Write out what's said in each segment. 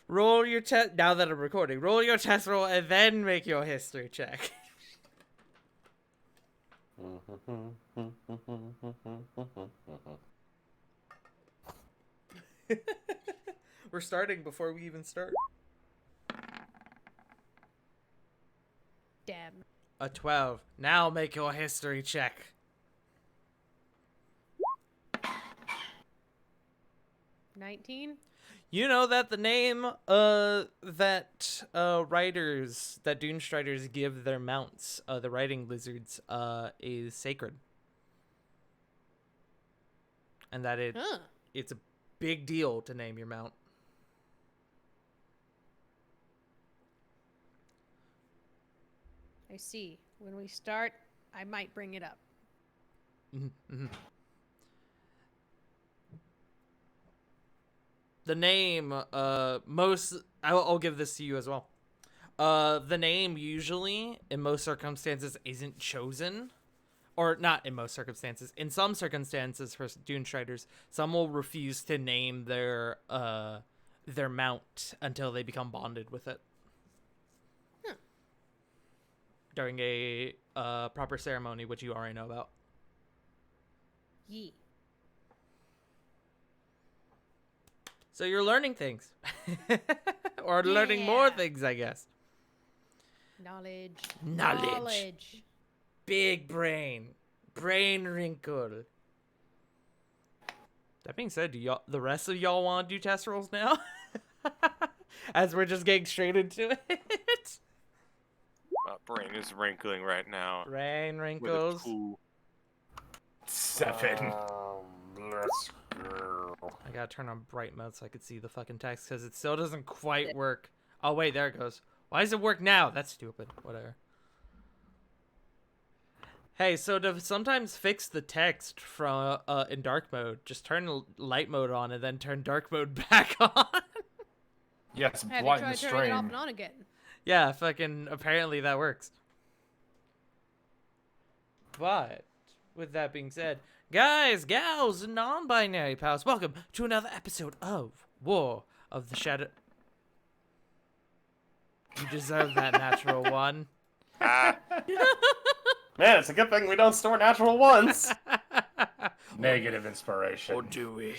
Roll your chest. Now that I'm recording, roll your chest roll and then make your history check. We're starting before we even start. Damn. A 12. Now make your history check. 19? You know that the name that riders, that Dunestriders give their mounts, the riding lizards, is sacred. And that it's a big deal to name your mount. I see. When we start, I might bring it up. Mm-hmm. The name, I'll give this to you as well. The name usually, in most circumstances, isn't chosen. Or not in most circumstances. In some circumstances for Dunestriders, some will refuse to name their mount until they become bonded with it. During a proper ceremony, which you already know about. Yee. So you're learning things. Or learning more things, I guess. Knowledge. Big brain. Brain wrinkle. That being said, do the rest of y'all want to do test rolls now? As we're just getting straight into it. My brain is wrinkling right now. Brain With a wrinkles. 2. 7. Let's go. I gotta turn on bright mode so I could see the fucking text because it still doesn't quite work. Oh, wait, there it goes. Why does it work now? That's stupid. Whatever. Hey, so to sometimes fix the text from in dark mode, just turn light mode on and then turn dark mode back on. Yes, Have you blind tried the turning it off stream. and on again? Yeah, fucking apparently that works. But with that being said, guys, gals, and non-binary pals, welcome to another episode of War of the Shadow. You deserve that, natural one. Ah, Man, it's a good thing we don't store natural ones. Negative inspiration. Or do we?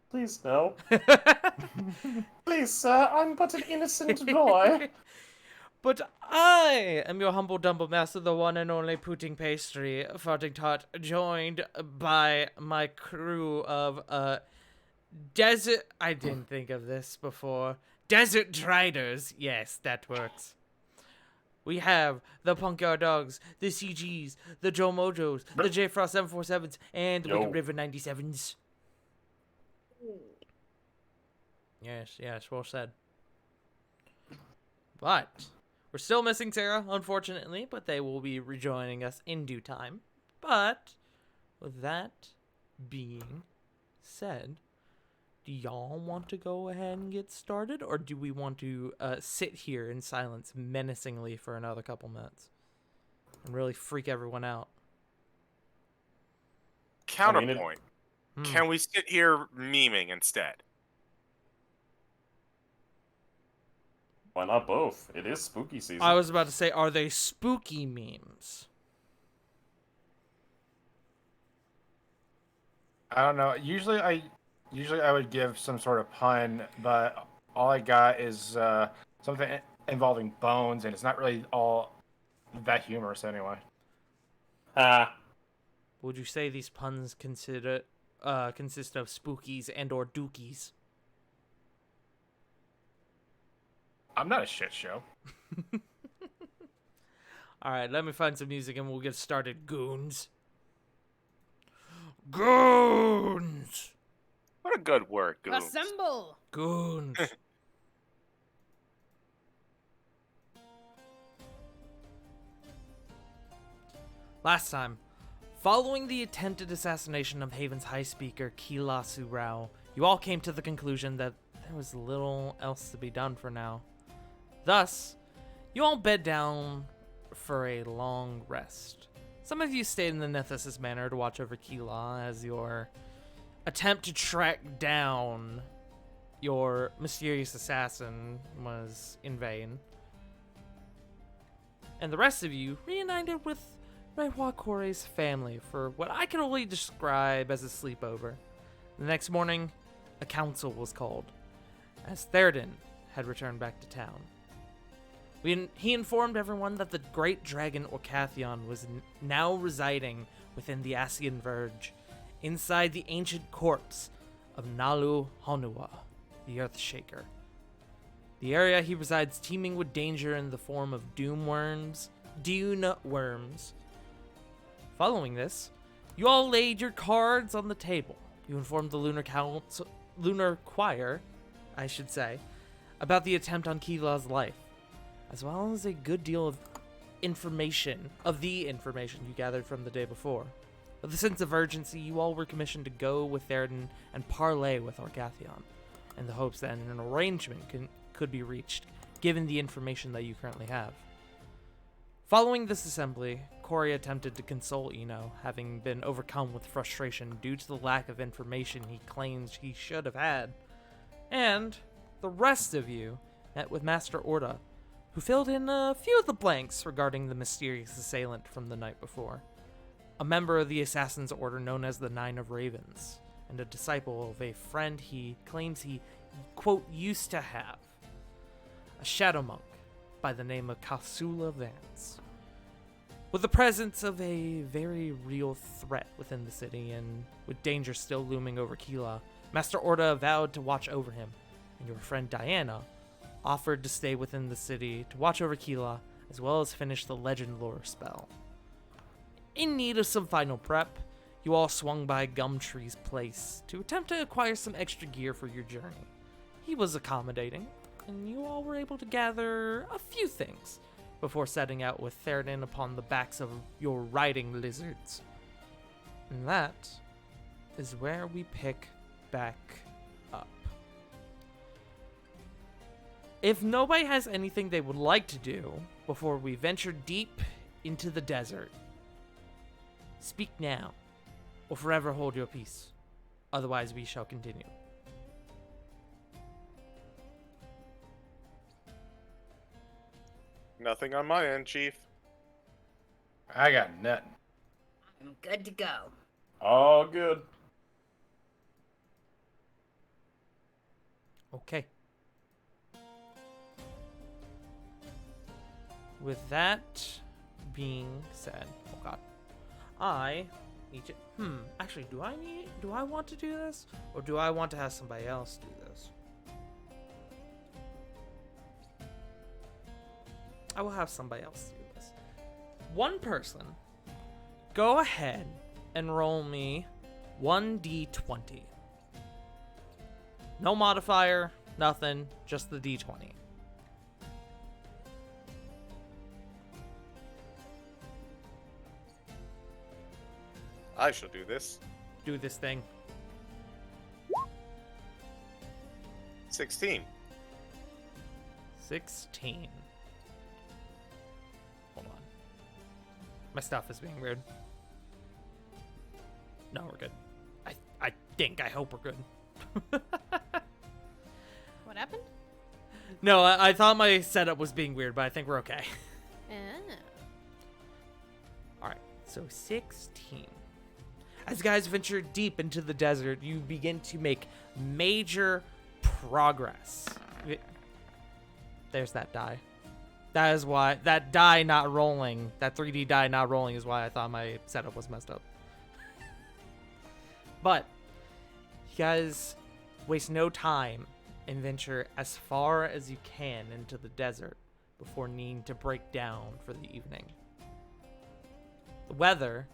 Please, no. Please, sir, I'm but an innocent boy. But I am your humble dumble master, the one and only Pudding Pastry, Farting Tot, joined by my crew of, desert... I didn't think of this before. Desert Driders. Yes, that works. We have the Punkyard Dogs, the CGs, the Joe Mojos, the J Frost 747s, and the Yo. Wicked River 97s. Yes, well said. But we're still missing Sarah, unfortunately, but they will be rejoining us in due time. But with that being said, do y'all want to go ahead and get started, or do we want to sit here in silence menacingly for another couple minutes and really freak everyone out? counterpoint. Hmm. Can we sit here memeing instead? Why not both? It is spooky season. I was about to say, are they spooky memes? I don't know. Usually I would give some sort of pun, but all I got is something involving bones, and it's not really all that humorous anyway. Ha. Would you say these puns consist of spookies and or dookies? I'm not a shit show. All right, let me find some music and we'll get started, goons. Goons! What a good word, Goons. Assemble! Goons. Last time, following the attempted assassination of Haven's High Speaker, Kilasu Rao, you all came to the conclusion that there was little else to be done for now. Thus, you all bed down for a long rest. Some of you stayed in the Nethys' manor to watch over Kila as your attempt to track down your mysterious assassin was in vain. And the rest of you reunited with Reihua Kore's family for what I can only describe as a sleepover. The next morning, a council was called, as Theoden had returned back to town. He informed everyone that the great dragon Orcathion was now residing within the Ascian Verge, inside the ancient corpse of Nalu Honua, the Earthshaker. The area he resides teeming with danger in the form of dune worms. Following this, you all laid your cards on the table. You informed the Lunar Choir, about the attempt on Kila's life, as well as a good deal of the information you gathered from the day before. With a sense of urgency, you all were commissioned to go with Theoden and parley with Orcathion, in the hopes that an arrangement could be reached, given the information that you currently have. Following this assembly, Corey attempted to console Ino, having been overcome with frustration due to the lack of information he claims he should have had. And the rest of you met with Master Orda, who filled in a few of the blanks regarding the mysterious assailant from the night before. A member of the Assassin's Order known as the Nine of Ravens, and a disciple of a friend he claims he, quote, used to have. A shadow monk by the name of Kasula Vance. With the presence of a very real threat within the city, and with danger still looming over Kila, Master Orda vowed to watch over him, and your friend Diana offered to stay within the city to watch over Kila, as well as finish the Legend Lore spell. In need of some final prep, you all swung by Gumtree's place to attempt to acquire some extra gear for your journey. He was accommodating, and you all were able to gather a few things before setting out with Theoden upon the backs of your riding lizards. And that is where we pick back up. If nobody has anything they would like to do before we venture deep into the desert, speak now, or forever hold your peace. Otherwise, we shall continue. Nothing on my end, Chief. I got nothing. I'm good to go. All good. Okay. With that being said, oh god, I need to. Actually, do I want to do this, or do I want to have somebody else do this? I will have somebody else do this. One person, go ahead and roll me 1d20. No modifier, nothing, just the d20. I shall do this. Do this thing. 16. 16. Hold on. My stuff is being weird. No, we're good. I hope we're good. What happened? No, I thought my setup was being weird, but I think we're okay. Ah. Alright, so 16. As you guys venture deep into the desert, you begin to make major progress. There's that die. That is why, that die not rolling, that 3D die not rolling is why I thought my setup was messed up. But, you guys waste no time and venture as far as you can into the desert before needing to break down for the evening. The weather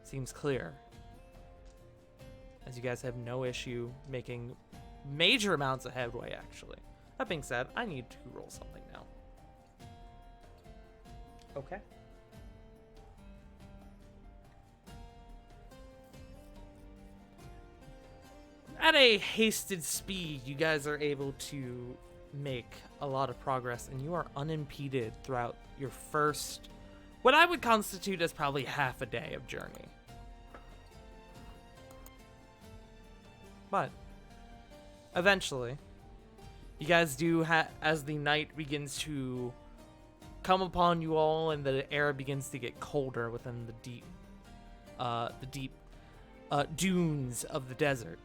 seems clear, as you guys have no issue making major amounts of headway, actually. That being said, I need to roll something now. Okay. At a hasted speed, you guys are able to make a lot of progress, and you are unimpeded throughout your first, what I would constitute as probably half a day of journey. But eventually, You guys do as the night begins to come upon you all and the air begins to get colder within the deep dunes of the desert.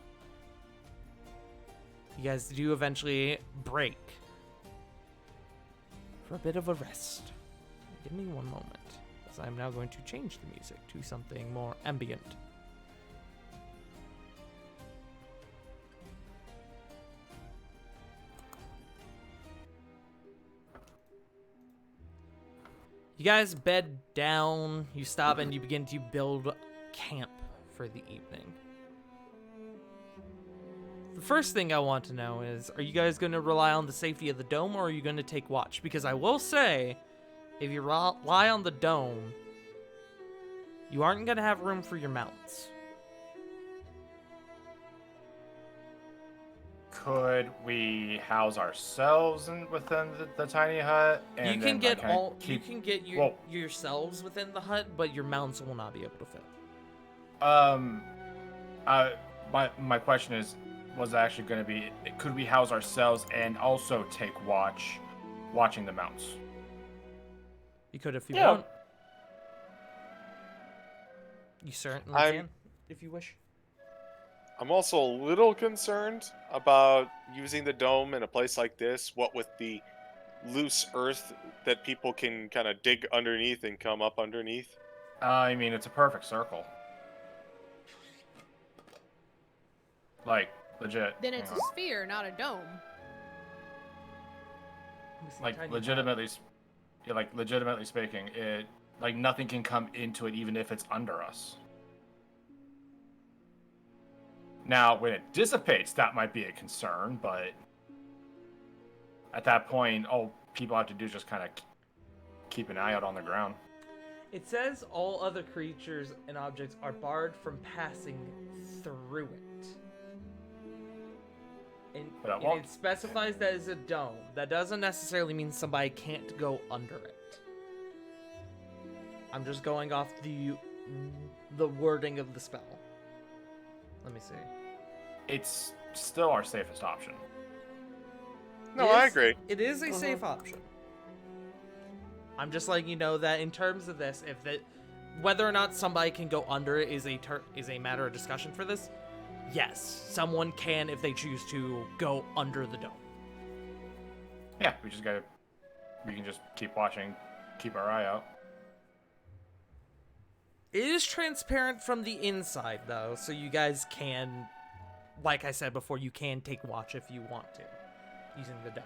You guys do eventually break for a bit of a rest. Give me one moment, as I'm now going to change the music to something more ambient. You guys bed down, you stop, and you begin to build camp for the evening. The first thing I want to know is, are you guys going to rely on the safety of the dome, or are you going to take watch? Because I will say, if you rely on the dome, you aren't going to have room for your mounts. Could we house ourselves within the tiny hut? And You can then, get like, kinda you keep- can get yourselves within the hut, but your mounts will not be able to fit. My question was actually going to be, could we house ourselves and also take watching the mounts? You could if you Yeah. want. You certainly I'm- can, if you wish. I'm also a little concerned about using the dome in a place like this. What with the loose earth that people can kind of dig underneath and come up underneath. I mean, it's a perfect circle. Like, legit. Then it's you a know, sphere, not a dome. like legitimately speaking, it like nothing can come into it even if it's under us. Now, when it dissipates, that might be a concern, but at that point, all people have to do is just kind of keep an eye out on the ground. It says all other creatures and objects are barred from passing through it. But that And won't- it specifies that it's a dome. That doesn't necessarily mean somebody can't go under it. I'm just going off the wording of the spell. Let me see. It's still our safest option. No, It I is- agree. It is a safe option. I'm just letting you know that in terms of this, whether or not somebody can go under it is a matter of discussion for this. Yes, someone can if they choose to go under the dome. Yeah, we can just keep watching, keep our eye out. It is transparent from the inside though, so you guys can, like I said before, you can take watch if you want to, using the dome.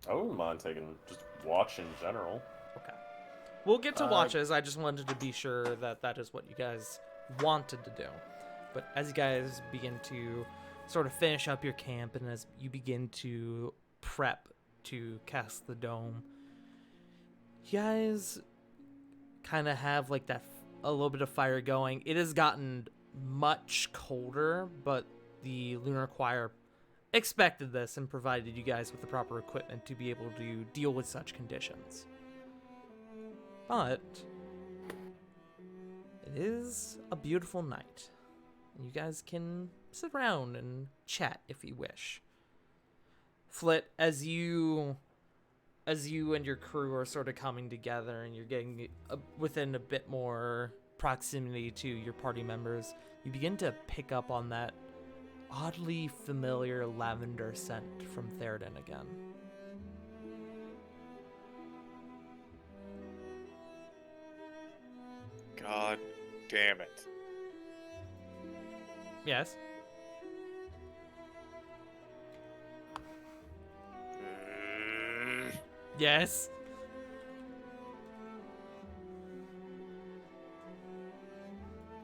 I wouldn't mind taking just watch in general. Okay. We'll get to Uh, watches. I just wanted to be sure that that is what you guys wanted to do. But as you guys begin to sort of finish up your camp and as you begin to prep to cast the dome, you guys kind of have like a little bit of fire going. It has gotten much colder, but the Lunar Choir expected this and provided you guys with the proper equipment to be able to deal with such conditions. But it is a beautiful night, and you guys can sit around and chat if you wish. Flit, as you and your crew are sort of coming together and you're getting within a bit more proximity to your party members, you begin to pick up on that oddly familiar lavender scent from Theoden again. God damn it. Yes? Yes?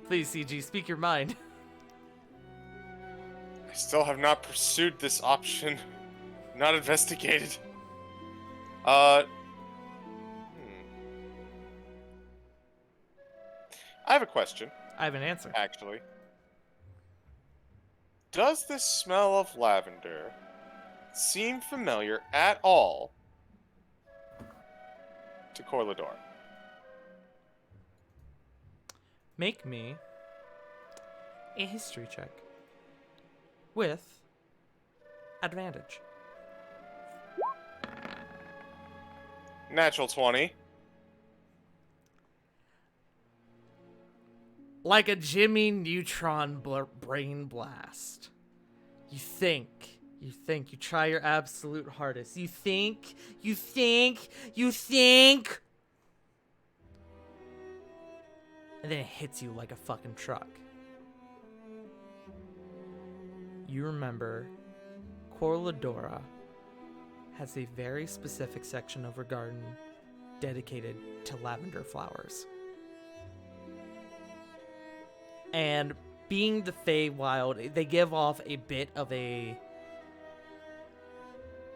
Please, CG, speak your mind. I still have not pursued this option. Not investigated. I have a question, I have an answer. actually. Does the smell of lavender seem familiar at all to Corlador? Make me a history check with advantage. Natural 20. Like a Jimmy Neutron brain blast. You try your absolute hardest. You think. And then it hits you like a fucking truck. You remember, Corladora has a very specific section of her garden dedicated to lavender flowers. And being the Feywild, they give off a bit of a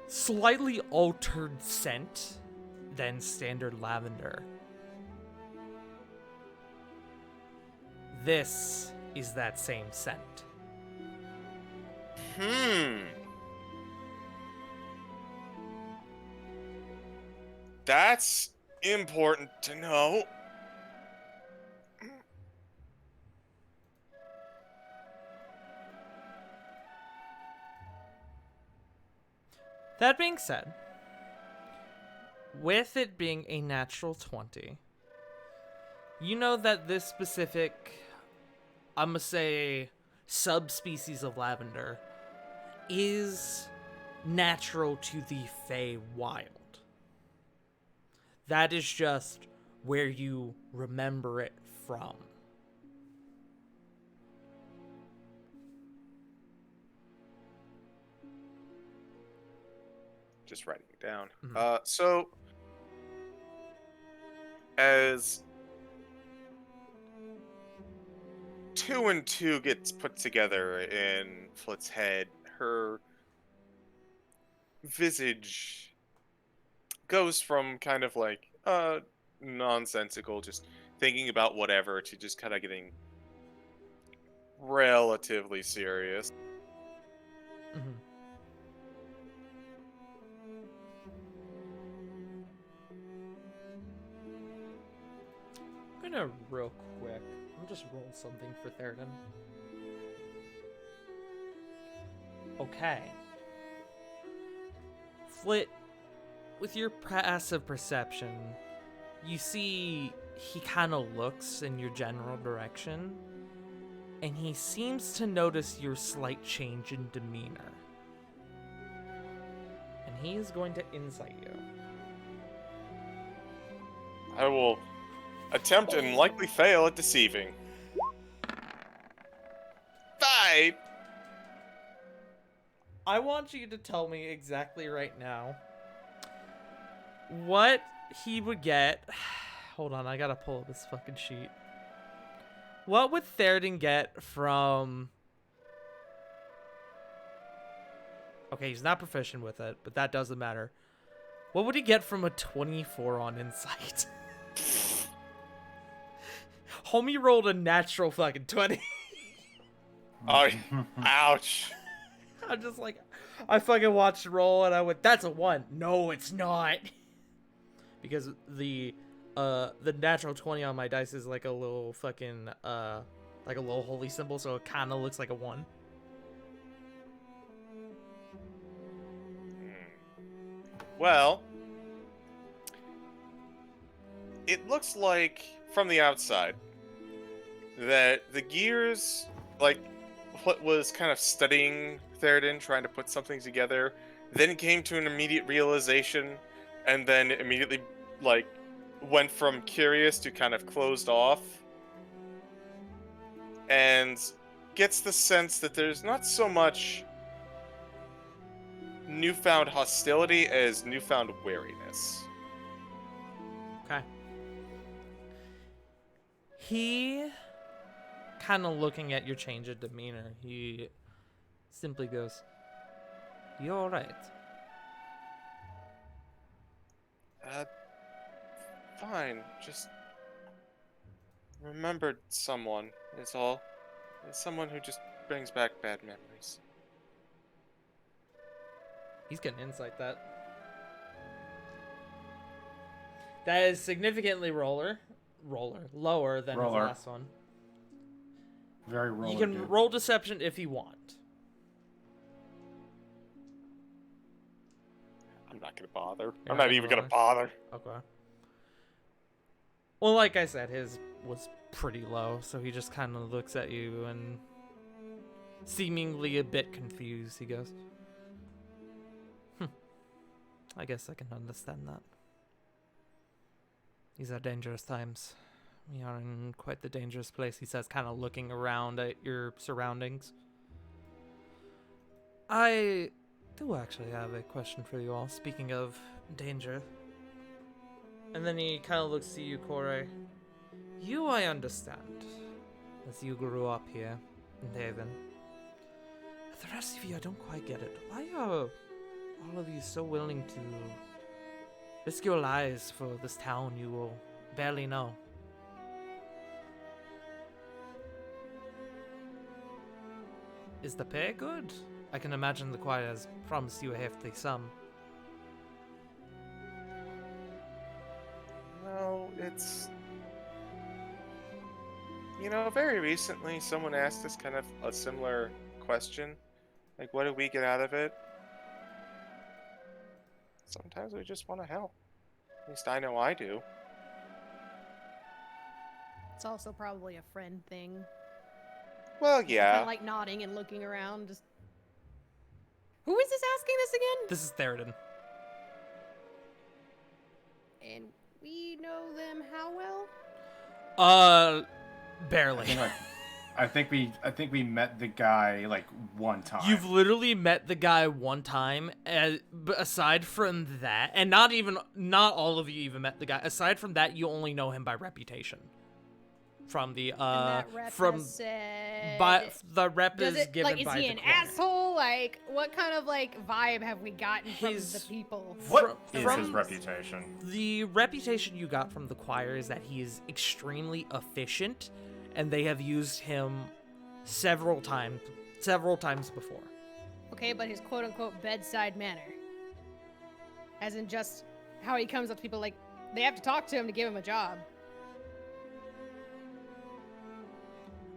slightly altered scent than standard lavender. This is that same scent. That's important to know. That being said, with it being a natural 20, you know that this specific, I'm gonna say, subspecies of lavender is natural to the Feywild. That is just where you remember it from. Just writing it down. Mhm. So, as 2 and 2 gets put together in Flit's head, her visage goes from kind of like nonsensical, just thinking about whatever, to just kind of getting relatively serious. Mhm. I'm gonna real quick. I'm just roll something for Theoden. Okay. Flit, with your passive perception, you see he kind of looks in your general direction, and he seems to notice your slight change in demeanor. And he is going to insight you. I will attempt and likely fail at deceiving. 5! I want you to tell me exactly right now what he would get. Hold on, I gotta pull up his fucking sheet. What would Theoden get from... Okay, he's not proficient with it, but that doesn't matter. What would he get from a 24 on Insight? Homie rolled a natural fucking 20. Oh, ouch. I'm just like, I fucking watched it roll and I went, that's a 1. No, it's not. Because the natural 20 on my dice is like a little fucking, like a little holy symbol, so it kind of looks like a 1. Well, it looks like, from the outside, that the gears, like, what was kind of studying Theoden, trying to put something together, then came to an immediate realization, and then immediately, like, went from curious to kind of closed off, and gets the sense that there's not so much newfound hostility as newfound wariness. Okay. He, kind of looking at your change of demeanor, he simply goes, "You all right?" Fine. Just remembered someone, is all. Someone who just brings back bad memories. He's gonna insight that. That is significantly lower than his Roller. last one. Very roller. You can dude. roll deception if you want. I'm not gonna bother. You're I'm not not even gonna gonna bother. Okay. Well, like I said, his was pretty low, so he just kind of looks at you and, seemingly a bit confused, he goes, I guess I can understand that. These are dangerous times. We are in quite the dangerous place, he says, kind of looking around at your surroundings. I do actually have a question for you all, speaking of danger. And then he kind of looks to you, Corey. You, I understand, as you grew up here in Haven. The rest of you, I don't quite get it. Why are all of you so willing to risk your lives for this town you will barely know? Is the pay good? I can imagine the choir has promised you a hefty sum. No, it's... You know, very recently someone asked us kind of a similar question. Like, what do we get out of it? Sometimes we just want to help. At least I know I do. It's also probably a friend thing. Well, Kind yeah. of like nodding and looking around. Just. Who is this asking this again? This is Theroden. And we know them how well? Barely. I think we met the guy like one time. You've literally met the guy one time, but aside from that, and not all of you even met the guy. Aside from that, you only know him by reputation. From the And that rep from has said, by the rep does is it, given like, is by he the an choir. asshole? Like, what kind of like vibe have we gotten from His- the people? What is from- his reputation? The reputation you got from the choir is that he is extremely efficient, and they have used him several times before. Okay, but his quote unquote bedside manner. As in just how he comes up to people, like, they have to talk to him to give him a job.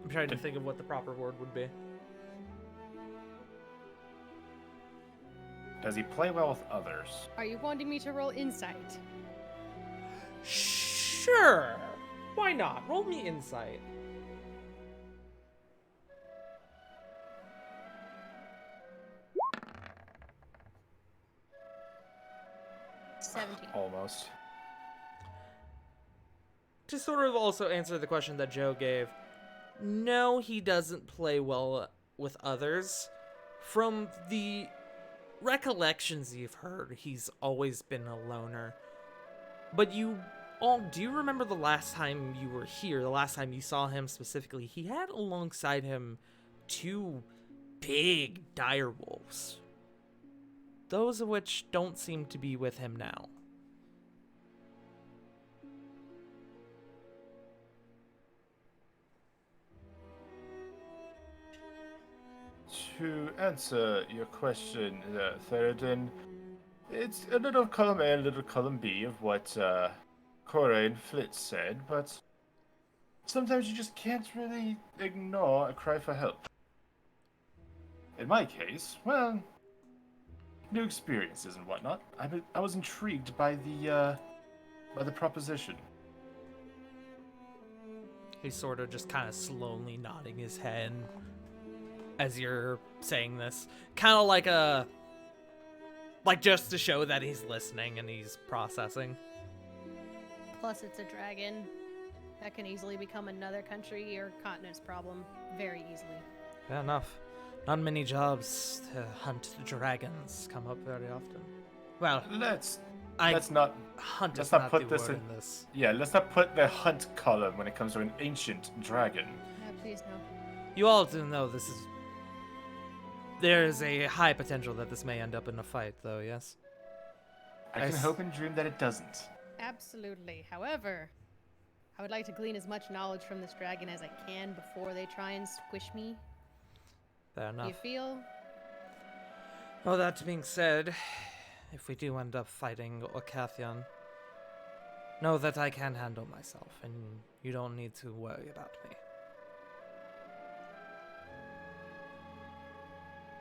I'm trying to think of what the proper word would be. Does he play well with others? Are you wanting me to roll insight? Sure. Why not? Roll me insight. Oh. 17. Almost. To sort of also answer the question that Joe gave, no, he doesn't play well with others. From the recollections you've heard, he's always been a loner. But do you remember the last time you were here, the last time you saw him specifically? He had alongside him 2 big dire wolves. Those of which don't seem to be with him now. To answer your question, Theroden, it's a little column A, a little column B of what Corey and Flitz said, but sometimes you just can't really ignore a cry for help. In my case, well, new experiences and whatnot. I was intrigued by the proposition. He's sort of just kind of slowly nodding his head as you're saying this. Kind of like just to show that he's listening and he's processing. Plus, it's a dragon. That can easily become another country or continent's problem very easily. Fair enough. Not many jobs to hunt dragons come up very often. Well, Let's let's not hunt let's is not not put the this word in- in this. yeah, let's not put the hunt column when it comes to an ancient dragon. Please no. You all do know there's a high potential that this may end up in a fight, though, yes? I I can s- hope and dream that it doesn't. Absolutely. However, I would like to glean as much knowledge from this dragon as I can before they try and squish me. Fair enough. You feel? Well, that being said, if we do end up fighting Orcathian, know that I can handle myself, and you don't need to worry about me.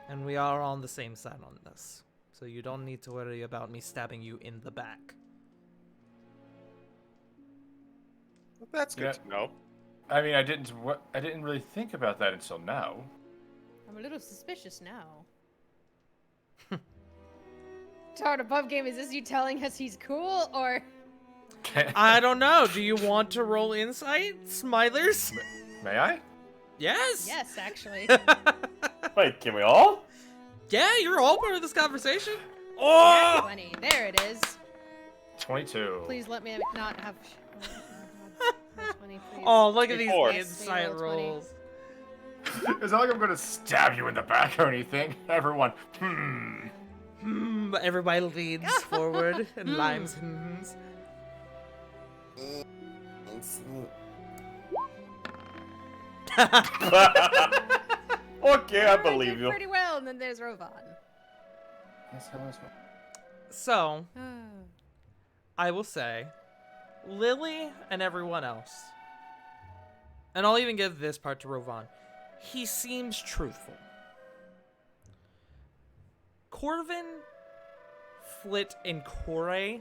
And we are on the same side on this, so you don't need to worry about me stabbing you in the back. That's good to know. I mean, I didn't really think about that until now. I'm a little suspicious now. Tower above game, is this you telling us he's cool, or? I don't know. Do you want to roll insight, Smilers? May I? Yes. Yes, actually. Wait, can we all? Yeah, you're all part of this conversation. Nat Oh! 20. There it is. 22. Please let me not have. Nat 20, please. Oh, look at these 24. insight Roll 20. rolls. It's not like I'm gonna stab you in the back or anything. Everyone, Everybody leans forward and limes hms. Okay, I Alright, believe did you. pretty well, and then there's Rovan. So, I will say, Lily and everyone else, and I'll even give this part to Rovan, he seems truthful. Corvin, Flit, and Kore,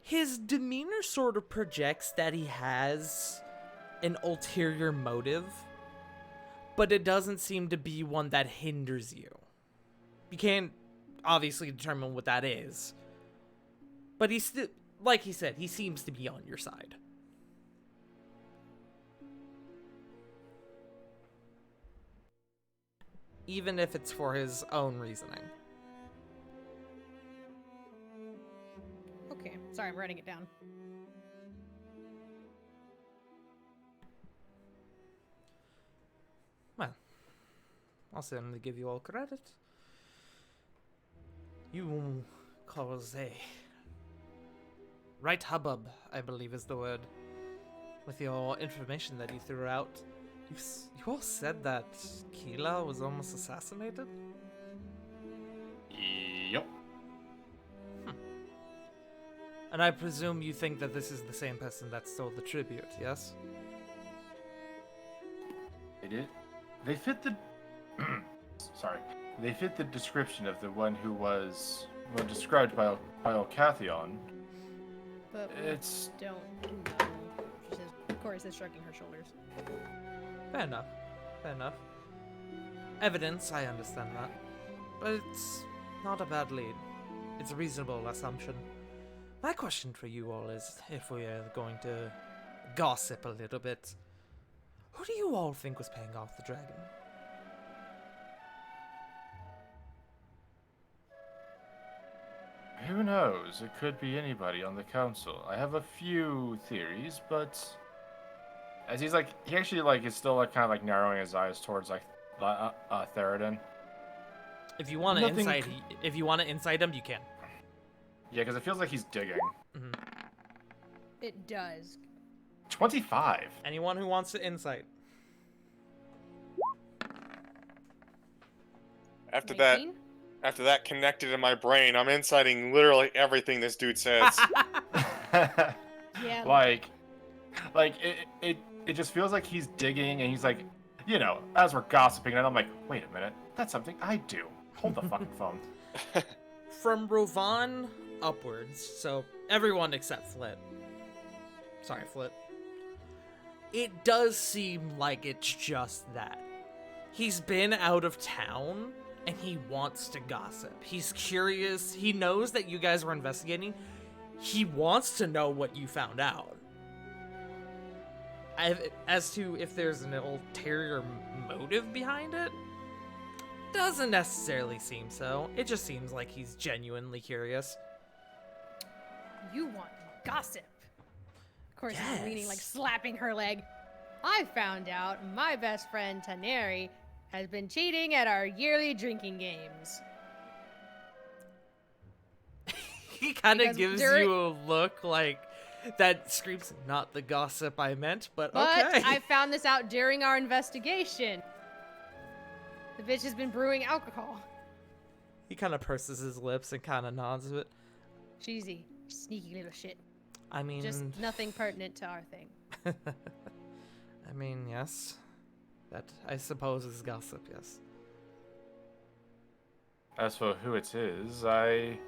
his demeanor sort of projects that he has an ulterior motive, but it doesn't seem to be one that hinders you. You can't obviously determine what that is, but he's still, like he said, he seems to be on your side. Even if it's for his own reasoning. Okay, sorry, I'm writing it down. Well, I'll certainly give you all credit. You cause a right hubbub, I believe is the word, with your information that you threw out. You all said that Keela was almost assassinated? Yep. And I presume you think that this is the same person that stole the tribute, yes? They did. They fit the. Sorry. They fit the description of the one who was described by Olcathion. But we It's don't know. She says, Corey says, shrugging her shoulders. Fair enough. Fair enough. Evidence, I understand that. But it's not a bad lead. It's a reasonable assumption. My question for you all is, if we are going to gossip a little bit, who do you all think was paying off the dragon? Who knows? It could be anybody on the council. I have a few theories, but as he actually is still kind of narrowing his eyes towards Theroden. If you want to Nothing insight him, you can. Yeah, because it feels like he's digging. It does. 25. Anyone who wants to insight. After 19? that connected in my brain, I'm inciting literally everything this dude says. Yeah. It just feels like he's digging and he's as we're gossiping, and I'm like, wait a minute, that's something I do. Hold the fucking phone. From Rovan upwards, so everyone except Flit. Sorry, Flit. It does seem like it's just that. He's been out of town, and he wants to gossip. He's curious. He knows that you guys were investigating. He wants to know what you found out. As to if there's an ulterior motive behind it, doesn't necessarily seem so. It just seems like he's genuinely curious. You want gossip. Of course, Yes. he's leaning, slapping her leg. I found out my best friend Taneri has been cheating at our yearly drinking games. He kind of Because gives during- you a look like that screams, not the gossip I meant, but But okay. I found this out during our investigation. The bitch has been brewing alcohol. He kind of purses his lips and kind of nods to it. Cheesy, sneaky little shit. I mean, Just nothing pertinent to our thing. I mean, yes. That, I suppose, is gossip, yes. As for who it is, I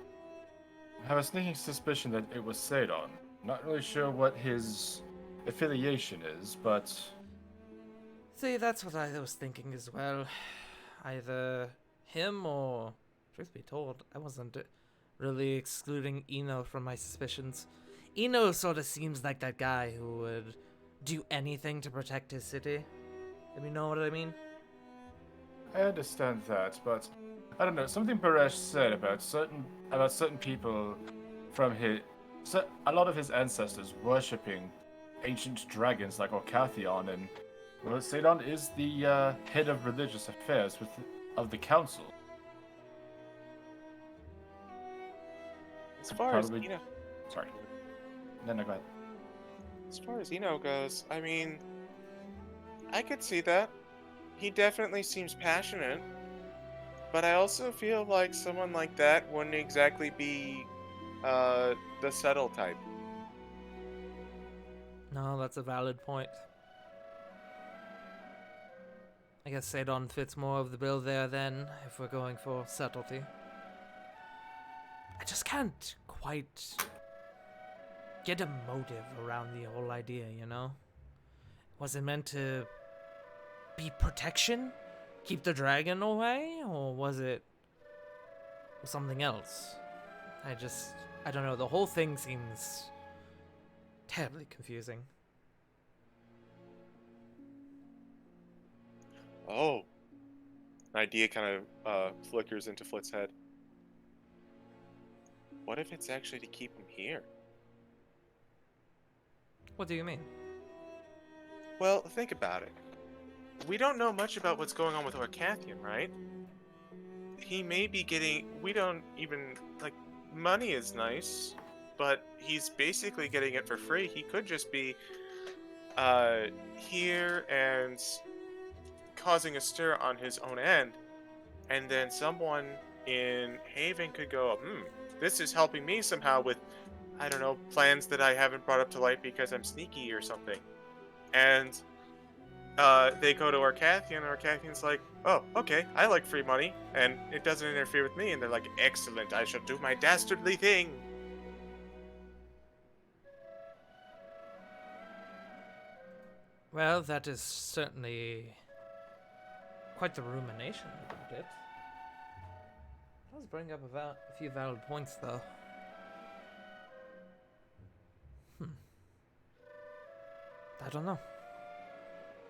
have a sneaking suspicion that it was Sadon. Not really sure what his affiliation is, but See, that's what I was thinking as well. Either him or, truth be told, I wasn't really excluding Eno from my suspicions. Eno sort of seems like that guy who would do anything to protect his city. If you know what I mean? I understand that. But I don't know. Something Paresh said about certain people from a lot of his ancestors worshipping ancient dragons like Orcathion, and well, Sadon is the head of religious affairs of the council. As far Probably- as Eno, Sorry. No, go ahead. as far as Eno goes, I mean, I could see that. He definitely seems passionate, but I also feel like someone like that wouldn't exactly be the subtle type. No, that's a valid point. I guess Sadon fits more of the bill there then, if we're going for subtlety. I just can't quite get a motive around the whole idea, you know? Was it meant to be protection? Keep the dragon away? Or was it something else? I don't know, the whole thing seems terribly confusing. Oh, an idea kind of flickers into Flit's head. What if it's actually to keep him here? What do you mean? Well, think about it. We don't know much about what's going on with Orcathian, right? He may be getting. We don't even. Like, money is nice, but he's basically getting it for free. He could just be here and causing a stir on his own end, and then someone in Haven could go, this is helping me somehow with, I don't know, plans that I haven't brought up to light because I'm sneaky or something. And they go to Orcathian, and Orcathian's like, oh, okay, I like free money, and it doesn't interfere with me. And they're like, excellent, I shall do my dastardly thing. Well, that is certainly quite the rumination about it. Does bring up a few valid points, though. I don't know.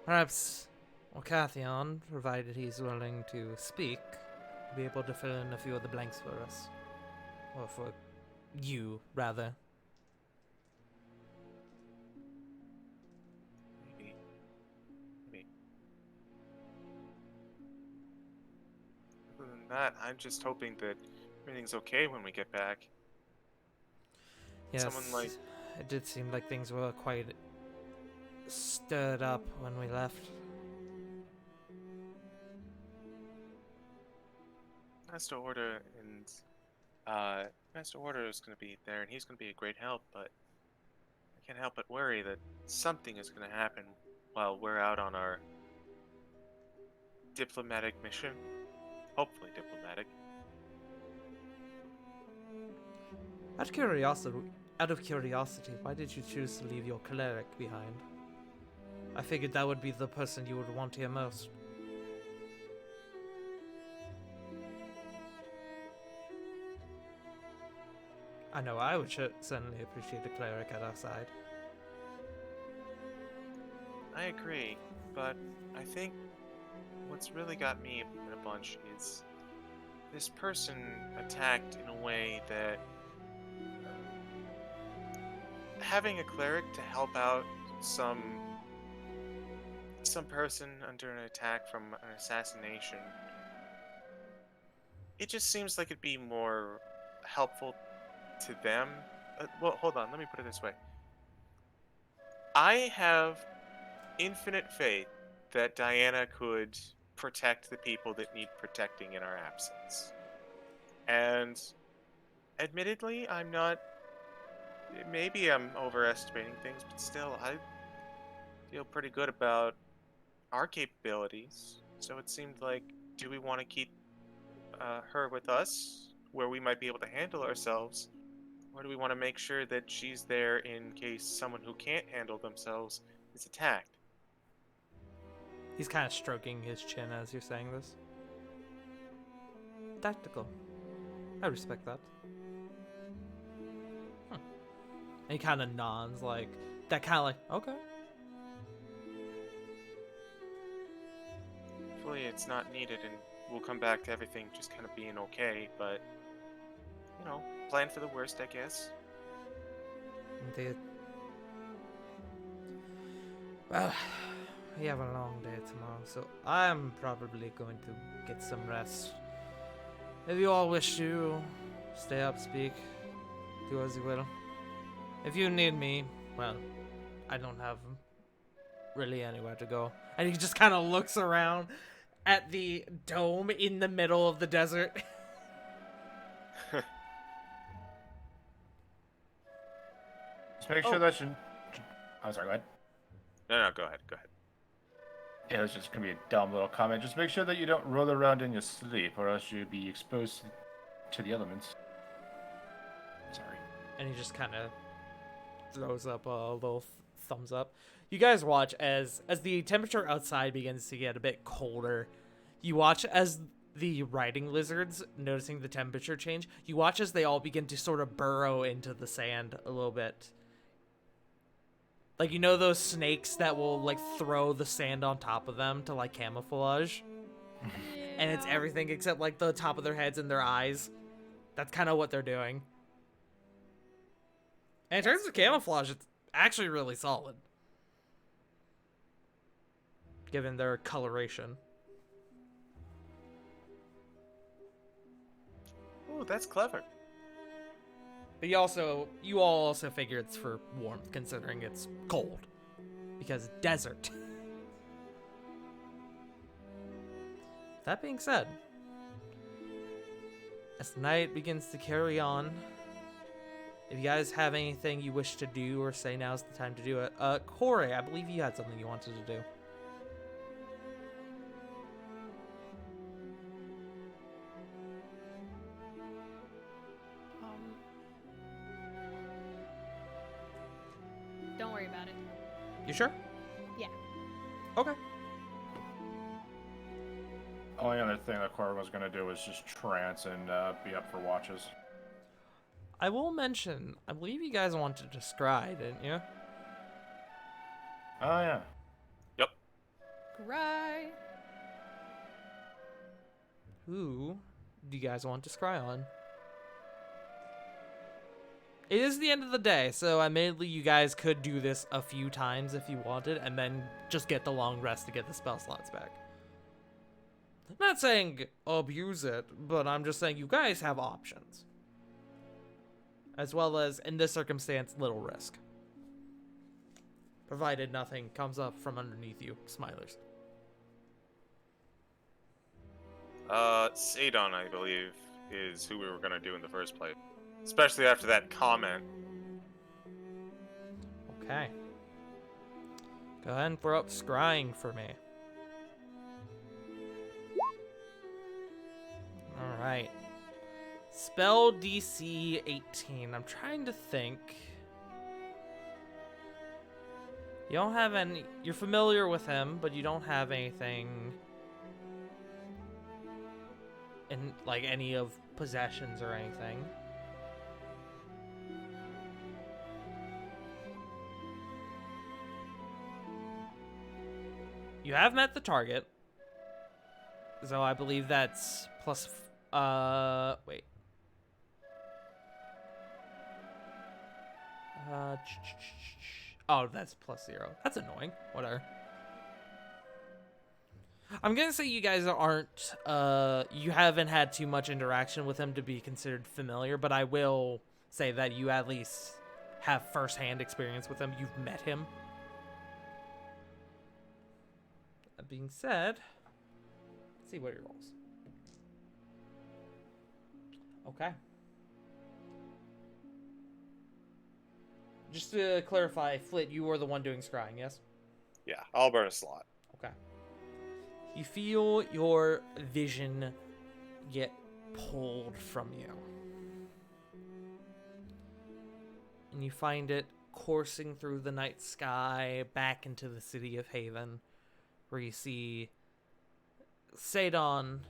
Perhaps Orcathion, provided he's willing to speak, will be able to fill in a few of the blanks for us. Or for you, rather. Maybe. Other than that, I'm just hoping that everything's okay when we get back. Yes, Someone like- it did seem like things were quite stirred up when we left. Master Order and Master Order is going to be there, and he's going to be a great help. But I can't help but worry that something is going to happen while we're out on our diplomatic mission. Hopefully, diplomatic. Out of curiosity, why did you choose to leave your cleric behind? I figured that would be the person you would want here most. I know I would certainly appreciate a cleric at our side. I agree, but I think what's really got me in a bunch is this person attacked in a way that having a cleric to help out some person under an attack from an assassination, it just seems like it'd be more helpful to them. Well, hold on, let me put it this way. I have infinite faith that Diana could protect the people that need protecting in our absence. And admittedly, I'm not. Maybe I'm overestimating things, but still, I feel pretty good about our capabilities. So it seemed like, do we want to keep her with us, where we might be able to handle ourselves? Or do we want to make sure that she's there in case someone who can't handle themselves is attacked? He's kind of stroking his chin as you're saying this. Tactical. I respect that. And he kind of nods, like, that kind of like, okay. Hopefully it's not needed and we'll come back to everything just kind of being okay, but, you know, plan for the worst, I guess. Indeed. Well, we have a long day tomorrow, so I'm probably going to get some rest. If you all wish to stay up, speak, do as you will. If you need me, well, I don't have really anywhere to go. And he just kind of looks around at the dome in the middle of the desert. Just make sure that you. I'm sorry, go ahead. No, go ahead. Yeah, it's just gonna be a dumb little comment. Just make sure that you don't roll around in your sleep, or else you'll be exposed to the elements. Sorry. And he just kind of throws up a little thumbs up. You guys watch as the temperature outside begins to get a bit colder. You watch as the riding lizards, noticing the temperature change, you watch as they all begin to sort of burrow into the sand a little bit. Like, you know those snakes that will, like, throw the sand on top of them to, like, camouflage? And it's everything except, like, the top of their heads and their eyes. That's kind of what they're doing. And in terms of camouflage, it's actually really solid. Given their coloration. Oh, that's clever. But you all also figure it's for warmth, considering it's cold. Because desert. That being said, as the night begins to carry on, if you guys have anything you wish to do or say, now's the time to do it. Corey, I believe you had something you wanted to do. Don't worry about it. You sure? Yeah. Okay. Only other thing that Cora was gonna do was just trance and be up for watches. I will mention, I believe you guys wanted to scry, didn't you? Oh yeah. Cry. Who do you guys want to scry on? It is the end of the day, so admittedly you guys could do this a few times if you wanted, and then just get the long rest to get the spell slots back. I'm not saying abuse it, but I'm just saying you guys have options. As well as, in this circumstance, little risk. Provided nothing comes up from underneath you. Smilers. Sadon, I believe, is who we were gonna do in the first place. Especially after that comment. Okay. Go ahead and throw up scrying for me. Alright. Spell DC 18. I'm trying to think. You don't have any... You're familiar with him, but you don't have anything... in, like, any of possessions or anything. You have met the target. So I believe that's plus... wait. Oh, that's +0. That's annoying. Whatever. I'm gonna say you guys aren't, you haven't had too much interaction with him to be considered familiar, but I will say that you at least have first-hand experience with him. You've met him. That being said, let's see what he rolls. Okay. Just to clarify, Flit, you were the one doing scrying, yes? Yeah, I'll burn a slot. Okay. You feel your vision get pulled from you. And you find it coursing through the night sky back into the city of Haven, where you see Sadon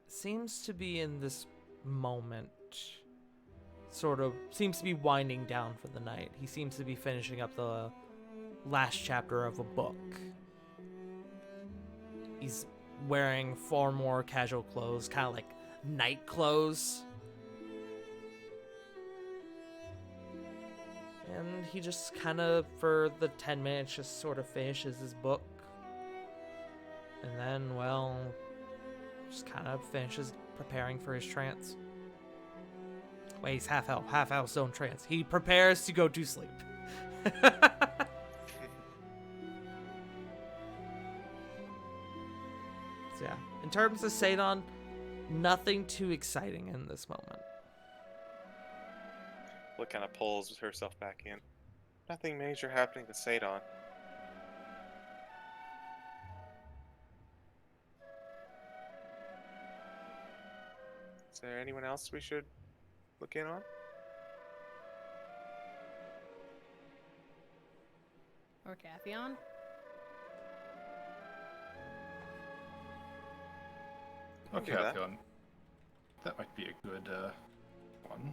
seems to be in this moment, sort of seems to be winding down for the night. He seems to be finishing up the last chapter of a book. He's wearing far more casual clothes, kind of like night clothes. And he just kind of, for the 10 minutes, just sort of finishes his book. And then, well, just kind of finishes preparing for his trance. Wait, he's half elf zone trance. He prepares to go to sleep. So yeah, in terms of Sadon, nothing too exciting in this moment. What kind of pulls herself back in? Nothing major happening to Sadon. Is there anyone else we should look in on? Or Cathion? Okay, do that. Alcyon. That might be a good one.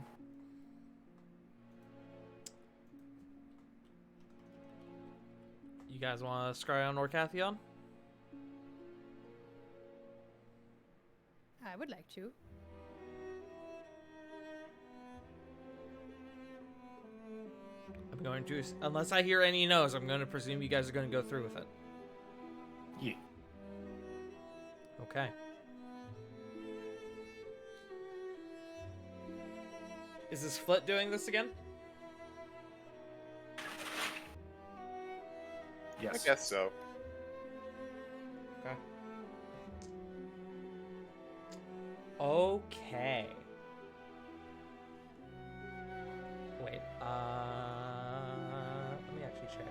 You guys want to scry on Orcathion? I would like to. I'm going to, unless I hear any no's, I'm going to presume you guys are going to go through with it. Yeah. Okay. Is this Flit doing this again? Yes. I guess so. Okay. Okay. Wait, let me actually check.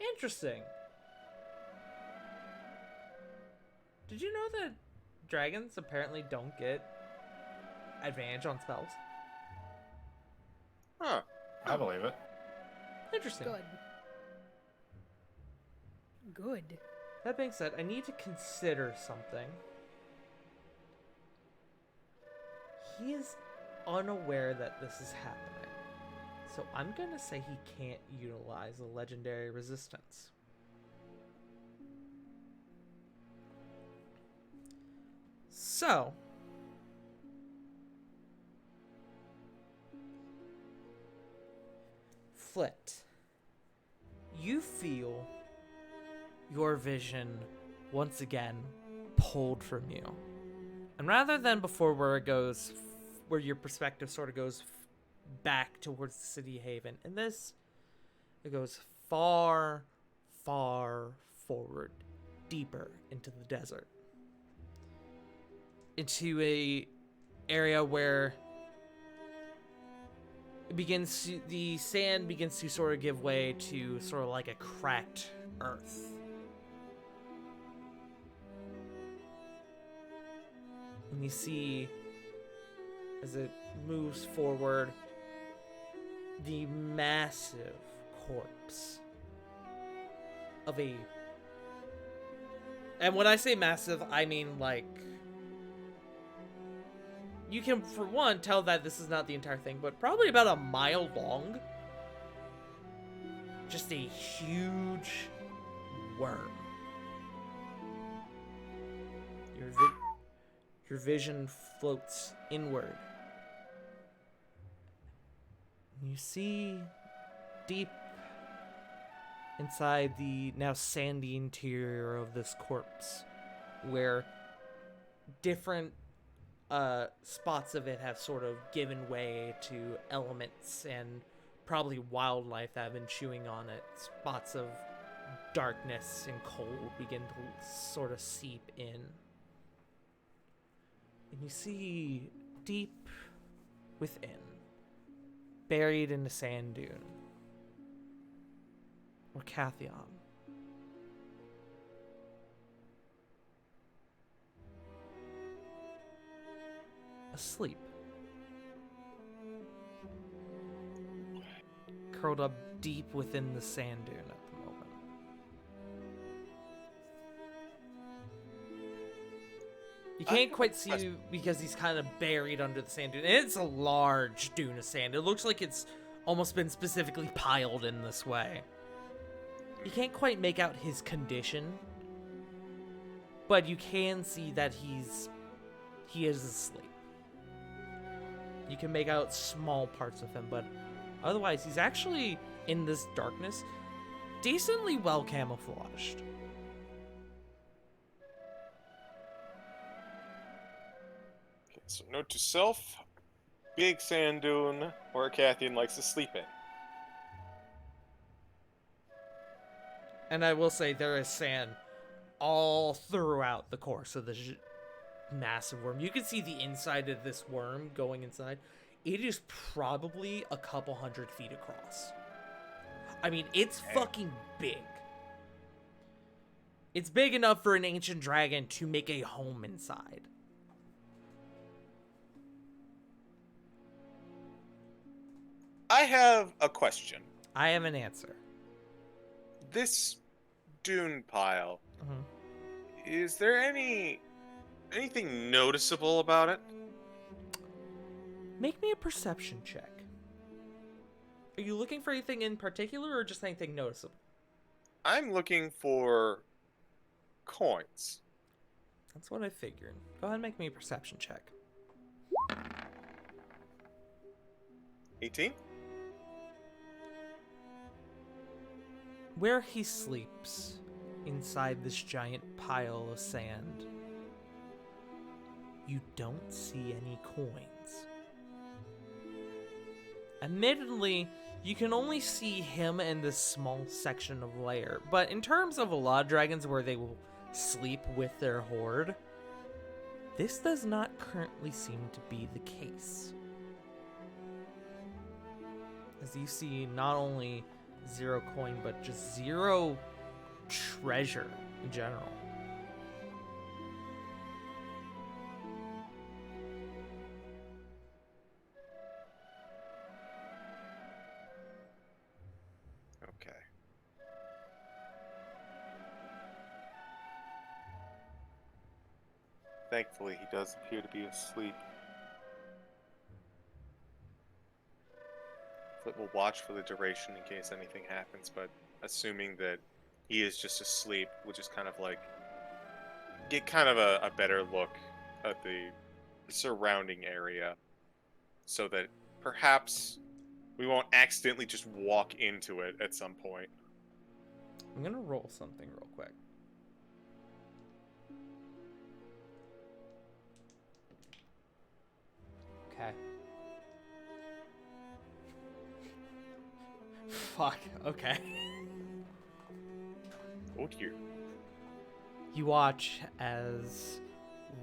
Interesting. Did you know that dragons apparently don't get advantage on spells? Huh. I believe it. Interesting. Good. Good. That being said, I need to consider something. He is unaware that this is happening. So I'm going to say he can't utilize a legendary resistance. So, Flit, you feel your vision once again pulled from you. And rather than before where it goes, where your perspective sort of goes back towards the city haven, in this, it goes far, far forward, deeper into the desert. Into a area where it begins to, the sand begins to sort of give way to sort of like a cracked earth. And you see, as it moves forward, the massive corpse of a... And when I say massive, I mean like... You can, for one, tell that this is not the entire thing, but probably about a mile long. Just a huge worm. Your vision floats inward. You see deep inside the now sandy interior of this corpse, where different spots of it have sort of given way to elements and probably wildlife that have been chewing on it. Spots of darkness and cold begin to sort of seep in. And you see deep within, buried in the sand dune, Orcathion. asleep. Curled up deep within the sand dune at the moment. You can't quite see because he's kind of buried under the sand dune. And it's a large dune of sand. It looks like it's almost been specifically piled in this way. You can't quite make out his condition, but you can see that he is asleep. You can make out small parts of him, but otherwise he's actually, in this darkness, decently well camouflaged. Okay, so note to self, big sand dune where Cathian likes to sleep in. And I will say there is sand all throughout the course of this massive worm. You can see the inside of this worm going inside. It is probably a couple 100 feet across. I mean, it's fucking big. It's big enough for an ancient dragon to make a home inside. I have a question. I have an answer. This dune pile, Mhm. is there anything noticeable about it? Make me a perception check. Are you looking for anything in particular or just anything noticeable? I'm looking for coins. That's what I figured. Go ahead and make me a perception check. 18? Where he sleeps, inside this giant pile of sand, you don't see any coins. Admittedly, you can only see him in this small section of lair, but in terms of a lot of dragons where they will sleep with their horde, this does not currently seem to be the case. As you see, not only 0 coin, but just 0 treasure in general. Okay. Thankfully, he does appear to be asleep. Flip will watch for the duration in case anything happens, but assuming that he is just asleep, we'll just kind of like get kind of a better look at the surrounding area so that perhaps we won't accidentally just walk into it at some point. I'm gonna roll something real quick. Okay. Fuck, okay. Oh dear. You watch as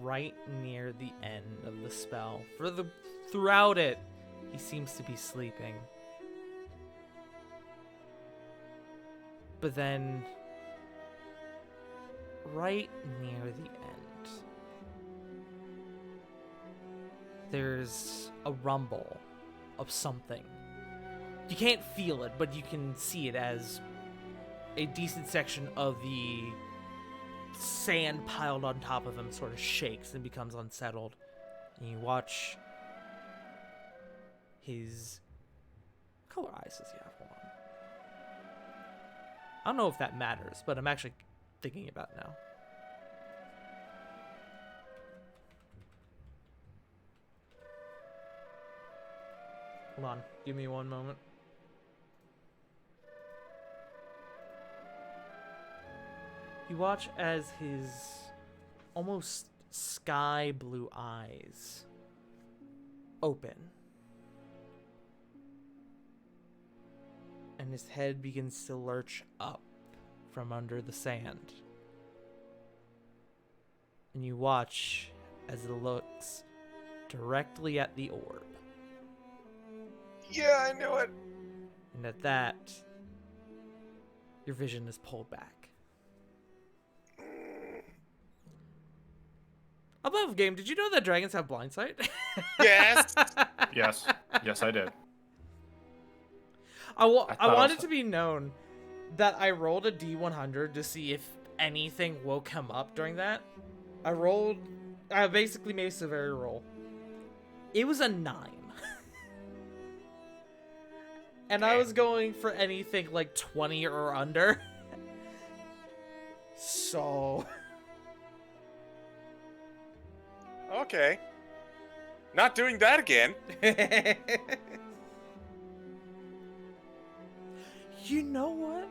right near the end of the spell, throughout it, he seems to be sleeping. But then, right near the end, there's a rumble of something. You can't feel it, but you can see it as a decent section of the sand piled on top of him sort of shakes and becomes unsettled. And you watch his... What color eyes does he have? Hold on. I don't know if that matters, but I'm actually thinking about it now. Hold on, give me one moment. You watch as his almost sky blue eyes open. And his head begins to lurch up from under the sand. And you watch as it looks directly at the orb. Yeah, I knew it. And at that, your vision is pulled back. Above game, did you know that dragons have blind sight? Yes. Yes. Yes, I did. I thought want it also- to be known that I rolled a D100 to see if anything will come up during that. I basically made a severity roll. It was a 9. And I was going for anything like 20 or under. So... Okay. Not doing that again. You know what?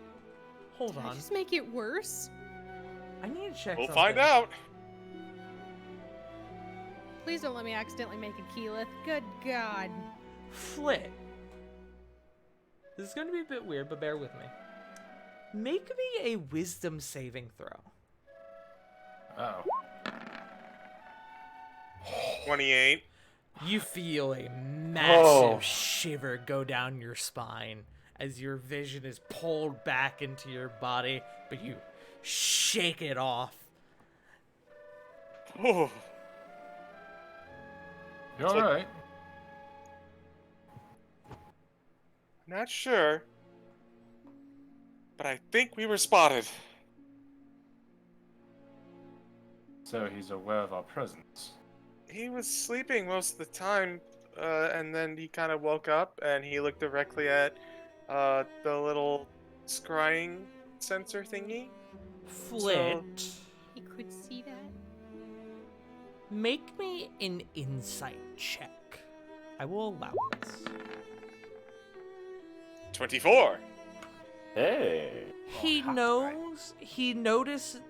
Hold Did I on. just make it worse? I need to check We'll something. find out. Please don't let me accidentally make a Keyleth. Good God. Flit. This is going to be a bit weird, but bear with me. Make me a wisdom saving throw. Oh. 28. You feel a massive shiver go down your spine as your vision is pulled back into your body, but you shake it off. Oh, You alright? not sure. But I think we were spotted. So he's aware of our presence. He was sleeping most of the time, and then he kind of woke up and he looked directly at the little scrying sensor thingy. Flit, He could see that. make me an insight check. I will allow this. 24. Hey. He noticed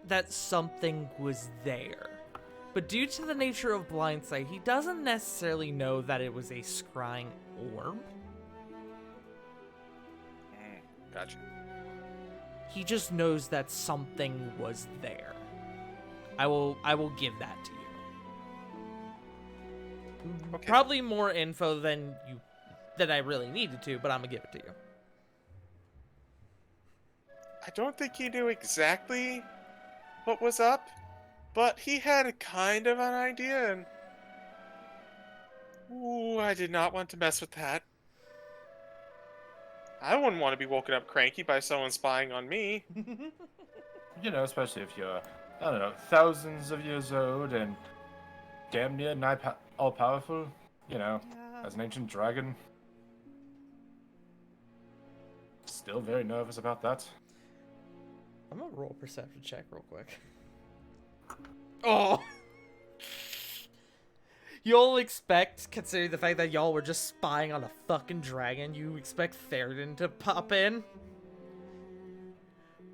that something was there. But due to the nature of blindsight, he doesn't necessarily know that it was a scrying orb. Gotcha. He just knows that something was there. I will give that to you. Okay. Probably more info than I really needed to, but I'm gonna give it to you. I don't think he knew exactly what was up, but he had a kind of an idea, and ooh, I did not want to mess with that. I wouldn't want to be woken up cranky by someone spying on me. You know, especially if you're, I don't know, thousands of years old and damn near all-powerful, you know, as an ancient dragon. Still very nervous about that. I'm gonna roll a perception check real quick. Oh! You'll expect, considering the fact that y'all were just spying on a fucking dragon, you expect Theoden to pop in.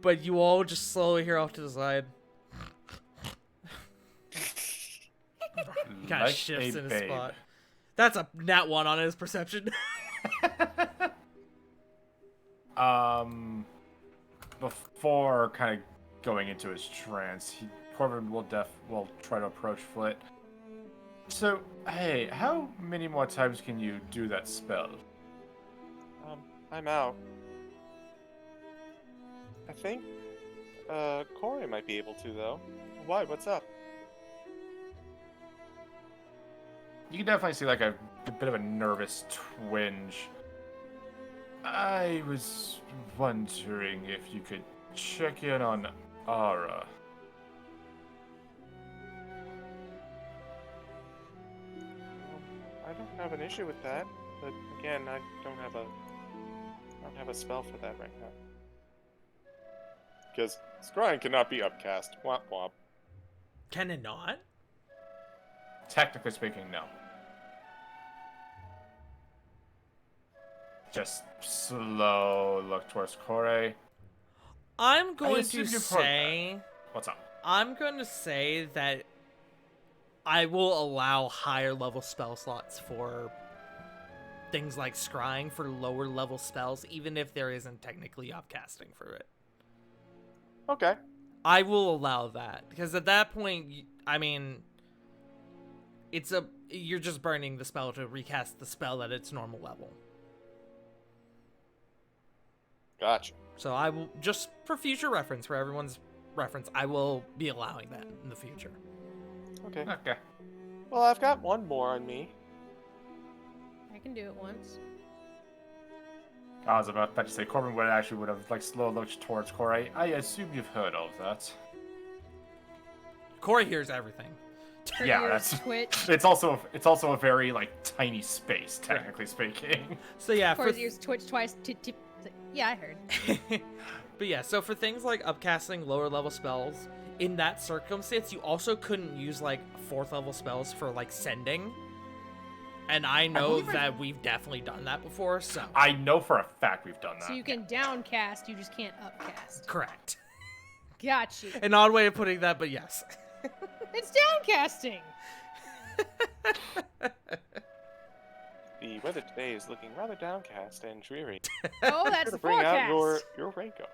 But you all just slowly hear off to the side. He kind of Like shifts a in his babe. spot. That's a nat 1 on his perception. Before kind of going into his trance, Corbin will try to approach Flit. So, hey, how many more times can you do that spell? I'm out. I think, Corey might be able to, though. Why? What's up? You can definitely see like a bit of a nervous twinge. I was wondering if you could check in on Ara. I don't have an issue with that, but again, I don't have a spell for that right now. Because scrying cannot be upcast. Womp womp. Can it not? Technically speaking, no. Just slow look towards Corey. I'm going assume to you've heard that. say... What's up? I'm going to say that I will allow higher level spell slots for things like scrying for lower level spells, even if there isn't technically upcasting for it. Okay. I will allow that because at that point, I mean, you're just burning the spell to recast the spell at its normal level. Gotcha. So I will, just for future reference, for everyone's reference, I will be allowing that in the future. Okay. Okay. Well, I've got one more on me. I can do it once. I was about to say Corbin would have like slow looked towards Corey. I assume you've heard of that. Corey hears everything. Her Yeah, ears that's. twitch. It's also a very like tiny space, technically speaking. So yeah, for Corey's ears twitch twice. Tip. Yeah, I heard. but yeah, so for things like upcasting lower level spells, in that circumstance, you also couldn't use like 4th level spells for like sending. And I know believe that we've definitely done that before, so. I know for a fact we've done that. So you can downcast, you just can't upcast. Correct. Got you. An odd way of putting that, but yes. It's downcasting. The weather today is looking rather downcast and dreary. Oh, that's the Bring out forecast. your raincoat.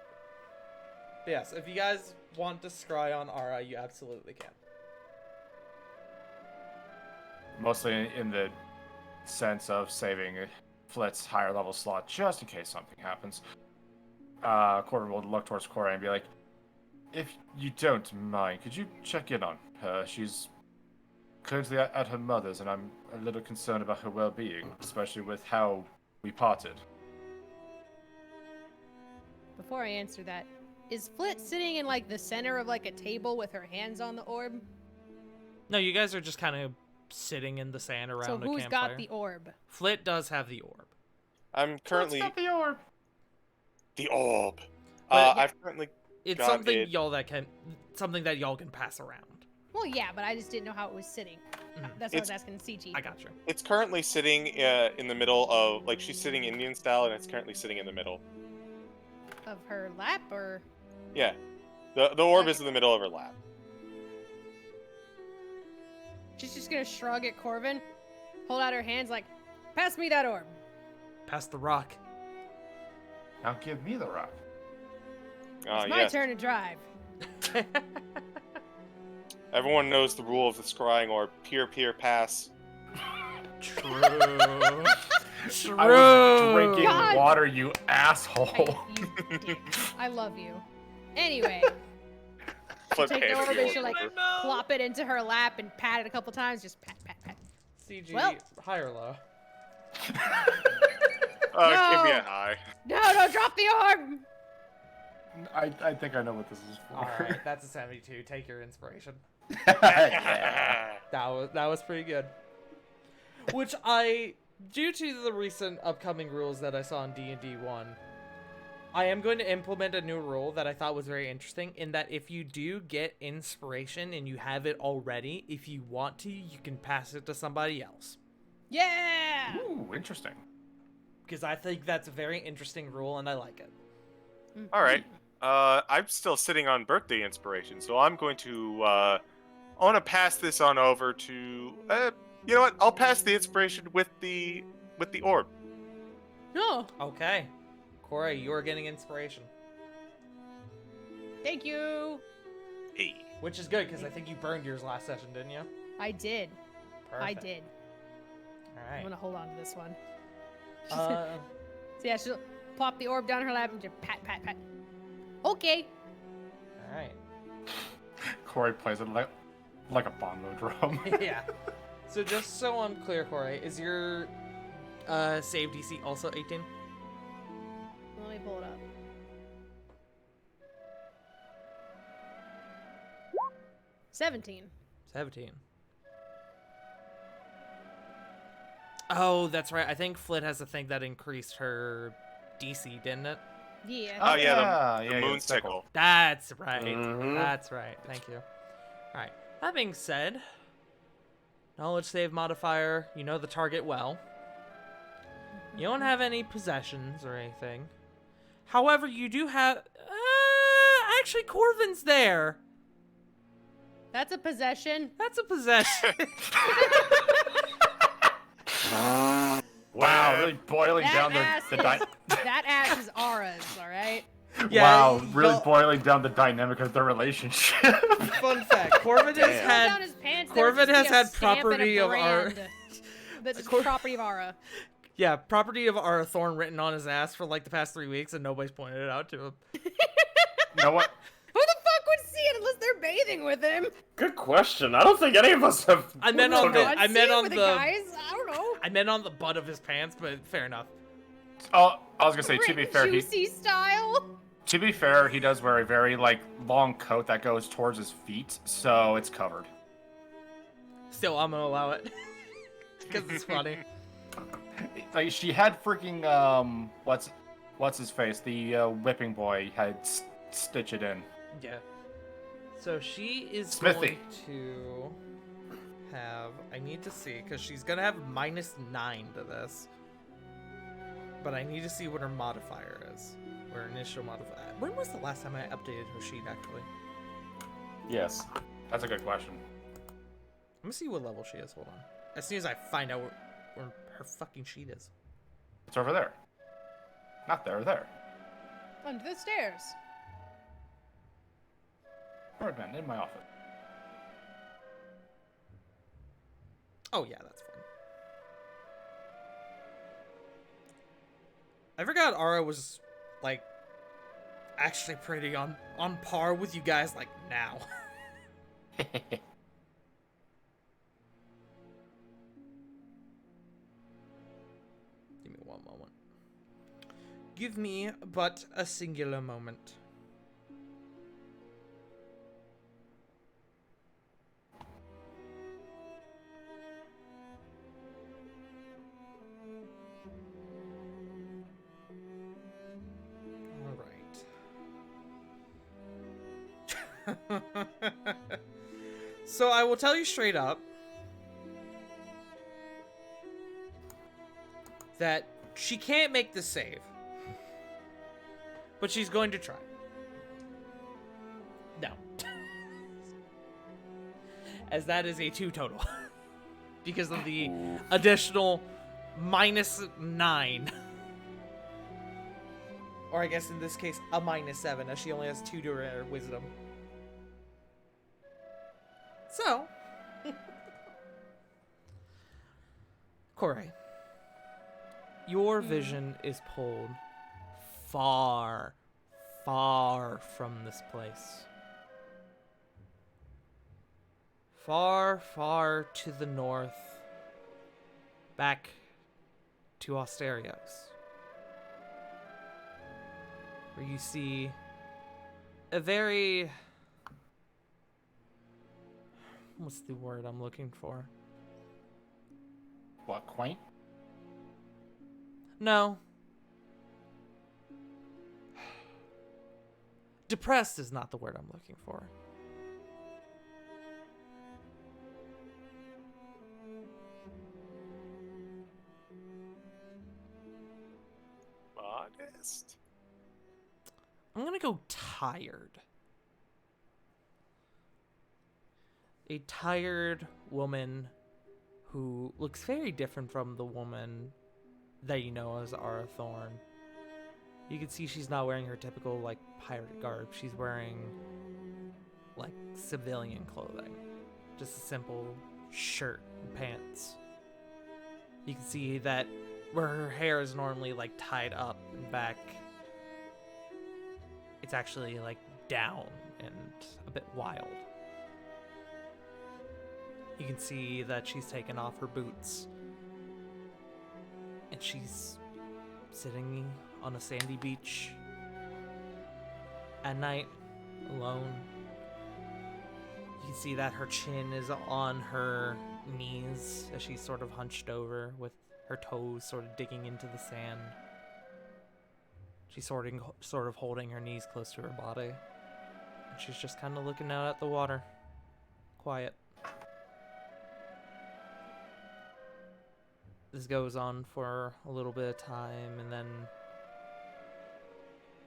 Yes, if you guys want to scry on Ara, you absolutely can. Mostly in the sense of saving Flit's higher level slot just in case something happens. Corbin will look towards Corey and be like, if you don't mind, could you check in on her? She's currently at her mother's, and I'm a little concerned about her well-being, especially with how we parted. Before I answer that, is Flit sitting in like the center of like a table with her hands on the orb? No, you guys are just kind of sitting in the sand around So a who's campfire. got the orb? Flit does have the orb. I'm currently What's the orb? the orb. But- I've currently It's got something it. something that y'all can pass around. Well, yeah, but I just didn't know how it was sitting. Mhm. That's what I was It's- asking CG. I got you. It's currently sitting in the middle of, like, she's sitting Indian style, and it's currently sitting in the middle. Of her lap, or Yeah, the orb is in the middle of her lap. she's just gonna shrug at Corbin, hold out her hands like, pass me that orb. Pass the rock. Now give me the rock. It's my turn to drive. Everyone knows the rule of the scrying orb: peer pass. True. True. I was drinking God. water, you asshole. You dick. I love you. Anyway, Flip take the hands orb the and she'll like I know. plop it into her lap and pat it a couple times. Just pat. CG, Well- high or low? Give me No. a high. No, drop the orb. I think I know what this is for. All right, that's a 72. Take your inspiration. Yeah. That was pretty good. Which due to the recent upcoming rules that I saw in D&D 1, I am going to implement a new rule that I thought was very interesting, in that if you do get inspiration and you have it already, if you want to, you can pass it to somebody else. Yeah. Ooh, interesting. Because I think that's a very interesting rule and I like it. All right. I'm still sitting on birthday inspiration, so I'm going to I want to pass this on over to you know what? I'll pass the inspiration with the orb. No, Okay. Corey, you're getting inspiration. thank you. Hey. Which is good, because I think you burned yours last session, didn't you? I did. I Perfect. did. All I'm right. gonna hold on to this one. Uh, So yeah, she'll plop the orb down her lap and just pat. Okay. all right. Corey plays it like a bongo drum. Yeah. So just so I'm clear, Corey, is your save DC also 18? Let me pull it up. $17. 17. Oh, that's right. I think Flit has a thing that increased her DC, didn't it? Yeah. Oh, yeah, the yeah, moon it's sickle. sickle. That's right. Mhm. That's right. Thank you. All right. That being said, knowledge save modifier, you know the target well. You don't have any possessions or anything. However, you do have... actually, Corvin's there. That's a possession. That's a possession. Wow, really boiling down That ass is Aura's, alright? Yeah, wow, really well- boiling down the dynamic of their relationship. Fun fact, Corvin has Pull had... down his pants, there would Corvin just be has a had stamp and a property of our- brand. That's just Cor- property of Aura. Yeah, property of our thorn written on his ass for like the past 3 weeks, and nobody's pointed it out to him. You know what? Who the fuck would see it unless they're bathing with him. Good question. I don't think any of us have. I meant on the. I meant on with the. guys. I don't know. I meant on the butt of his pants, but fair enough. Oh, I was gonna say, to be fair, Juicy style. to be fair, he does wear a very like long coat that goes towards his feet, so it's covered. Still, I'm gonna allow it because it's funny. Like she had freaking what's his face? The whipping boy had stitch it in. Yeah. So she is Smithy. going to have. I need to see because she's gonna have -9 to this. But I need to see what her modifier is. Or initial modifier. When was the last time I updated her sheet, actually? Yes. That's a good question. Let me see what level she is. Hold on. As soon as I find out where her fucking sheet is. It's over there. Not there, there. Under the stairs. Birdman, in my office. Oh, yeah, that's fine. I forgot Ara was, like, actually pretty on par with you guys, like, now. Give me one moment. Give me but a singular moment. All right. So I will tell you straight up that she can't make the save. But she's going to try. No. As that is a 2 total. Because of the additional -9. Or I guess in this case, a -7, as she only has 2 to her wisdom. So. Corey. Your vision is pulled far, far from this place. Far, far to the north. Back to Asterios. Where you see a very... What's the word I'm looking for? What, quaint? No. Depressed is not the word I'm looking for. Modest. I'm gonna go tired. A tired woman who looks very different from the woman that you know as Ara Thorn. You can see she's not wearing her typical, like, pirate garb. She's wearing, like, civilian clothing. Just a simple shirt and pants. You can see that where her hair is normally, like, tied up and back, it's actually, like, down and a bit wild. You can see that she's taken off her boots. And she's sitting on a sandy beach at night, alone. You can see that her chin is on her knees as she's sort of hunched over with her toes sort of digging into the sand. She's sort of holding her knees close to her body. And she's just kind of looking out at the water. Quiet. This goes on for a little bit of time, and then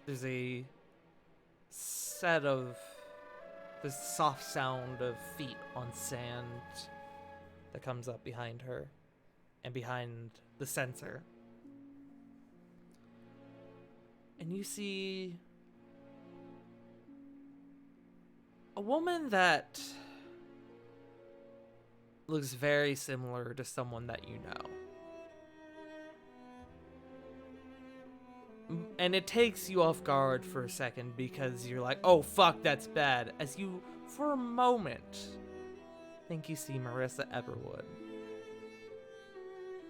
there's a this soft sound of feet on sand that comes up behind her and behind the sensor. And you see a woman that looks very similar to someone that you know. And it takes you off guard for a second because you're like, oh fuck, that's bad. As you for a moment, think you see Marissa Eberwood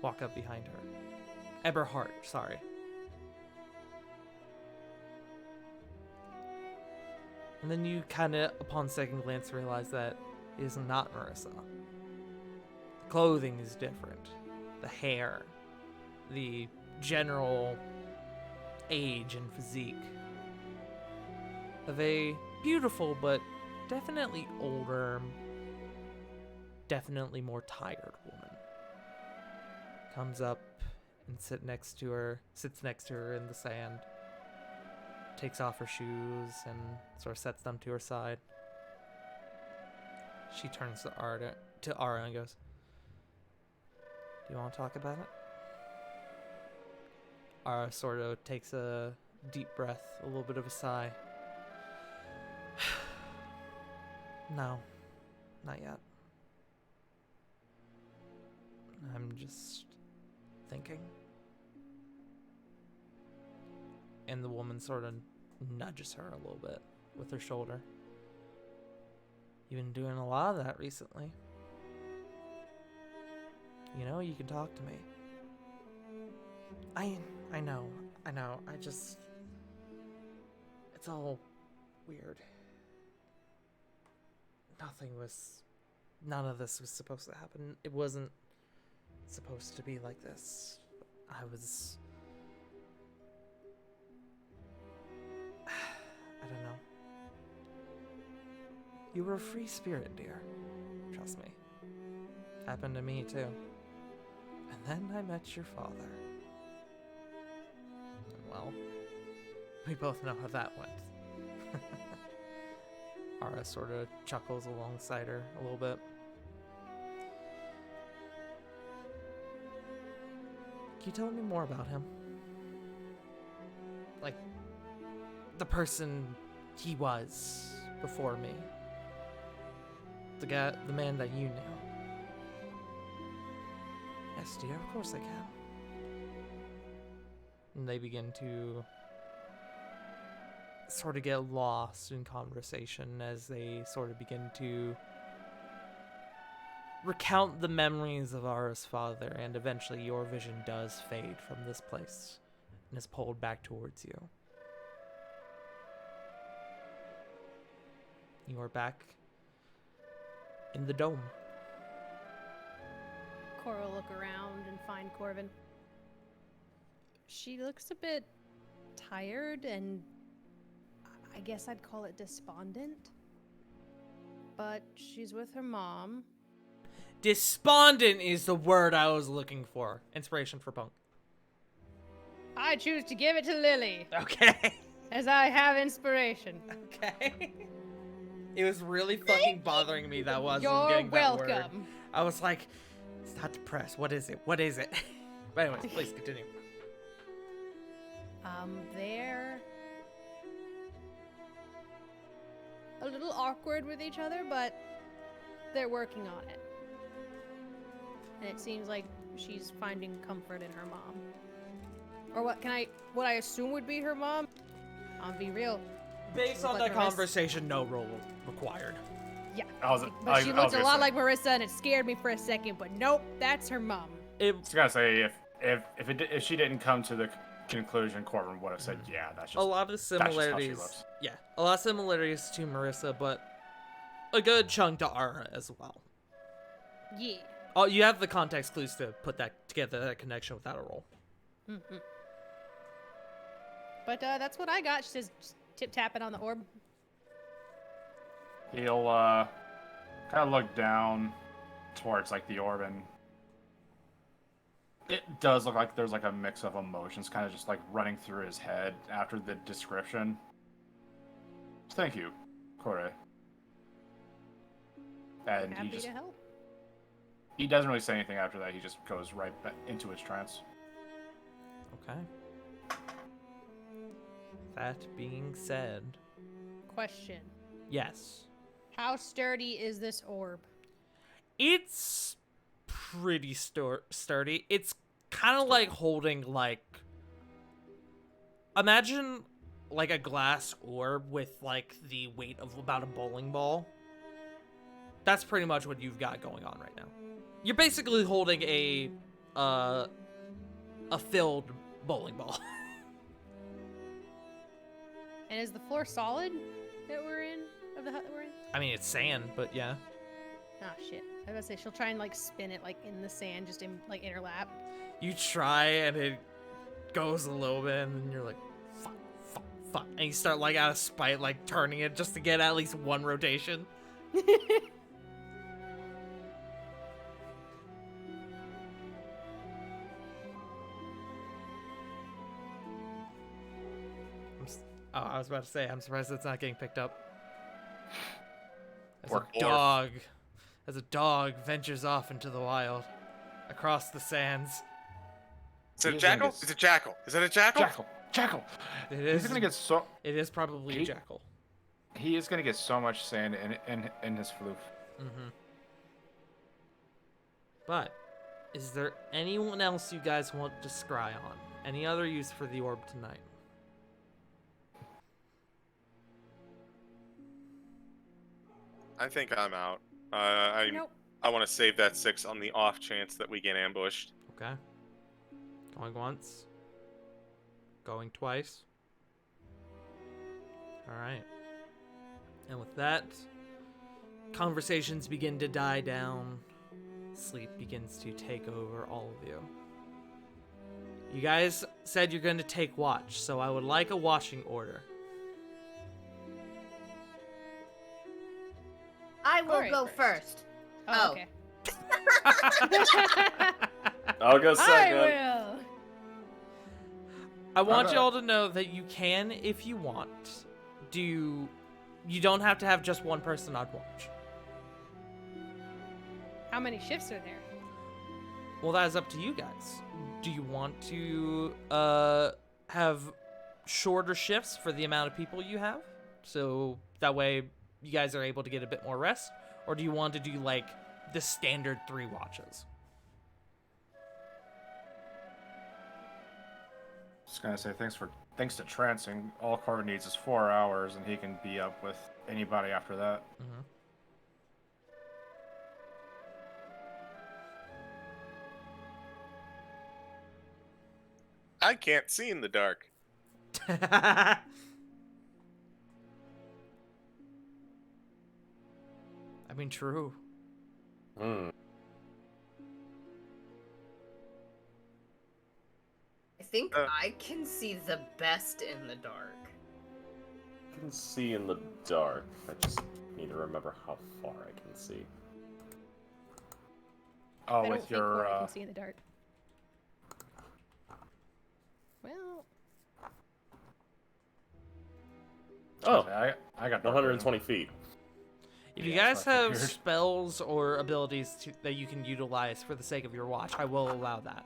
walk up behind her. Eberhart, sorry. And then you kind of, upon second glance, realize that it is not Marissa. The clothing is different. The hair. The general age and physique of a beautiful but definitely older, definitely more tired woman. Comes up and sits next to her in the sand. Takes off her shoes and sort of sets them to her side. She turns to Ara and goes, "Do you want to talk about it?" Ara sort of takes a deep breath, a little bit of a sigh. No, not yet. I'm just thinking. And the woman sort of nudges her a little bit with her shoulder. You've been doing a lot of that recently. You know, you can talk to me. I know. It's all weird. None of this was supposed to happen. It wasn't supposed to be like this. I don't know. You were a free spirit, dear. Trust me. Happened to me, too. And then I met your father. Well, we both know how that went. Ara sort of chuckles alongside her a little bit. Can you tell me more about him? Like, the person he was before me. The man that you knew. Yes, dear, of course I can. And they begin to sort of get lost in conversation as they sort of begin to recount the memories of Ara's father, and eventually your vision does fade from this place and is pulled back towards you. You are back in the dome. Cora will look around and find Corvin. She looks a bit tired and I guess I'd call it despondent. But she's with her mom. Despondent is the word I was looking for. Inspiration for Punk. I choose to give it to Lily, Okay. as I have inspiration. Okay. It was really fucking bothering me that wasn't You're getting that word. welcome. I was like, it's not depressed. What is it? What is it? But anyways, please continue. They're a little awkward with each other, but they're working on it. And it seems like she's finding comfort in her mom. Or what I assume would be her mom? I'll be real. Based on Like that Marissa. conversation, no role required. Yeah. But She looked a lot like Marissa and it scared me for a second, but nope, that's her mom. I was gonna say if she didn't come to the conclusion, Corbin would have said, "Yeah, that's just A lot of just how she similarities. looks. Yeah, a lot of similarities to Marissa, but a good chunk to Ara as well. Yeah. Oh, you have the context clues to put that together, that connection without a roll. Mm-hmm. But that's what I got. She says, tip tapping on the orb. He'll kind of look down towards like the orb, and it does look like there's like a mix of emotions kind of just like running through his head after the description. Thank you, Corey. And Happy to help. he doesn't really say anything after that. He just goes right back into his trance. Okay. That being said, Question. yes. How sturdy is this orb? It's pretty sturdy. It's kind of like holding, like, imagine like a glass orb with like the weight of about a bowling ball, That's pretty much what you've got going on right now. You're basically holding a filled bowling ball. And is the floor solid that we're in? Of the hut that we're in? I mean, it's sand, but yeah. Ah, shit. I was gonna say, she'll try and, like, spin it, like, in the sand, just in, like, in her lap. You try, and it goes a little bit, and then you're like, fuck, fuck, fuck. And you start, like, out of spite, like, turning it just to get at least one rotation. Oh, I was about to say, I'm surprised it's not getting picked up. As a dog ventures off into the wild, across the sands. Is it a He's jackal? gonna get- Is it jackal? Is it a jackal? Jackal. It is. He's gonna get so. It is probably a He- jackal. He is gonna get so much sand in his floof. Mm-hmm. But, is there anyone else you guys want to scry on? Any other use for the orb tonight? I think I'm out. I Nope. want to save that 6 on the off chance that we get ambushed. Okay. Going once. Going twice. Alright. And with that, conversations begin to die down. Sleep begins to take over all of you. You guys said you're going to take watch, so I would like a watching order. I will Alright, go first. first. Oh, Oh. okay. I'll go I second. will. I want Alright. y'all to know that you can, if you want, you don't have to have just one person on watch. How many shifts are there? Well, that is up to you guys. Do you want to have shorter shifts for the amount of people you have? So that way you guys are able to get a bit more rest? Or do you want to do like the standard 3 watches? Just gonna say thanks to Trancing, all Corbin needs is 4 hours, and he can be up with anybody after that. Mm-hmm. I can't see in the dark. I mean, true. Hmm. I think Uh. I can see the best in the dark. I can see in the dark. I just need to remember how far I can see. Oh, I don't with think your Cora can see in the dark. Well, Oh, I got 120 feet. If you Yeah, guys that's what I have figured. spells or abilities that you can utilize for the sake of your watch, I will allow that.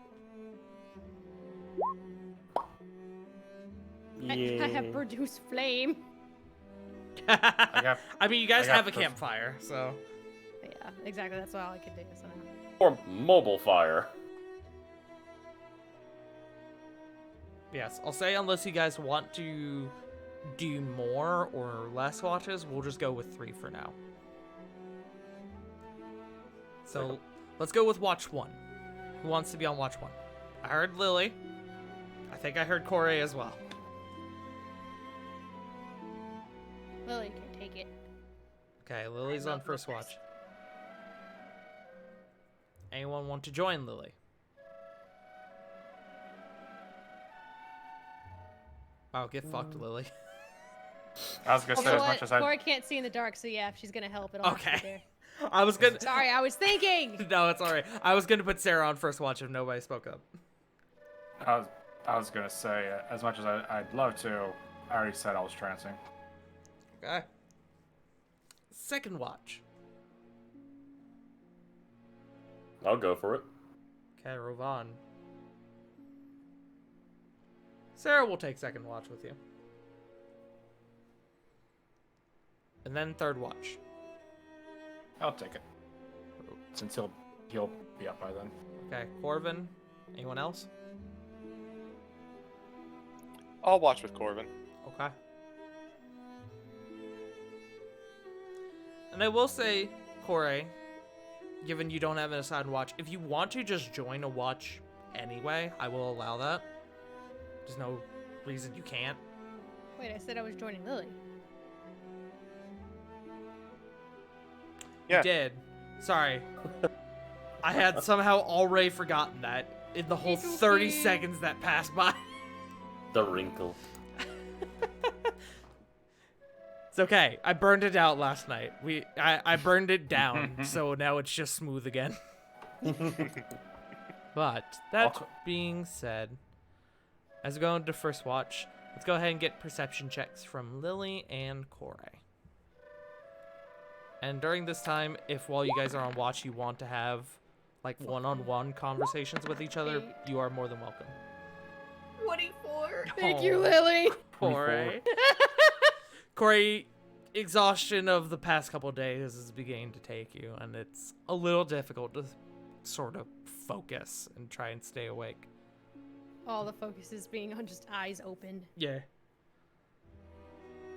I have produced flame. got- I mean, you guys I got have a perf- campfire, so. Yeah, exactly. That's all I could do. So. Or mobile fire. Yes, I'll say unless you guys want to do more or less watches, we'll just go with 3 for now. So, let's go with watch 1. Who wants to be on watch 1? I heard Lily. I think I heard Corey as well. Lily can take it. Okay, Lily's I will on go first first. watch. Anyone want to join Lily? Oh, get fucked, Lily. I was gonna You say know as what? much as I. Cora can't see in the dark, so yeah, if she's gonna help, it'll have to be Okay. there. I was gonna. Sorry, I was thinking. No, it's alright. I was gonna put Sarah on first watch if nobody spoke up. I was gonna say as much as I'd love to. I already said I was trancing. Okay. Second watch. I'll go for it. Okay, Rovan. Sarah will take second watch with you. And then third watch. I'll take it. Since he'll be up by then. Okay, Corvin. Anyone else? I'll watch with Corbin. Okay. And I will say, Corey, given you don't have an assigned watch, if you want to just join a watch anyway, I will allow that. There's no reason you can't. Wait, I said I was joining Lily. Yeah. You did. Sorry. I had somehow already forgotten that in the whole It's 30 okay. seconds that passed by. The wrinkle. It's okay. I burned it out last night. I burned it down, so now it's just smooth again. But that Okay. being said, as we go into first watch, let's go ahead and get perception checks from Lily and Corey. And during this time, if while you guys are on watch, you want to have like one-on-one conversations with each other, you are more than welcome. 24. Thank you, Oh, Lily. Corey. Corey, exhaustion of the past couple of days is beginning to take you, and it's a little difficult to sort of focus and try and stay awake. All the focus is being on just eyes open. Yeah.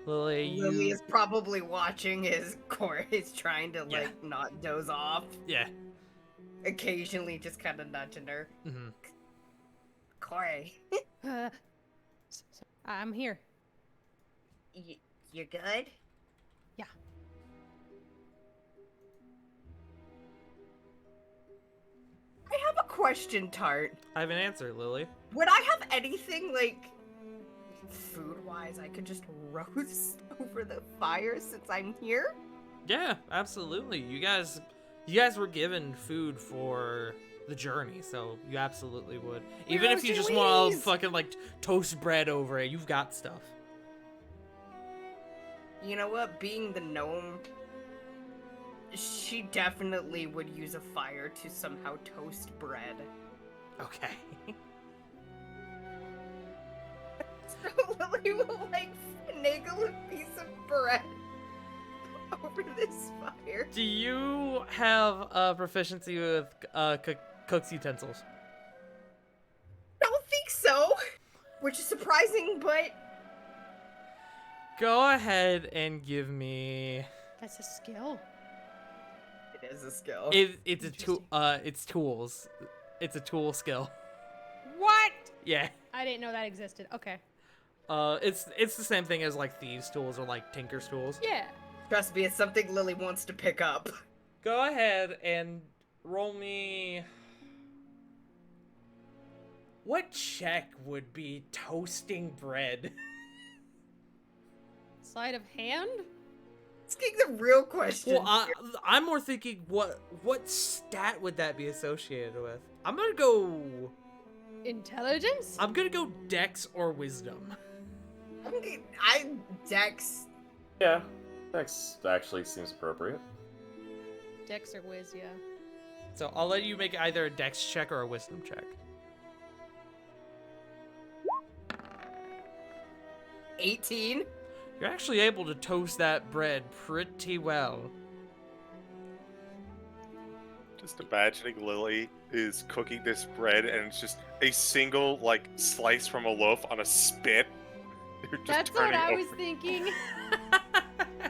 Lily, Lily you... is probably watching as Corey is trying to Yeah. like not doze off. Yeah. Occasionally just kind of nudging her. Mm-hmm. Corey, I'm here. you're good? Yeah. I have a question, Tart. I have an answer, Lily. Would I have anything like food-wise I could just roast over the fire since I'm here? Yeah, absolutely. You guys were given food for the journey, so you absolutely would. Even if you Roast just your want to wings! fucking like toast bread over it, you've got stuff. You know what? Being the gnome, she definitely would use a fire to somehow toast bread. Okay. So Lily will like finagle a piece of bread over this fire. Do you have proficiency with cook's utensils? Don't think so, which is surprising, but Go ahead and give me. That's a skill. it is a skill. It's a tool. It's tools. It's a tool skill. What? Yeah. I didn't know that existed. Okay. It's the same thing as like thieves' tools or like tinker's tools. Yeah. Trust me, it's something Lily wants to pick up. Go ahead and roll me. What check would be toasting bread? Sleight of hand? Asking the real question. Well, I'm more thinking what stat would that be associated with? I'm gonna go Intelligence? Dex or Wisdom. I Dex. Yeah, Dex actually seems appropriate. Dex or Wiz, yeah. So I'll let you make either a Dex check or a Wisdom check. 18. You're actually able to toast that bread pretty well. Just imagining Lily is cooking this bread and it's just a single like slice from a loaf on a spit. You're just That's what turning I over. was thinking.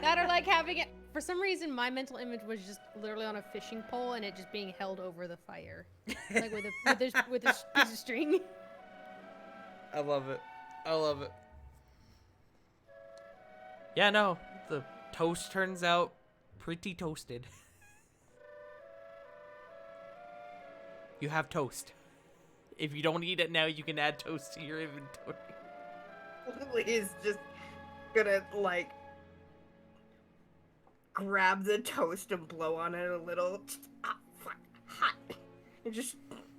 That or like having it. For some reason, my mental image was just literally on a fishing pole and it just being held over the fire, like with a piece of string. I love it. I love it. Yeah, no, the toast turns out pretty toasted. You have toast. If you don't eat it now, you can add toast to your inventory. Lily is just gonna like grab the toast and blow on it a little. Ah, fuck, hot. And just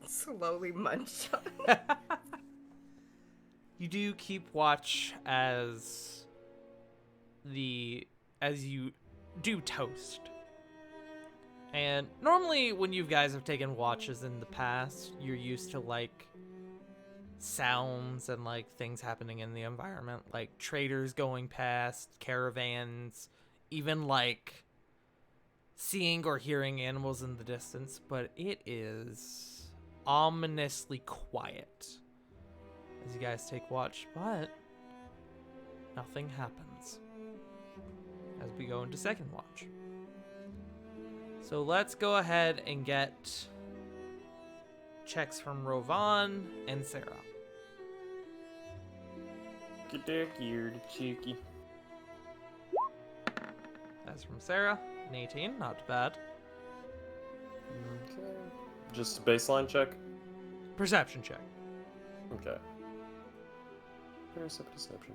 slowly munch on it. You do keep watch as you do toast. And normally when you guys have taken watches in the past, you're used to like sounds and like things happening in the environment, like traders going past, caravans, even like seeing or hearing animals in the distance, but it is ominously quiet as you guys take watch, but nothing happens as we go into second watch. So let's go ahead and get checks from Rovan and Sarah. Eared cheeky. That's from Sarah, an 18, not bad. Okay. Just a baseline check? Perception check. Okay. Where's a perception?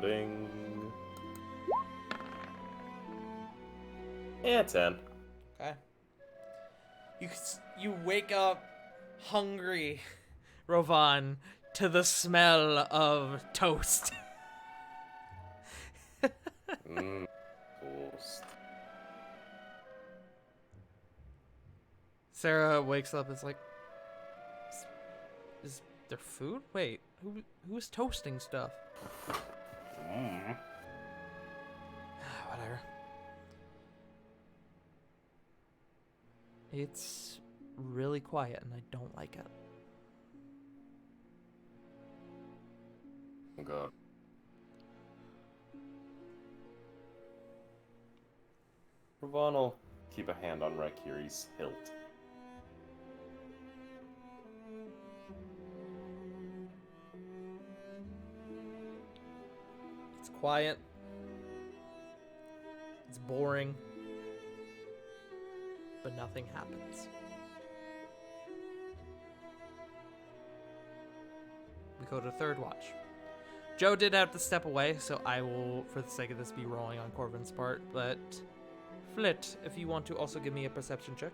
Ding. Yeah, 10. Okay. You wake up hungry, Rovan, to the smell of toast. Toast. Sarah wakes up and is like, is there food? Wait, who's toasting stuff? Whatever. It's really quiet and I don't like it. Oh god. Ravon will keep a hand on Raikiri's hilt. It's quiet. It's boring. But nothing happens. We go to third watch. Joe did have to step away, so I will, for the sake of this, be rolling on Corvin's part, but Flit, if you want to also give me a perception check.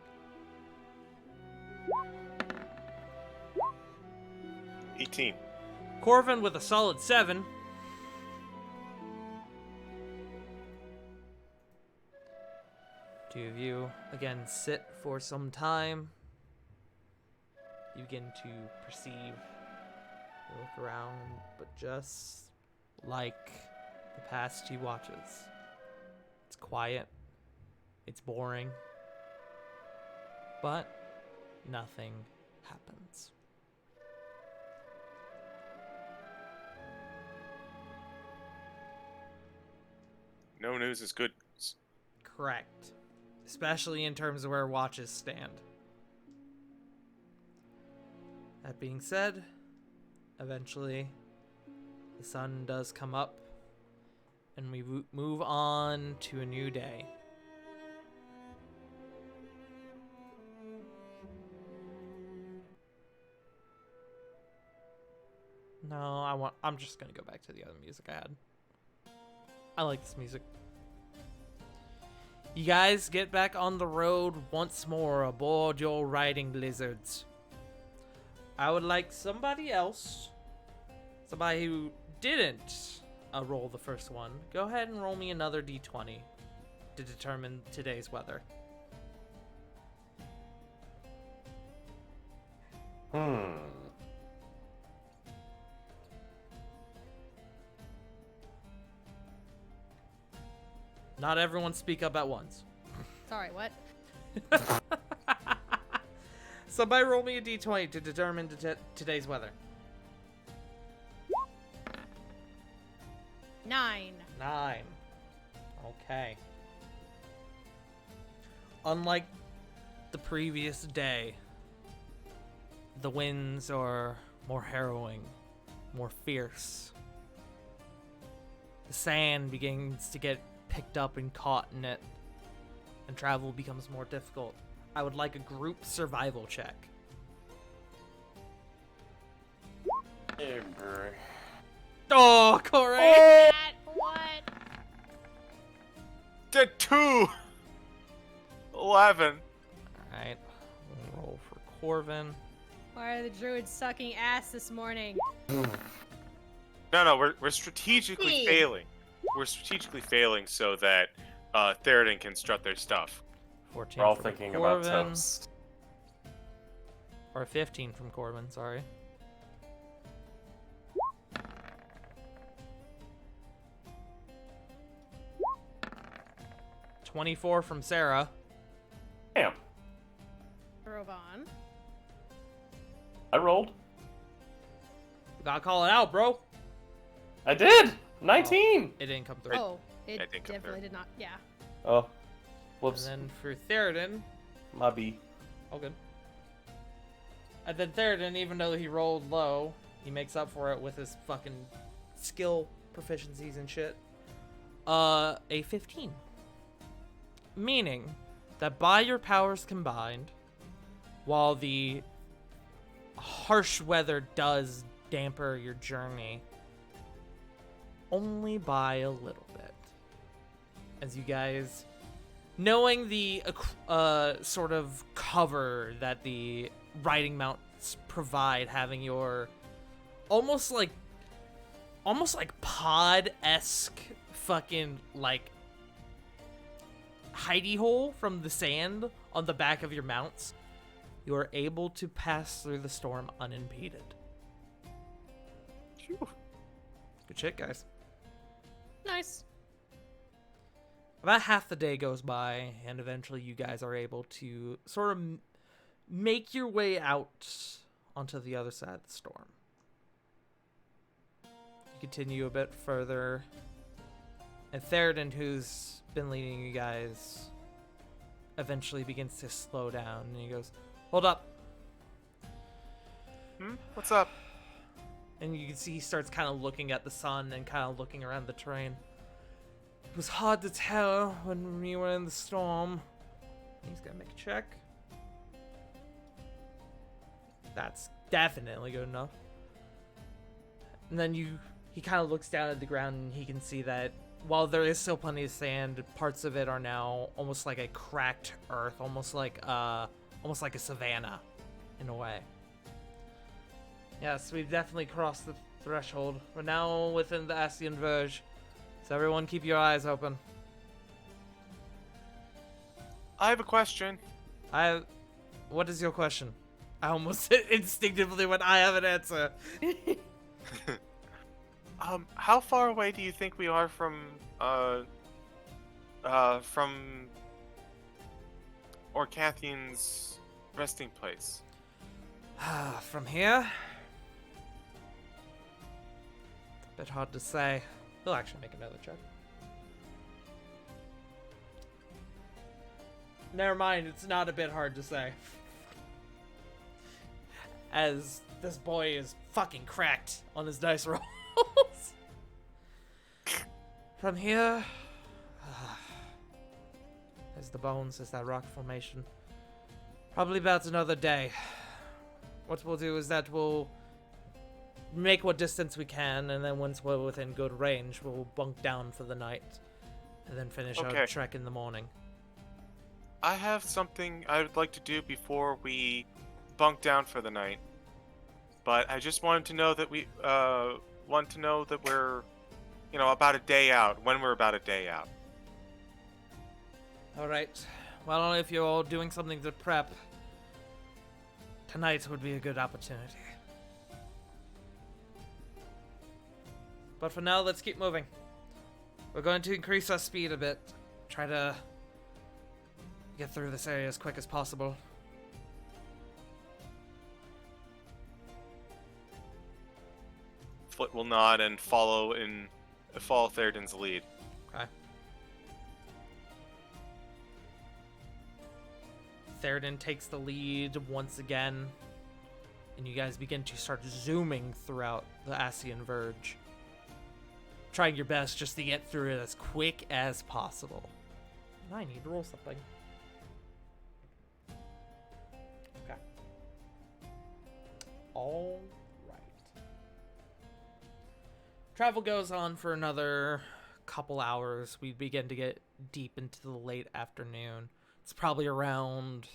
18. Corvin with a solid 7. Two of you, again, sit for some time. You begin to perceive, you look around, but just like the past two watches. It's quiet, it's boring, but nothing happens. No news is good news. Correct. Especially in terms of where watches stand. That being said, eventually the sun does come up and we move on to a new day. No, I'm just gonna go back to the other music I had. I like this music. You guys get back on the road once more aboard your riding lizards. I would like somebody else, somebody who didn't roll the first one, go ahead and roll me another d20 to determine today's weather. Not everyone speak up at once. Sorry, what? Somebody roll me a d20 to determine today's weather. 9. 9. Okay. Unlike the previous day, the winds are more harrowing, more fierce. The sand begins to get picked up and caught in it, and travel becomes more difficult. I would like a group survival check. Oh, Corey! What? Get 2! 11. Alright, we'll roll for Corvin. Why are the druids sucking ass this morning? No, we're strategically Hey. failing. We're strategically failing so that Theoden can strut their stuff. 14 We're all from thinking about Corvin. toast. Or 15 from Corbin, sorry. $24 from Sarah. Damn. Rovan. I rolled. You gotta call it out, bro. I did! 19! It didn't come through. Oh, it I think I'm definitely did not. Yeah. Oh. And Whoops. then for Theoden, My B. oh good. And then Theoden, even though he rolled low, he makes up for it with his fucking skill proficiencies and shit. A 15. Meaning that by your powers combined, while the harsh weather does damper your journey, only by a little bit. As you guys, knowing the sort of cover that the riding mounts provide, having your almost like pod-esque fucking like hidey hole from the sand on the back of your mounts, you are able to pass through the storm unimpeded. Phew. Good shit, guys. Nice. About half the day goes by, and eventually you guys are able to sort of make your way out onto the other side of the storm. You continue a bit further, and Theoden, who's been leading you guys, eventually begins to slow down, and he goes, "Hold up." What's up? And you can see he starts kind of looking at the sun and kind of looking around the terrain. It was hard to tell when we were in the storm. He's gonna make a check. That's definitely good enough. And then he kind of looks down at the ground and he can see that while there is still plenty of sand, parts of it are now almost like a cracked earth, almost like a savanna in a way. Yes, we've definitely crossed the threshold. We're now within the Ascian Verge. So everyone keep your eyes open. I have a question. What is your question? I almost instinctively went, I have an answer. How far away do you think we are from Orcathian's resting place? From here? A bit hard to say. He'll actually make another check. Never mind, it's not a bit hard to say. As this boy is fucking cracked on his dice rolls. From here, there's the bones, there's that rock formation. Probably about another day. What we'll do is that we'll make what distance we can, and then once we're within good range, we'll bunk down for the night, and then finish our Okay. trek in the morning. I have something I would like to do before we bunk down for the night. But I just wanted to know that we're, about a day out. When we're about a day out. Alright. Well, if you're all doing something to prep, tonight would be a good opportunity. But for now, let's keep moving. We're going to increase our speed a bit. Try to get through this area as quick as possible. Flit will nod and follow Theoden's lead. Okay. Theoden takes the lead once again, and you guys begin to start zooming throughout the Ascian Verge. Trying your best just to get through it as quick as possible. And I need to roll something. Okay. All right. Travel goes on for another couple hours. We begin to get deep into the late afternoon. It's probably around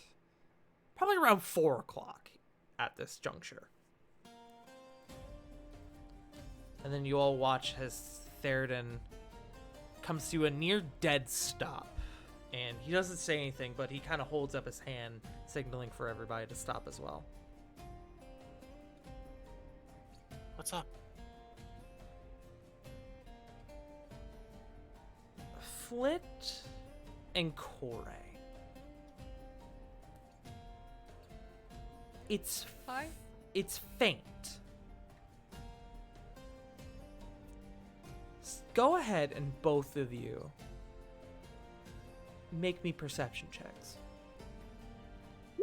4 o'clock at this juncture. And then you all watch as Theoden comes to a near dead stop. And he doesn't say anything, but he kind of holds up his hand, signaling for everybody to stop as well. What's up? Flit and Kore. It's Hi. faint. Go ahead and both of you make me perception checks.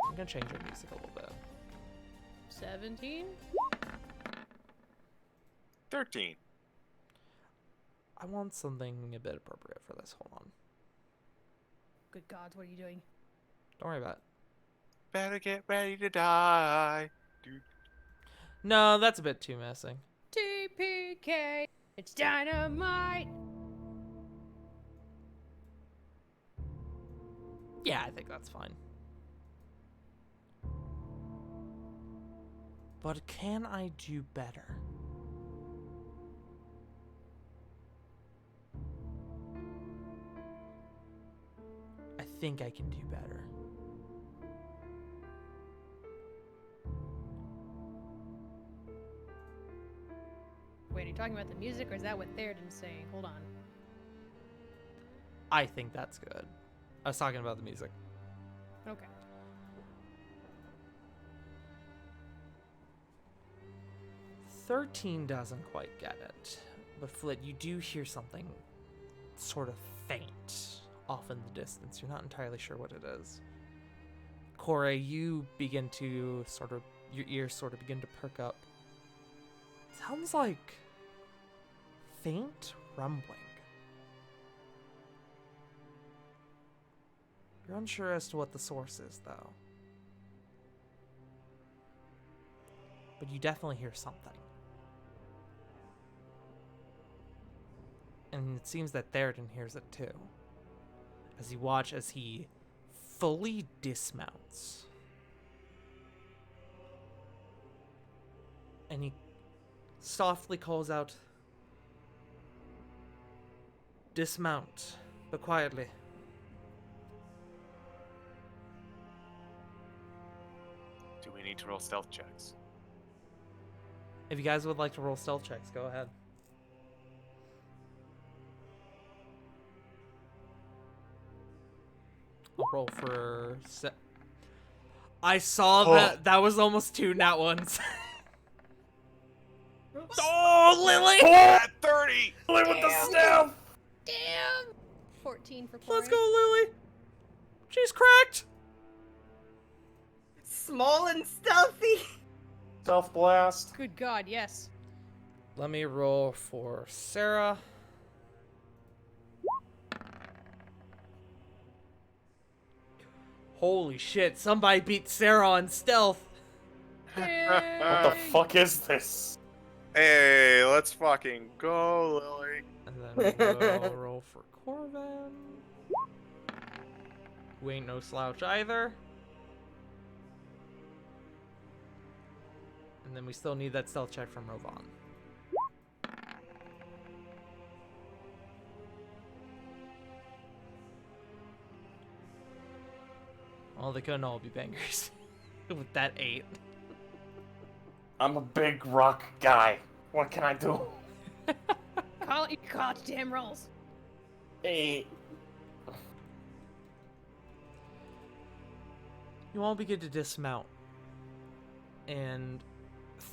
I'm gonna change the music a little bit. 17? 13. I want something a bit appropriate for this. Hold on. Good gods, what are you doing? Don't worry about it. Better get ready to die. Dude. No, that's a bit too messy. TPK, it's dynamite! Yeah, I think that's fine. But can I do better? I think I can do better. Wait, are you talking about the music, or is that what Theoden's saying? Hold on. I think that's good. I was talking about the music. Okay. "13 doesn't quite get it. But Flit, you do hear something sort of faint off in the distance. You're not entirely sure what it is. Kore, you begin to your ears sort of begin to perk up. Sounds like faint rumbling. You're unsure as to what the source is, though. But you definitely hear something. And it seems that Theoden hears it too. As you watch as he fully dismounts. And he softly calls out, "Dismount, but quietly." Do we need to roll stealth checks? If you guys would like to roll stealth checks, go ahead. I'll roll for I saw that that was almost 2 nat ones. Oh, Lily! At 30! Play with the staff! Damn! 14 for Kore. Let's go, Lily! She's cracked! Small and stealthy. Self blast. Good god, yes. Let me roll for Sarah. Holy shit, somebody beat Sarah on stealth. What the fuck is this? Hey, let's fucking go, Lily. And then we'll roll for Corvin. Who ain't no slouch either. And then we still need that stealth check from Rovan. Well, they couldn't all be bangers. With that 8. I'm a big rock guy. What can I do? Call it damn rolls. Hey. You all begin to dismount. And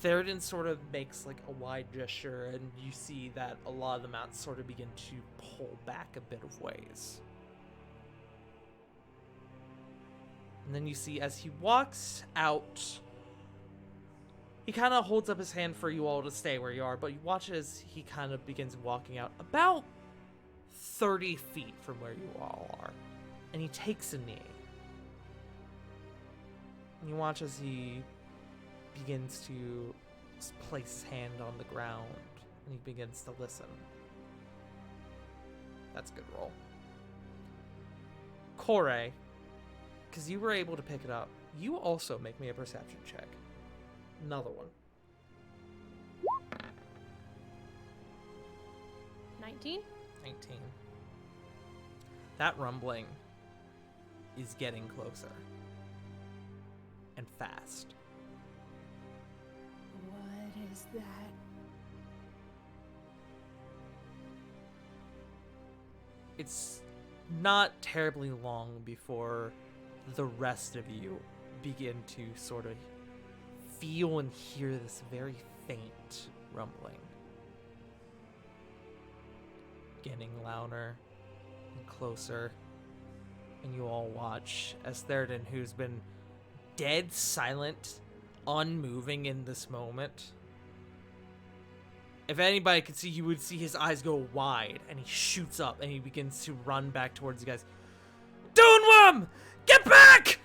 Theoden sort of makes like a wide gesture, and you see that a lot of the mounts sort of begin to pull back a bit of ways. And then you see as he walks out, he kind of holds up his hand for you all to stay where you are, but you watch as he kind of begins walking out about 30 feet from where you all are. And he takes a knee. And you watch as he begins to place his hand on the ground, and he begins to listen. That's a good roll. Kore, because you were able to pick it up, you also make me a perception check. Another one. 19? 19. That rumbling is getting closer. And fast. What is that? It's not terribly long before the rest of you begin to sort of feel and hear this very faint rumbling. getting louder and closer. And you all watch as Theoden, who's been dead silent, unmoving in this moment. If anybody could see, you would see his eyes go wide, and he shoots up, and he begins to run back towards you guys. Dunwam! Get back!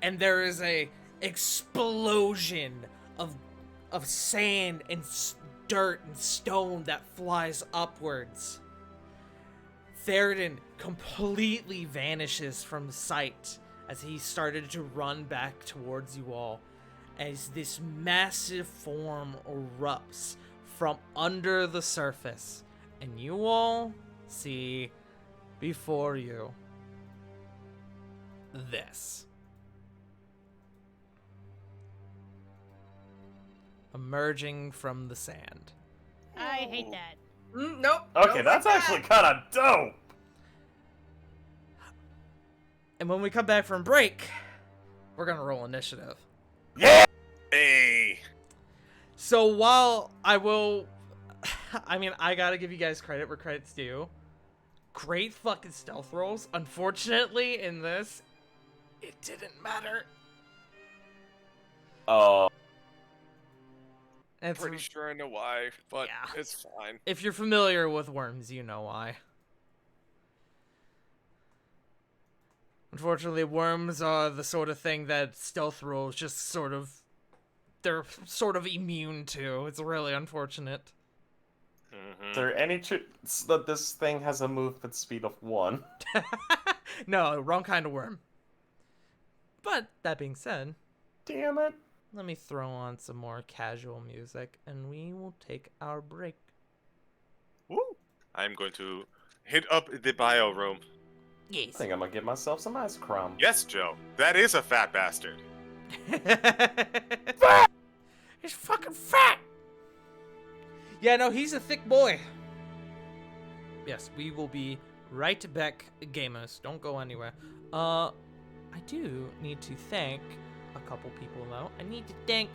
And there is a explosion of sand and dirt and stone that flies upwards. Theoden completely vanishes from sight as he started to run back towards you all, as this massive form erupts from under the surface, and you all see before you this. Emerging from the sand. I hate that. Nope. Okay, don't that's like actually that. kind of dope. And when we come back from break, we're gonna roll initiative. Yeah. Hey. So while I will, I mean, I gotta give you guys credit where credit's due. Great fucking stealth rolls. Unfortunately, in this, it didn't matter. Oh. It's, Pretty sure I know why, but Yeah. it's fine. if you're familiar with worms, you know why. Unfortunately, worms are the sort of thing that stealth rolls just they're sort of immune to. It's really unfortunate. Is there any chance that this thing has a movement speed of 1? No, wrong kind of worm. But that being said, Damn it. let me throw on some more casual music and we will take our break. Woo! I'm going to hit up the bio room. I Yes. think I'm gonna get myself some ice cream. Yes, Joe, that is a fat bastard. He's fucking fat. Yeah, no, he's a thick boy. Yes, we will be right back, gamers. Don't go anywhere. I do need to thank a couple people though. I need to thank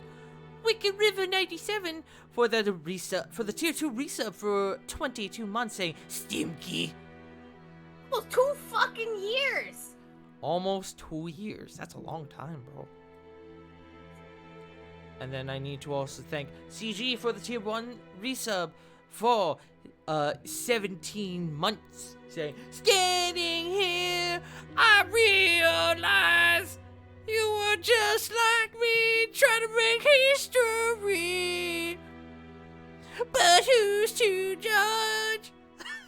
Wicked River 97 for the resub, for the tier 2 resub for 22 months, saying Stimky. Well, 2 fucking years. Almost 2 years. That's a long time, bro. And then I need to also thank CG for the tier 1 resub for 17 months. Saying, standing here, I realize you were just like me, trying to make history. But who's to judge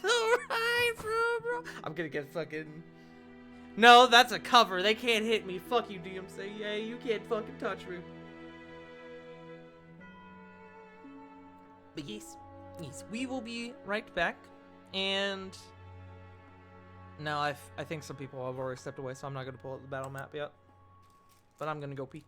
the right from wrong? I'm gonna get fucking... No, that's a cover. They can't hit me. Fuck you, DMC. Yeah, you can't fucking touch me. But yes, we will be right back. And now I think some people have already stepped away, so I'm not gonna pull up the battle map yet. But I'm gonna go pee.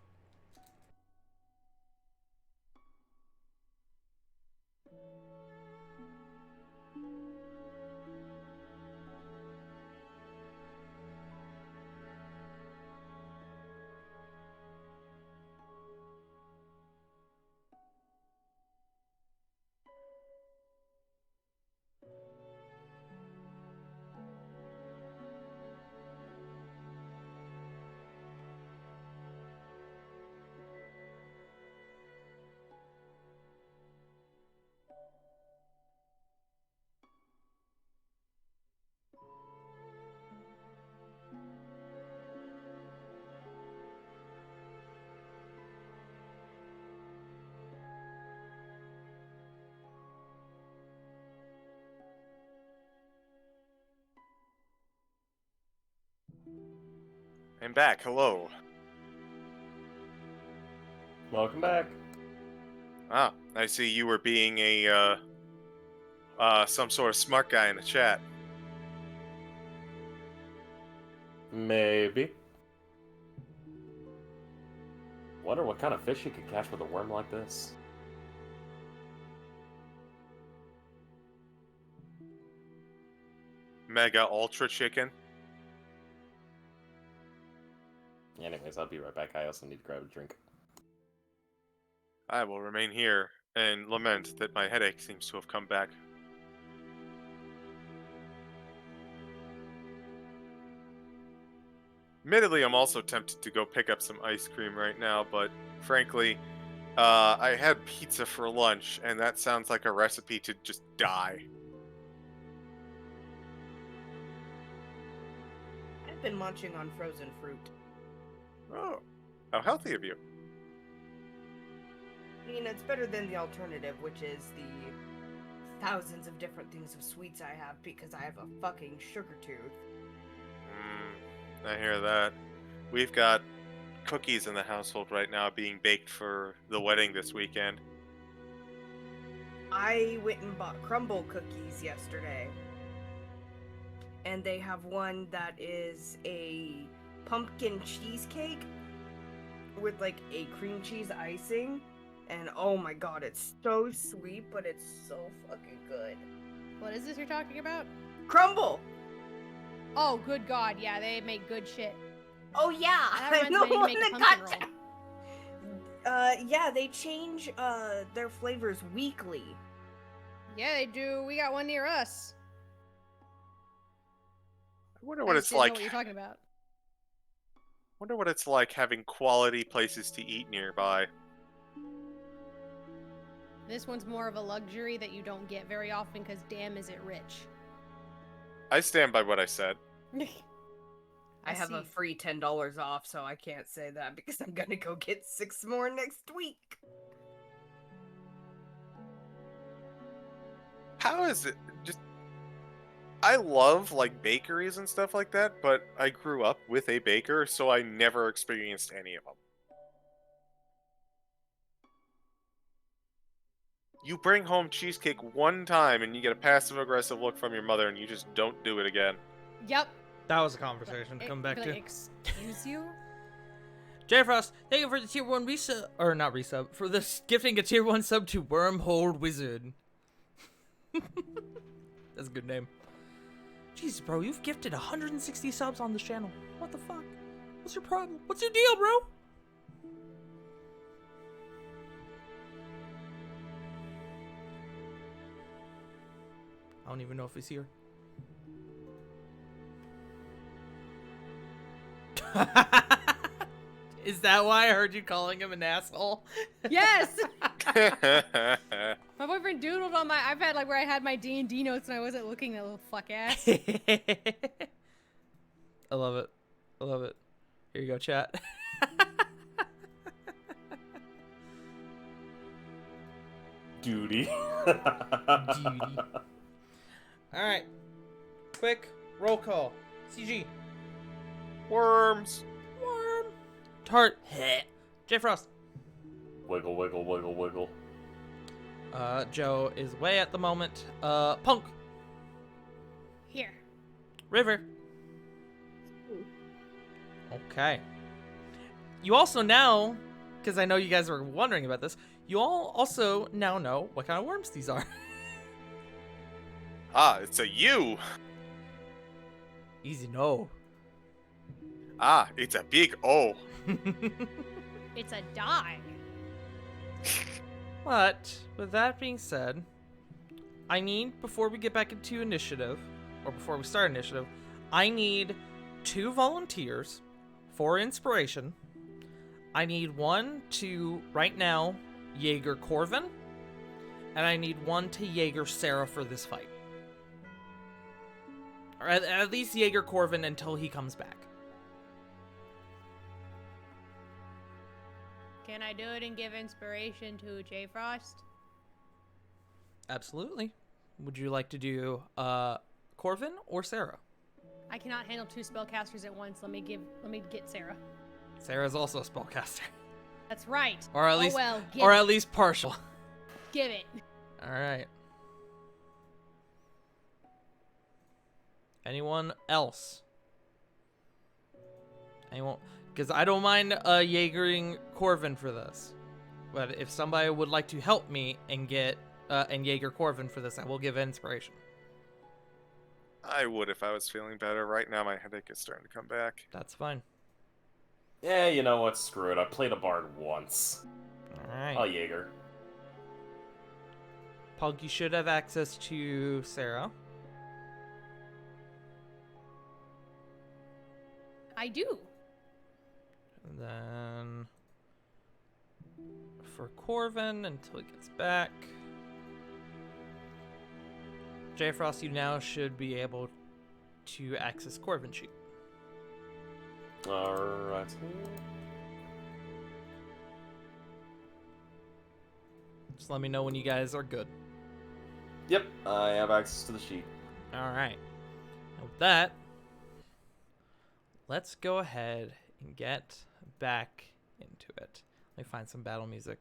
I'm back. Hello. Welcome back. Ah, I see you were being a some sort of smart guy in the chat. Maybe. Wonder what kind of fish you could catch with a worm like this. Mega Ultra Chicken. Anyways, I'll be right back. I also need to grab a drink. I will remain here and lament that my headache seems to have come back. Admittedly, I'm also tempted to go pick up some ice cream right now, but frankly, I had pizza for lunch, and that sounds like a recipe to just die. I've been munching on frozen fruit. Oh, how healthy of you. I mean, it's better than the alternative, which is the thousands of different things of sweets I have because I have a fucking sugar tooth. I hear that. We've got cookies in the household right now being baked for the wedding this weekend. I went and bought crumble cookies yesterday. And they have one that is a pumpkin cheesecake with like a cream cheese icing. And oh my god, it's so sweet, but it's so fucking good. What is this you're talking about? Crumble! Oh, good God, yeah, they make good shit. Oh yeah, That I'm reminds the me, I one need to make a that pumpkin got that. Yeah, they change their flavors weekly. Yeah, they do. We got one near us. I wonder I what just it's didn't know like. what you're talking about. Wonder what it's like having quality places to eat nearby. This one's more of a luxury that you don't get very often because damn is it rich. I stand by what I said. I have a see. free $10 off, so I can't say that because I'm gonna go get 6 more next week. How is it just I love like bakeries and stuff like that, but I grew up with a baker, so I never experienced any of them. You bring home cheesecake one time and you get a passive aggressive look from your mother and you just don't do it again. Yep. That was a conversation to come back to. Excuse you? Jfrost, thank you for the tier 1 resub, or not resub, for this gifting a tier 1 sub to Wormhole Wizard. That's a good name. Jeez, bro, you've gifted 160 subs on this channel. What the fuck? What's your problem? What's your deal, bro? I don't even know if he's here. Is that why I heard you calling him an asshole? Yes! My boyfriend doodled on my iPad like where I had my D&D notes and I wasn't looking, that little fuck ass. I love it. I love it. Here you go, chat. Duty. Duty. Alright. Quick roll call. CG. Worms. Worm. Tart. J Frost. Wiggle, wiggle, wiggle, wiggle. Joe is away at the moment. Punk. Here. River. Okay. You also now, because I know you guys were wondering about this, you all also now know what kind of worms these are. Ah, it's a U. Easy no. Ah, it's a big O. It's a die. But, with that being said, I need, before we get back into initiative, or before we start initiative, I need 2 volunteers for inspiration. I need 1 to, right now, Jaeger Corvin, and I need 1 to Jaeger Sarah for this fight. Or at least Jaeger Corvin until he comes back. Can I do it and give inspiration to J Frost? Absolutely. Would you like to do Corvin or Sarah? I cannot handle 2 spellcasters at once. Let me get Sarah. Sarah's also a spellcaster. That's right. Or at least oh well, give or it. at least partial. Give it. Alright. Anyone else? Anyone? Because I don't mind Jaegering Corvin for this. But if somebody would like to help me and get and Jaeger Corvin for this, I will give inspiration. I would if I was feeling better. Right now, my headache is starting to come back. That's fine. Yeah, you know what? Screw it. I played a bard once. Alright. Oh, Jaeger. Pug, you should have access to Sarah. I do. And then for Corvin until he gets back. J Frost, you now should be able to access Corvin sheet. Alright. Just let me know when you guys are good. Yep, I have access to the sheet. Alright. With that, let's go ahead and get back into it. Let me find some battle music.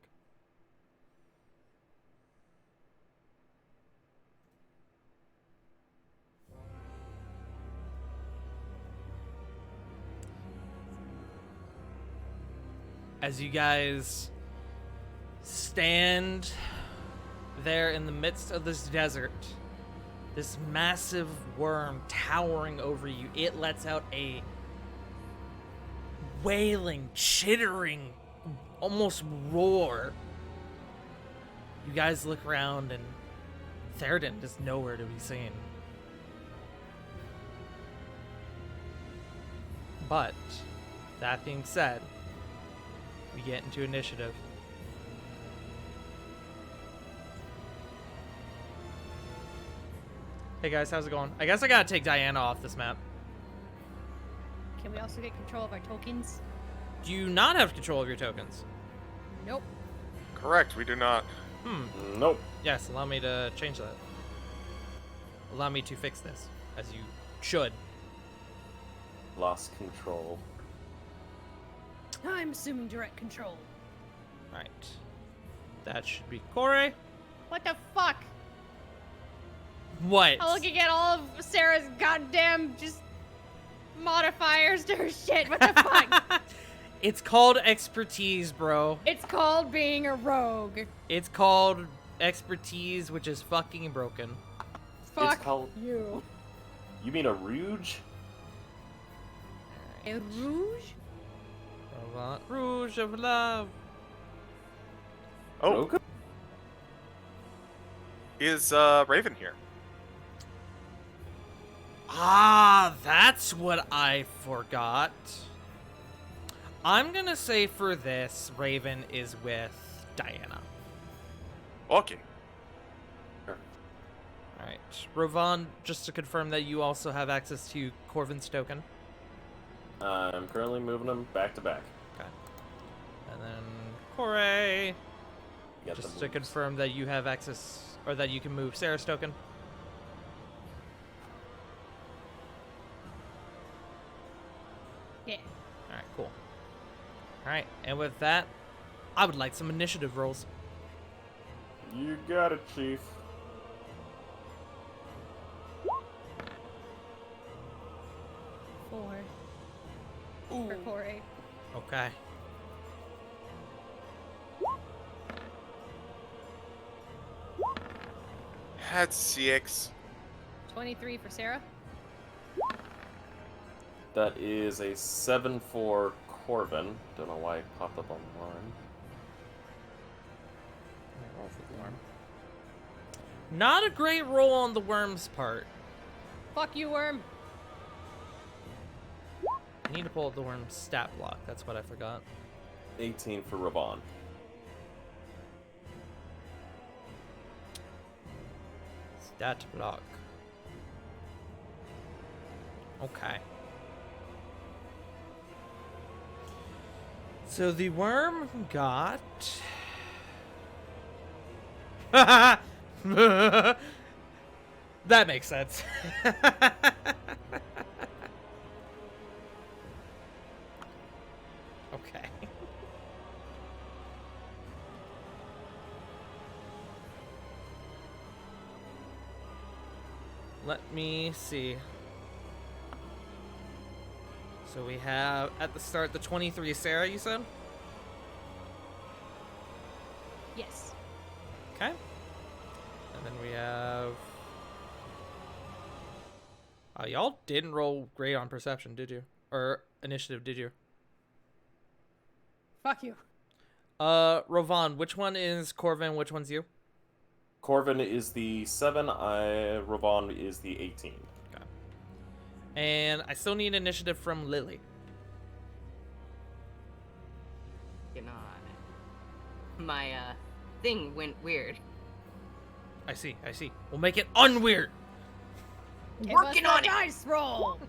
As you guys stand there in the midst of this desert, this massive worm towering over you, it lets out a wailing, chittering, almost roar. You guys look around and Theoden is nowhere to be seen. But, that being said, we get into initiative. Hey guys, how's it going? I guess I gotta take Diana off this map. Can we also get control of our tokens? Do you not have control of your tokens? Nope. Correct, we do not. Nope. Yes, allow me to change that. Allow me to fix this, as you should. Lost control. I'm assuming direct control. Alright. That should be Corey. What the fuck? What? I'm looking at all of Sarah's goddamn just modifiers to her shit. What the fuck? It's called expertise, bro. It's called being a rogue. It's called expertise, which is fucking broken. Fuck It's called... you. You mean a rouge? A rouge? Rouge of love. Oh, Rogue? is Raven here? Ah, that's what I forgot. I'm gonna say for this, Raven is with Diana. Okay. Alright. Rovan, just to confirm that you also have access to Corvin's token. I'm currently moving them back to back. Okay. And then Corey, You got just the to moves. confirm that you have access, or that you can move Sarah's token. Yeah. Alright, cool. Alright, and with that, I would like some initiative rolls. You got it, Chief. Four. For Corey. Okay. That's 6. 23 for Sarah. That is a 7 for Corvin. Don't know why it popped up online. Roll for the worm. Not a great roll on the worm's part. Fuck you, worm. I need to pull up the worm's stat block. That's what I forgot. 18 for Ravon. Stat block. Okay. So the worm got... That makes sense. Okay. Let me see. So we have at the start the 23 Sarah, you said? Yes. Okay. And then we have... y'all didn't roll great on perception, did you? Or initiative, did you? Fuck you. Rovan, which one is Corvin, which one's you? Corvin is the 7, Ravon is the 18. And I still need initiative from Lily. my thing went weird. I see. We'll make it unweird. Give Working us on the it. dice roll.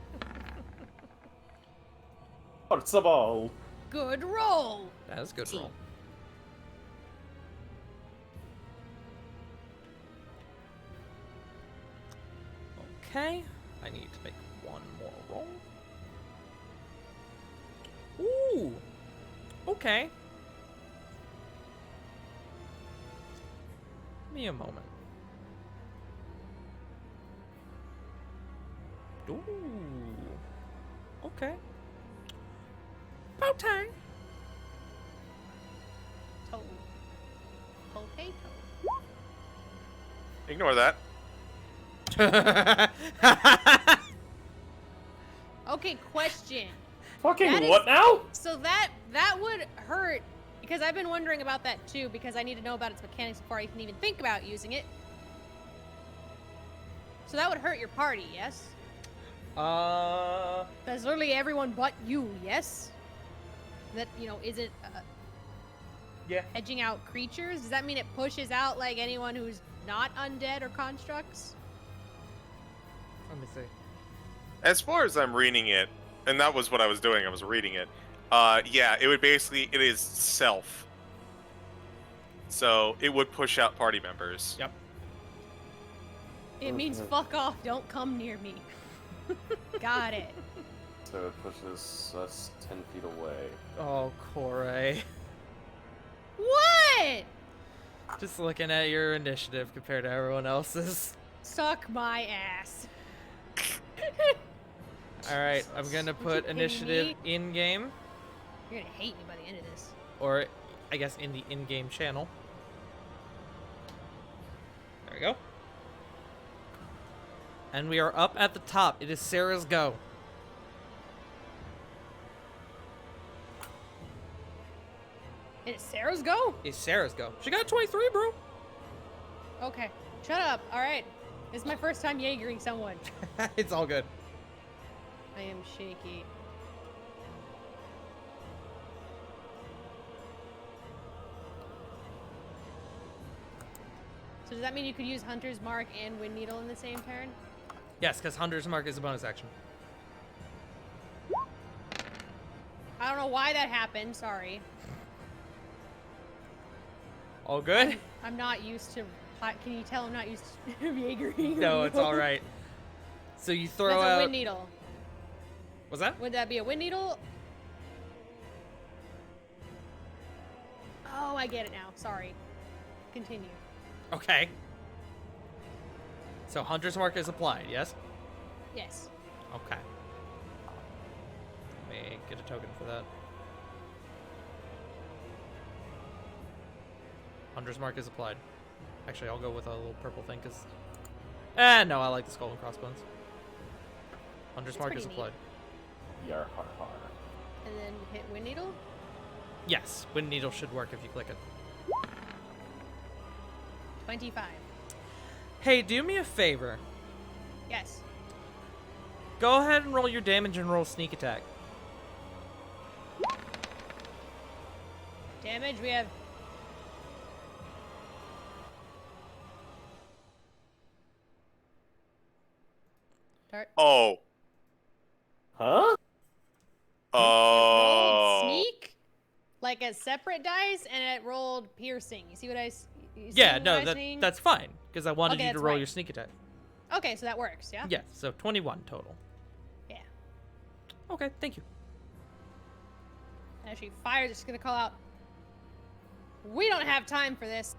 First of all, Good roll. That is a good See. roll. Okay, I need to make one more roll. Ooh. Okay. Give me a moment. Ooh. Okay. About time. Potato. Ignore that. Okay, question. fucking That is- what now? So that would hurt because I've been wondering about that too because I need to know about its mechanics before I can even think about using it. So that would hurt your party, yes? That's literally everyone but you, yes? That, isn't Yeah. hedging out creatures? Does that mean it pushes out, like, anyone who's not undead or constructs? Let me see. As far as I'm reading it, and that was what I was doing, I was reading it. Yeah, it is self. So it would push out party members. Yep. It means Mhm. fuck off, don't come near me. Got it. So it pushes us 10 feet away. Oh, Corey. What? Just looking at your initiative compared to everyone else's. Suck my ass. Alright, I'm gonna put kidding initiative me? in game, You're gonna hate me by the end of this. or I guess in the in game channel. There we go. And we are up at the top. It is Sarah's go. It's Sarah's go? It's Sarah's go. She got 23, bro. Okay. Shut up. Alright. This is my first time Jaegering someone. It's all good. I am shaky. So does that mean you could use Hunter's Mark and Wind Needle in the same turn? Yes, because Hunter's Mark is a bonus action. I don't know why that happened, sorry. All good? I'm not used to... Can you tell I'm not used to Jaegering? No, it's all right. So you throw That's a out. Wind Needle. Was that? Would that be a Wind Needle? Oh, I get it now. Sorry. Continue. Okay. So Hunter's Mark is applied, yes? Yes. Okay. Let me get a token for that. Hunter's Mark is applied. Actually, I'll go with a little purple thing, because... no, I like the Skull and Crossbones. Hunter's It's Mark is pretty neat. applied. Yar har har. And then hit Wind Needle? Yes, Wind Needle should work if you click it. 25. Hey, do me a favor. Yes. Go ahead and roll your damage and roll sneak attack. Damage, we have... Start. Oh. Huh? Rolled Oh. sneak like a separate dice, and it rolled piercing. You see what you see Yeah, what no, I that, seeing? that's fine, because I wanted Okay, you to that's roll right. your sneak attack. Okay, so that works, yeah? Yes, so 21 total. Yeah. Okay, thank you. And as she fires, it's gonna call out, "We don't have time for this.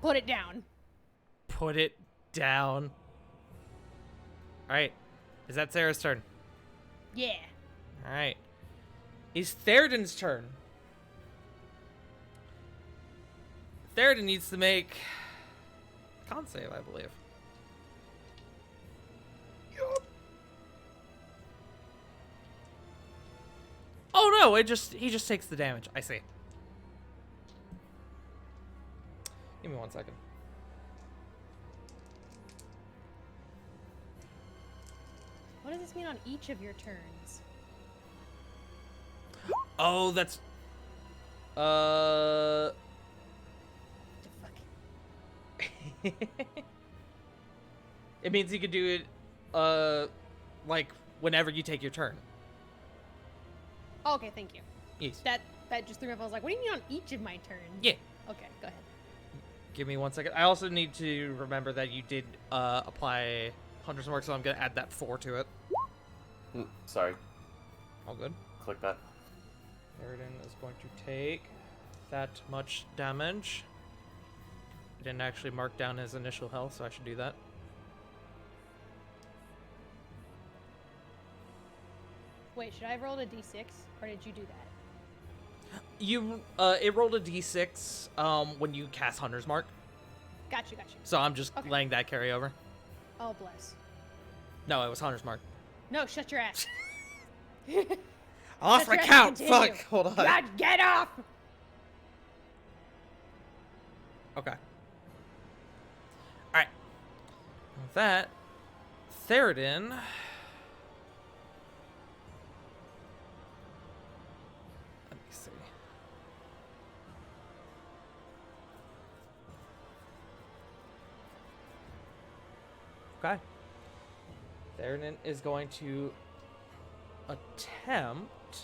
Put it down." Put it down. Alright. Is that Sarah's turn? Yeah. Alright. It's Theoden's turn. Theoden needs to make a con save, I believe. Oh no, he just takes the damage. I see. Give me 1 second. What does this mean on each of your turns? Oh, that's. The fuck? It means you can do it, like whenever you take your turn. Oh, okay, thank you. Yes. That just threw me off. I was like, what do you mean on each of my turns? Yeah. Okay, go ahead. Give me 1 second. I also need to remember that you did apply Hunter's Mark, so I'm gonna add that 4 to it. Sorry, All good. click that. Theroden is going to take that much damage. I didn't actually mark down his initial health, so I should do that. Wait, should I have rolled a d6, or did you do that? You, it rolled a d6 when you cast Hunter's Mark, Got you. so I'm just Okay. letting that carry over. Oh, bless. No, it was Hunter's Mark. No, shut your ass. Off Shut my your ass count! and continue. Fuck! Hold on. God, get off! Okay. Alright. With that, Theroden. Let me see. Okay. Theroden is going to attempt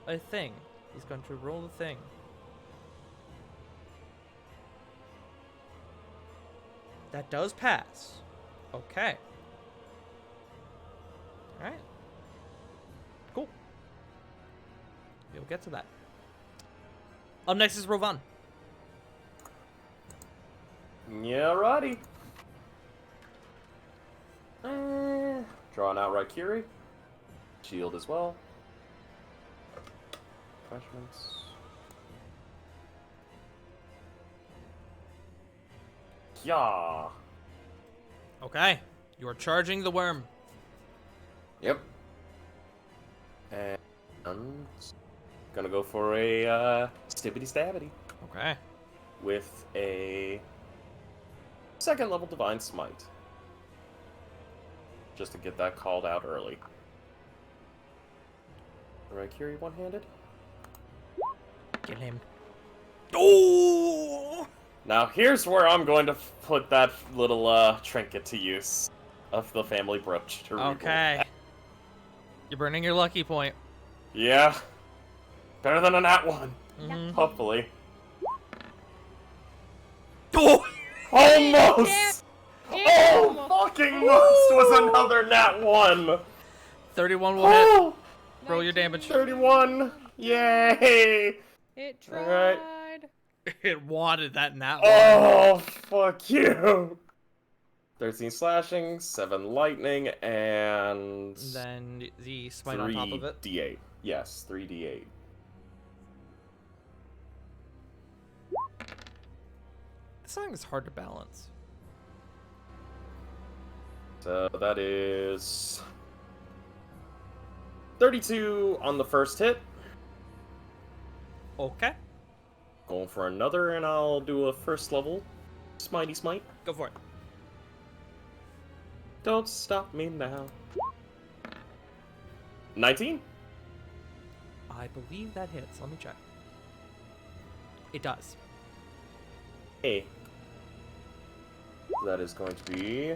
a thing. He's going to roll the thing. That does pass. Okay. Alright. Cool. We'll get to that. Up next is Rovan. Yeah, righty. Draw an outright Kiri. Shield as well. Refreshments. Yeah. Okay. You are charging the worm. Yep. And I'm gonna go for a stibbity stabbity Okay. with a second level divine smite. Just to get that called out early. Raikiri one-handed. Get him. Oh! Now here's where I'm going to put that little trinket to use of the family brooch to reroll. Okay. You're burning your lucky point. Yeah. Better than a nat one, Mhm. hopefully. Oh! Almost! Damn. Oh, fucking most was another nat one! 31 will hit. Oh, Roll your damage. 31! Yay! It Alright. tried. It wanted that nat one. Oh, fuck you! 13 slashing, 7 lightning, and Then the smite on top of it. 3d8. Yes, 3d8. This song is hard to balance. So that is 32 on the first hit. Okay. Going for another, and I'll do a first level Smitey Smite. Go for it. Don't stop me now. 19? I believe that hits. Let me check. It does. Hey. That is going to be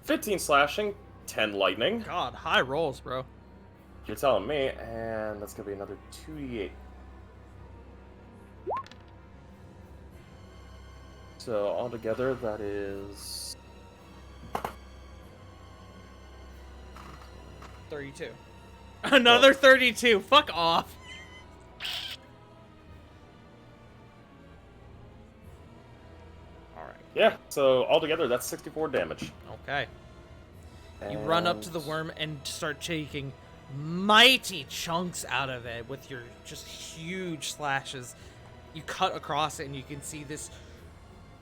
15 slashing, 10 lightning. God, high rolls, bro. You're telling me, and that's gonna be another 2d8. So altogether, that is 32. Another 32. Fuck off. Alright. yeah. So altogether, that's 64 damage. Okay. You run up to the And- worm and start taking mighty chunks out of it with your just huge slashes. You cut across it and you can see this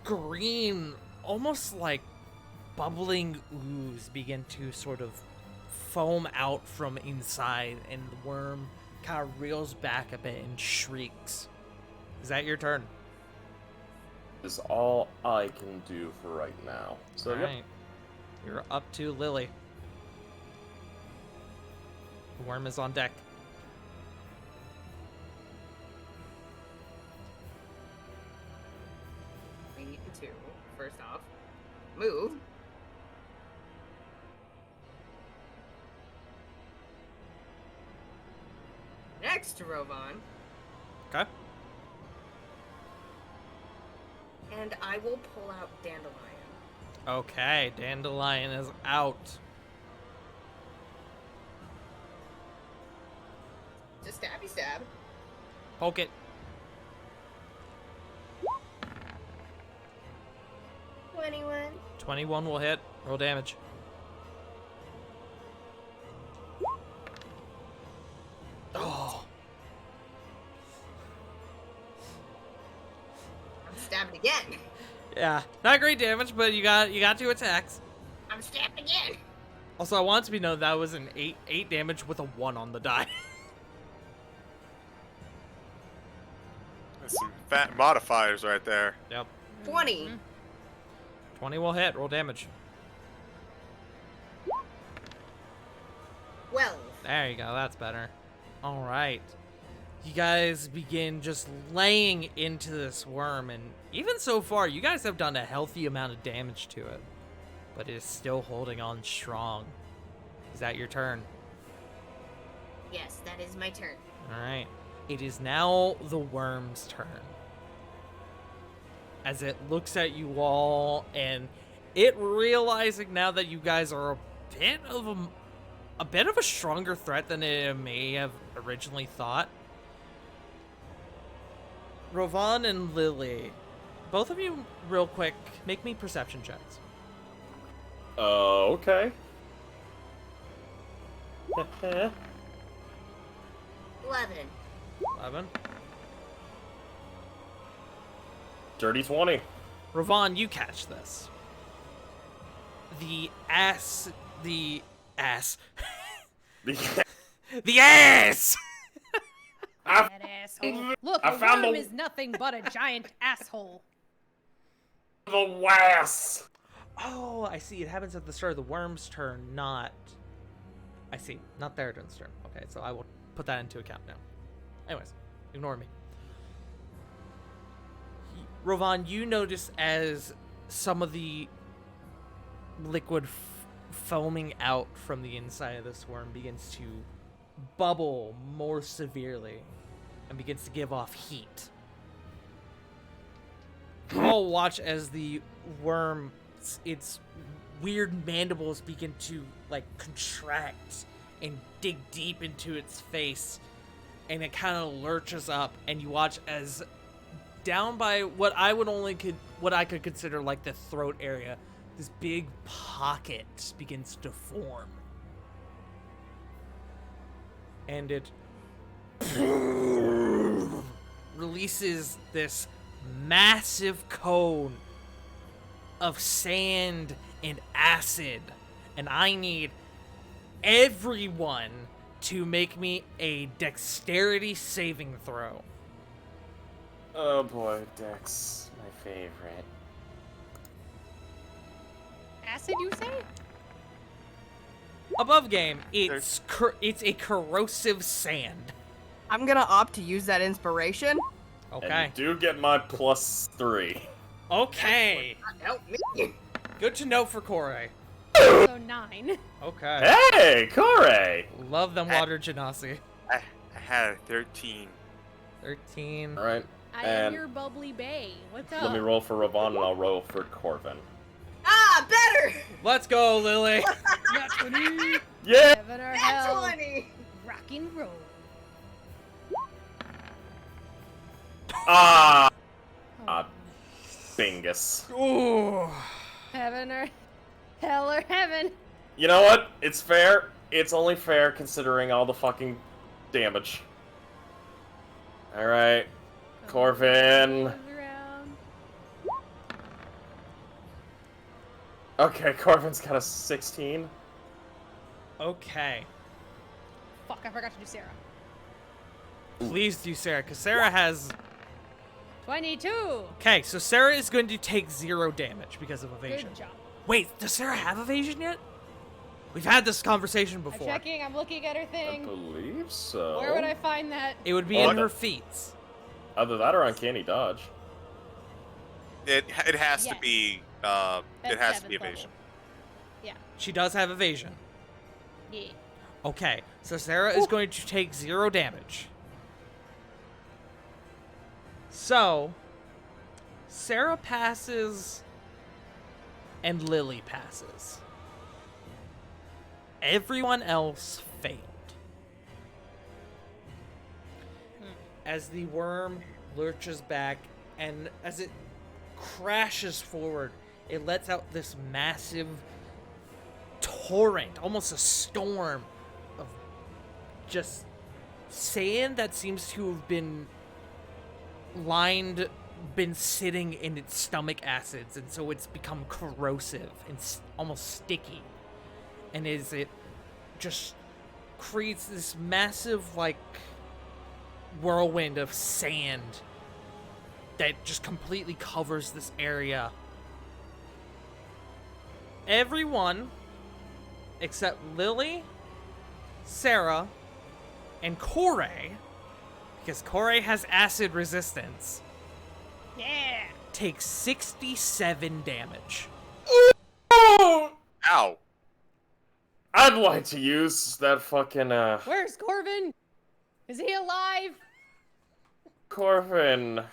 green, almost like bubbling ooze begin to sort of foam out from inside, and the worm kind of reels back a bit and shrieks. Is that your turn? Is all I can do for right now. So yep. Alright. You're up to Lily. The worm is on deck. We need to, first off, move. Next to Rovan. Okay. And I will pull out Dandelion. Okay, Dandelion is out. Just stabby stab. Poke it. 21. 21 will hit. Roll damage. Oh. I'm stabbing again. Yeah, not great damage, but you got 2 attacks. I'm stabbed again. Also, I want it to be known that was an 8 damage with a 1 on the die. That's some fat modifiers right there. Yep. 20. 20 will hit. Roll damage. 12. There you go. That's better. All right. You guys begin just laying into this worm, and even so far, you guys have done a healthy amount of damage to it, but it is still holding on strong. Is that your turn? Yes, that is my turn. All right. It is now the worm's turn. As it looks at you all, and it realizing now that you guys are a bit of a stronger threat than it may have originally thought. Rovan and Lily, both of you, real quick, make me perception checks. Okay. 11. 11. Dirty 20. Rovan, you catch this. The ass. The ass. I That asshole. Look, I a found worm the- is nothing but a giant asshole. the wass. Oh, I see. It happens at the start of the worm's turn, not. I see. Not Theroden's turn. Okay, so I will put that into account now. Anyways, ignore me. Rovan, you notice as some of the liquid foaming out from the inside of this worm begins to bubble more severely and begins to give off heat. You all watch as the worm, its weird mandibles begin to like contract and dig deep into its face, and it kind of lurches up, and you watch as down by what I could consider like the throat area, this big pocket begins to form. And it releases this massive cone of sand and acid. And I need everyone to make me a dexterity saving throw. Oh boy, Dex, my favorite. Acid, you say? Above game, it's a corrosive sand. I'm gonna opt to use that inspiration. Okay. And you do get my +3. Okay. Help me. Good to know for Corey. So 9. Okay. Hey, Corey! Love them water genasi. I had a 13. 13. Alright, I am And- your bubbly bae. What's up? let me roll for Ravon and I'll roll for Corvin. Ah, better. Let's go, Lily. Nat 20. Yeah! Heaven or That's hell. 20. Rock and roll. Ah! Oh, Ah, Bingus. Ooh. heaven or hell or heaven. You know what? It's fair. It's only fair considering all the fucking damage. Alright. Corvin. Goes around. Okay, Corvin's got a 16. Okay. Fuck, I forgot to do Sarah. Please do Sarah, because Sarah has... 22. Okay, so Sarah is going to take 0 damage because of evasion. Good job. Wait, does Sarah have evasion yet? We've had this conversation I'm before. checking. I'm looking at her I thing. believe so. Where would I find that? It would be Oh, in no. her feats. Either that or Uncanny Dodge. It has to Yes. be That's it has to 7th be level. evasion. She does have evasion. Yeah. Okay, so Sarah is going to take 0 damage. So, Sarah passes, and Lily passes. Everyone else failed. As the worm lurches back, and as it crashes forward, it lets out this massive torrent, almost a storm of just sand that seems to have been sitting in its stomach acids, and so it's become corrosive and almost sticky. And as it just creates this massive, like, whirlwind of sand that just completely covers this area. Everyone except Lily, Sarah, and Corey, because Corey has acid resistance, Yeah. takes 67 damage. Ow! I'd like to use that fucking, Where's Corvin? Is he alive? Corvin.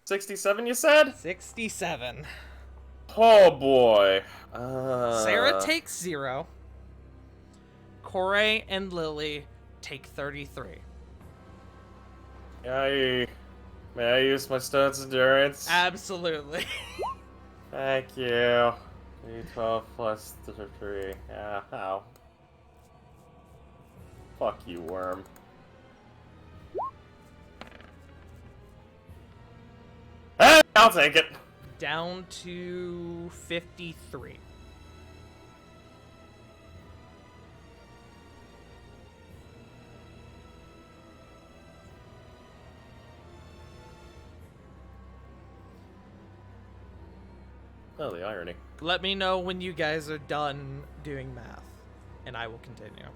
67, you said? 67. Oh boy. Sarah takes 0. Corey and Lily take 33. May I use my Stone's Endurance? Absolutely. Thank you. D12 plus 3. Yeah, ow. Fuck you, worm. Hey, I'll take it. Down to 53. Oh, the irony. Let me know when you guys are done doing math, and I will continue.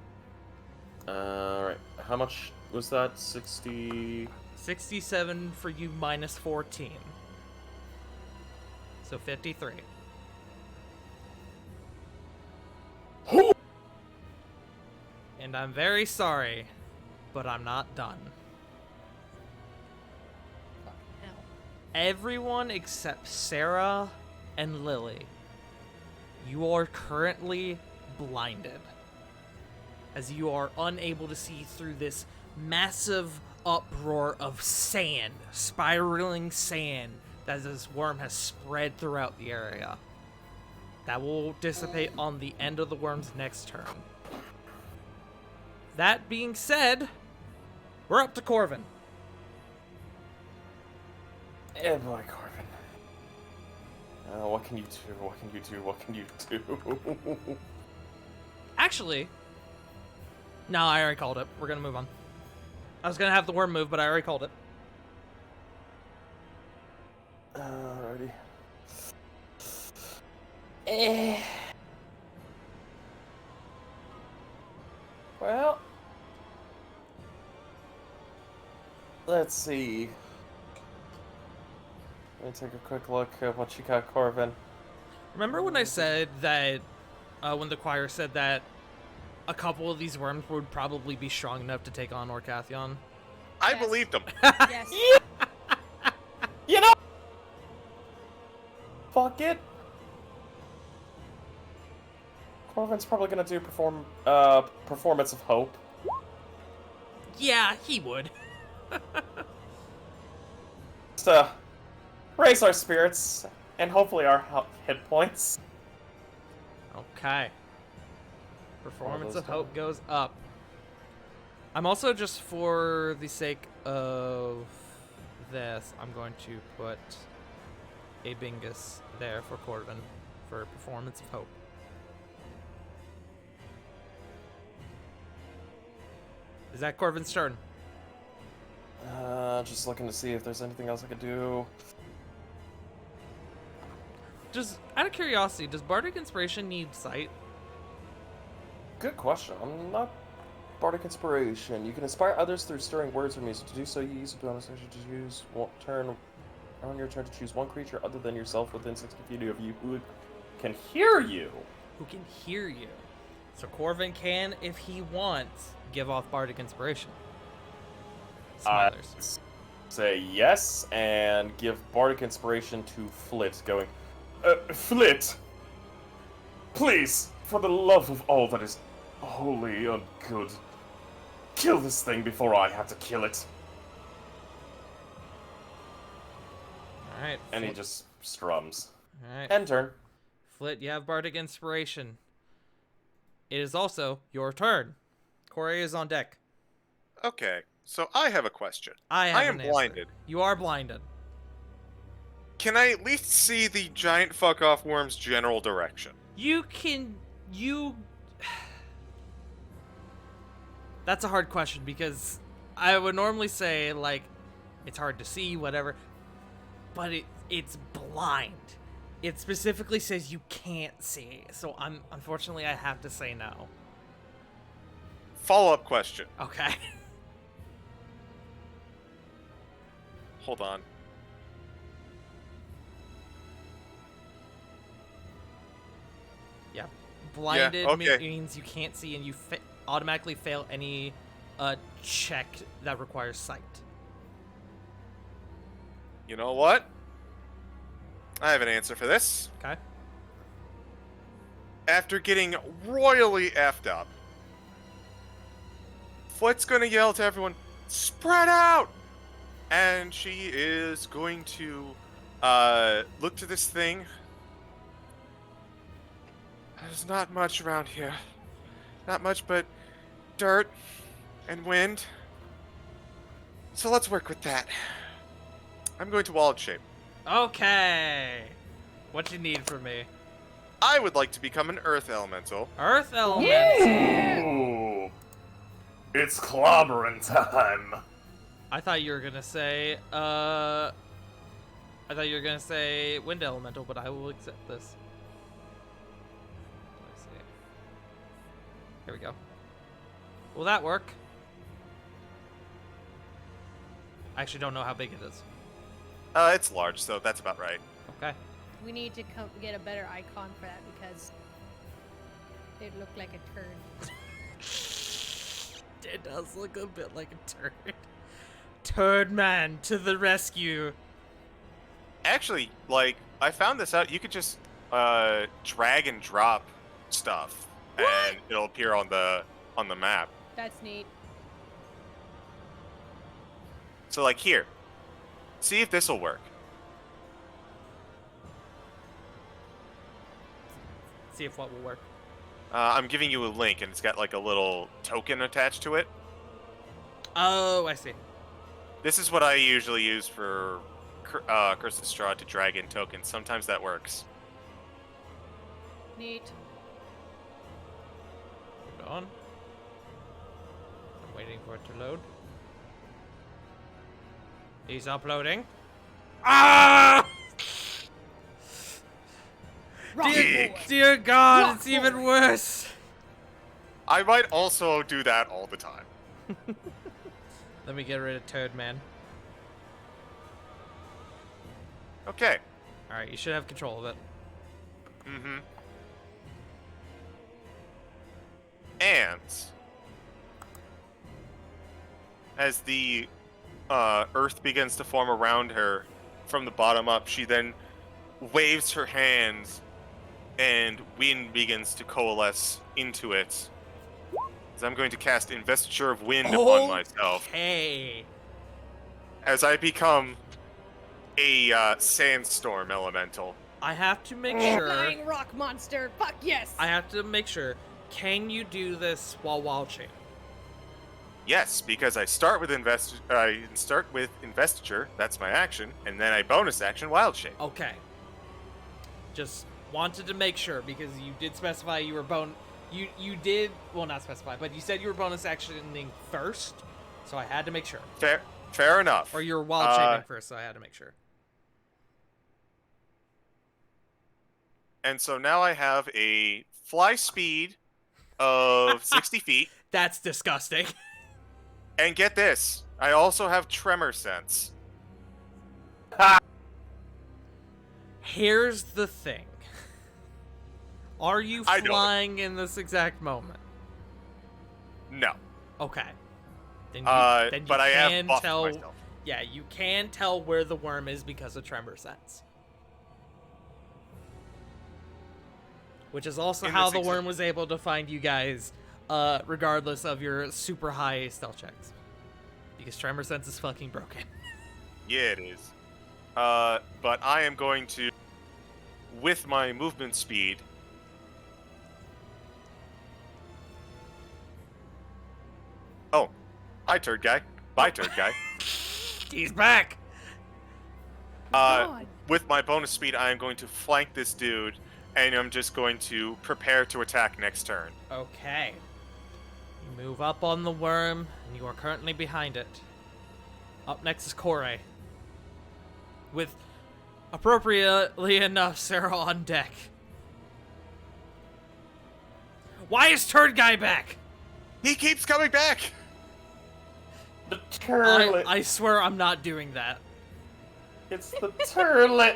Alright. How much was that? 60... 67 for you minus 14. So 53. And I'm very sorry, but I'm not done. No. Everyone except Sarah and Lily, you are currently blinded, as you are unable to see through this massive uproar of sand, spiraling sand, that this worm has spread throughout the area. That will dissipate on the end of the worm's next turn. That being said, we're up to Corvin. Eh, boy, Corvin. What can you do? What can you do? What can you do? Actually, no, I already called it. We're gonna move on. I was gonna have the worm move, but I already called it. Alrighty. Well, let's see. Let me take a quick look at what you got, Corvin. Remember when I said that, when the choir said that a couple of these worms would probably be strong enough to take on Orcathion? I Yes. believed him. Yes. You know, fuck it. Corvin's probably gonna do performance of hope. Yeah, he would. Just raise our spirits and hopefully our hit points. Okay. Performance those of hope goes up. I'm also, just for the sake of this, I'm going to put a Bingus there for Corvin for performance of hope. Is that Corvin's turn? Just looking to see if there's anything else I could do. Just out of curiosity, does Bardic Inspiration need sight? Good question. I'm not bardic inspiration. You can inspire others through stirring words or music. To do so, you use a bonus action to choose on your turn to choose one creature other than yourself within 60 feet of you who can hear you. Who can hear you? So Corvin can, if he wants, give off bardic inspiration. Smilers. Say yes and give bardic inspiration to Flit, going, Flit, please, for the love of all that is holy and good, kill this thing before I have to kill it. All right. And he just strums. All right. End turn. Flit, you have bardic inspiration. It is also your turn. Corey is on deck. Okay, so I have a question. I am an answer. blinded. You are blinded. Can I at least see the giant fuck off worm's general direction? You can. That's a hard question because I would normally say, like, it's hard to see, whatever. But it's blind. It specifically says you can't see. So unfortunately I have to say no. Follow-up question. Okay. Hold on. Yeah. Blinded okay. means you can't see and you automatically fail any check that requires sight. You know what? I have an answer for this. Okay. After getting royally effed up, Flit's gonna yell to everyone, "Spread out!" And she is going to look to this thing. There's not much around here. Not much but dirt and wind. So let's work with that. I'm going to wild shape. Okay. What you need from me? I would like to become an earth elemental. Earth element. Ooh. It's clobbering time. I thought you were gonna say wind elemental, but I will accept this. Let's see. Here we go. Will that work? I actually don't know how big it is. It's large, so that's about right. Okay. We need to get a better icon for that because it looked like a turd. It does look a bit like a turd. Turd man to the rescue. Actually, like, I found this out. You could just drag and drop stuff, and it'll appear on the map. That's neat. So, like, here. See if this will work. See if what will work. I'm giving you a link, and it's got, like, a little token attached to it. Oh, I see. This is what I usually use for Curse of Strahd to drag in tokens. Sometimes that works. Neat. Hold on. I'm waiting for it to load. He's uploading. Ah! Dear God, Rock it's even worse. I might also do that all the time. Let me get rid of Turd Man. Okay. Alright, you should have control of it. Mm-hmm. And as the earth begins to form around her from the bottom up, she then waves her hands and wind begins to coalesce into it. As I'm going to cast Investiture of Wind upon myself. Hey. As I become a sandstorm elemental. I have to make sure. Flying rock monster. Fuck yes. I have to make sure. Can you do this while wild shape? Yes, because I start with investiture. That's my action, and then I bonus action wild shape. Okay. Just wanted to make sure because you did specify you were you did, well, not specify, but you said you were bonus actioning first, so I had to make sure. Fair enough. Or you were wild shaping first, so I had to make sure. And so now I have a fly speed of 60 feet. That's disgusting. And get this, I also have tremor sense. Here's the thing. Are you I know it. flying in this exact moment? No. Okay. Then you But I can have buffed tell. myself. Yeah, you can tell where the worm is because of tremor sense. Which is also In how this the worm was able to find you guys, regardless of your super high stealth checks. Because tremor sense is fucking broken. Yeah, it is. But I am going to, with my movement speed, oh, hi, turd guy. Bye, turd guy. He's back! God. With my bonus speed, I am going to flank this dude, and I'm just going to prepare to attack next turn. Okay. You move up on the worm, and you are currently behind it. Up next is Kore. With, appropriately enough, Sarah on deck. Why is Turd Guy back? He keeps coming back! The turlet. I swear I'm not doing that. It's the turlet.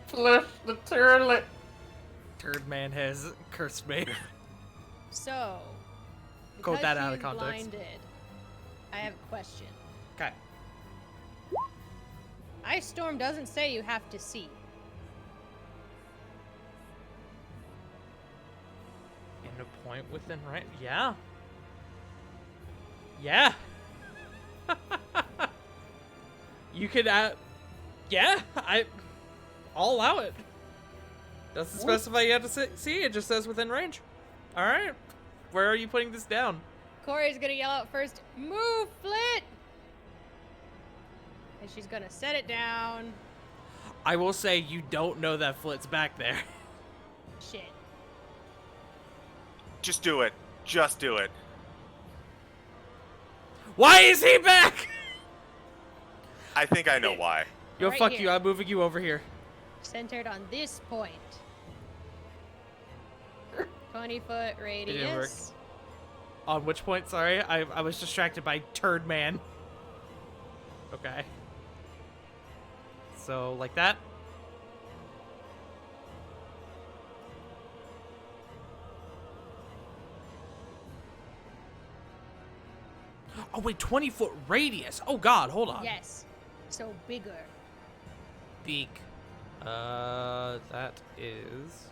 Flush the turlet. Turd Man has cursed me. So, Quote because that out of she's context. blinded, I have a question. Okay. Ice Storm doesn't say you have to see. In a point within right? Yeah. Yeah. You could yeah, I'll allow it. Doesn't specify you have to see, it just says within range. Alright. Where are you putting this down? Corey's gonna yell out first, "Move, Flit!" And she's gonna set it down. I will say you don't know that Flit's back there. Shit. Just do it. Just do it. Why is he back? I think I know why. Yo, Right fuck here. you, I'm moving you over here. Centered on this point. 20-foot didn't work. radius. On which point? Sorry, I was distracted by Turd Man. Okay. So, like that? Oh, wait, 20-foot radius. Oh, God, hold on. Yes. So bigger. Beak. That is...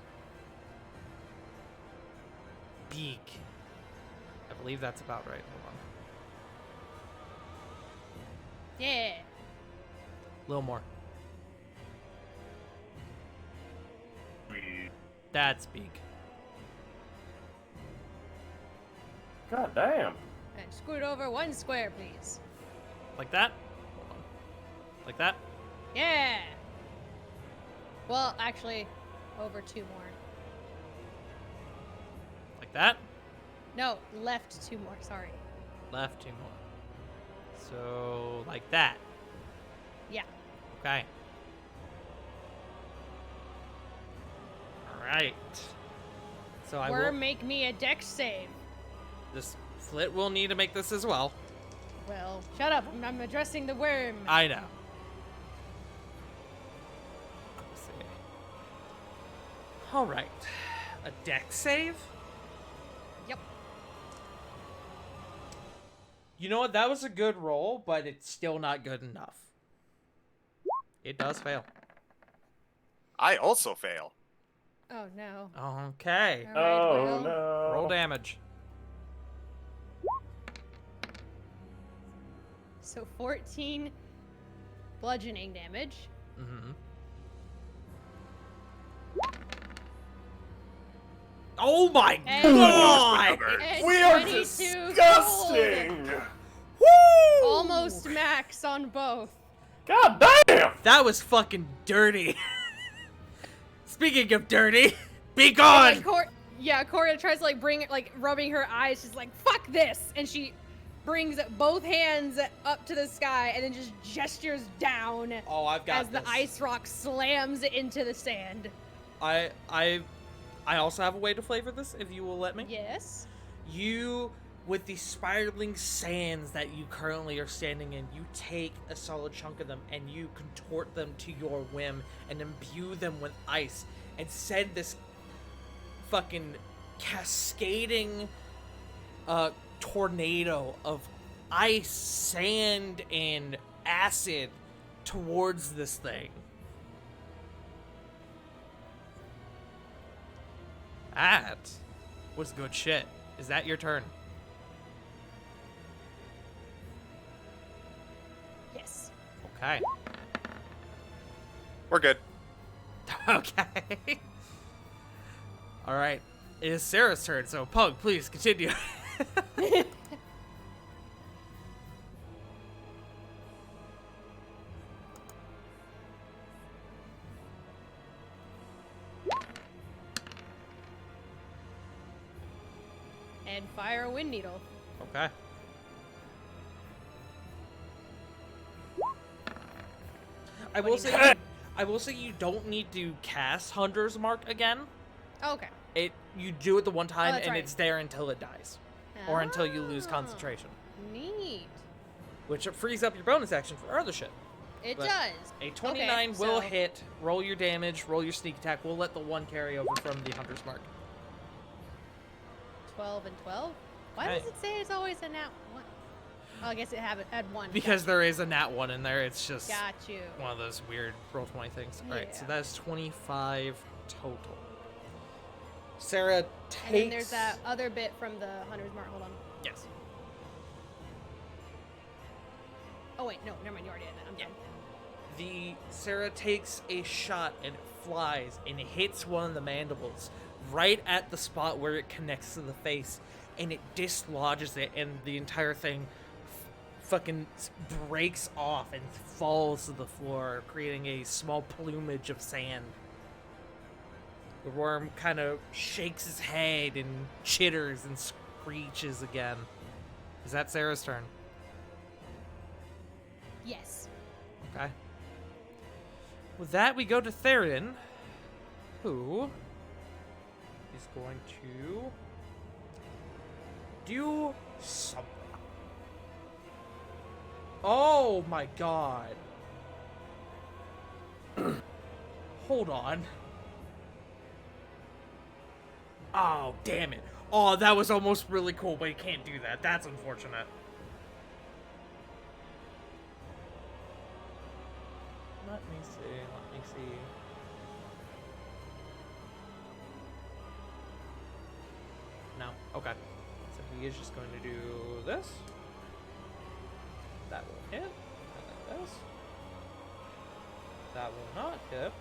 Beak. I believe that's about right. Hold on. Yeah. A little more. That's beak. God damn. And scoot over 1 square, please. Like that? Hold on. Like that? Yeah. Well, actually, over 2 more. Like that? No, left 2 more. Sorry. Left 2 more. So, like that. Yeah. Okay. Alright. So I Worm, will... make me a dex save. This Flit will need to make this as well. Well, shut up. I'm addressing the worm. I know. Let's see. Alright. A dex save? Yep. You know what? That was a good roll, but it's still not good enough. It does fail. I also fail. Oh, no. Okay. All right, Oh well, no. Roll damage. So 14 bludgeoning damage. Mm-hmm. Oh my And- god! And We are 22 disgusting. gold. Woo! Almost max on both. God damn. That was fucking dirty. Speaking of dirty, be And, gone! like, Cora tries to like bring it, like rubbing her eyes. She's like, "Fuck this!" And she brings both hands up to the sky and then just gestures down Oh, I've got as the this. ice rock slams into the sand. I I also have a way to flavor this, if you will let me. Yes. You, with the spiraling sands that you currently are standing in, you take a solid chunk of them and you contort them to your whim and imbue them with ice and send this fucking cascading tornado of ice, sand, and acid towards this thing. That was good shit. Is that your turn? Yes. Okay. We're good. Okay. All right. It is Sarah's turn, so Pug, please continue. And fire a wind needle. Okay. I will say you don't need to cast Hunter's Mark again. Okay. You do it the one time that's and right. it's there until it dies. Or until you lose concentration. Neat. Which frees up your bonus action for other shit. It But does. A 29 Okay, will so- hit. Roll your damage, roll your sneak attack. We'll let the one carry over from the Hunter's Mark. 12 and 12? Why Okay. does it say it's always a nat one? Oh, I guess it had one. Because there is a nat 1 in there. It's just Got you. one of those weird roll 20 things. Alright, so Yeah. that's 25 total. Sarah takes... And then there's that other bit from the Hunter's Mark. Hold on. Yes. Oh, wait. No, never mind. You already had that. I'm Yeah. done. Sarah takes a shot and it flies and it hits one of the mandibles right at the spot where it connects to the face, and it dislodges it, and the entire thing fucking breaks off and falls to the floor, creating a small plumage of sand. The worm kind of shakes his head and chitters and screeches again. Is that Sarah's turn? Yes. Okay. With that, we go to Theron, who is going to do something. Oh my god. Hold on. Oh, damn it. Oh, that was almost really cool, but he can't do that. That's unfortunate. Let me see. No, okay. So he is just going to do this. That will hit. And then this. That will not hit.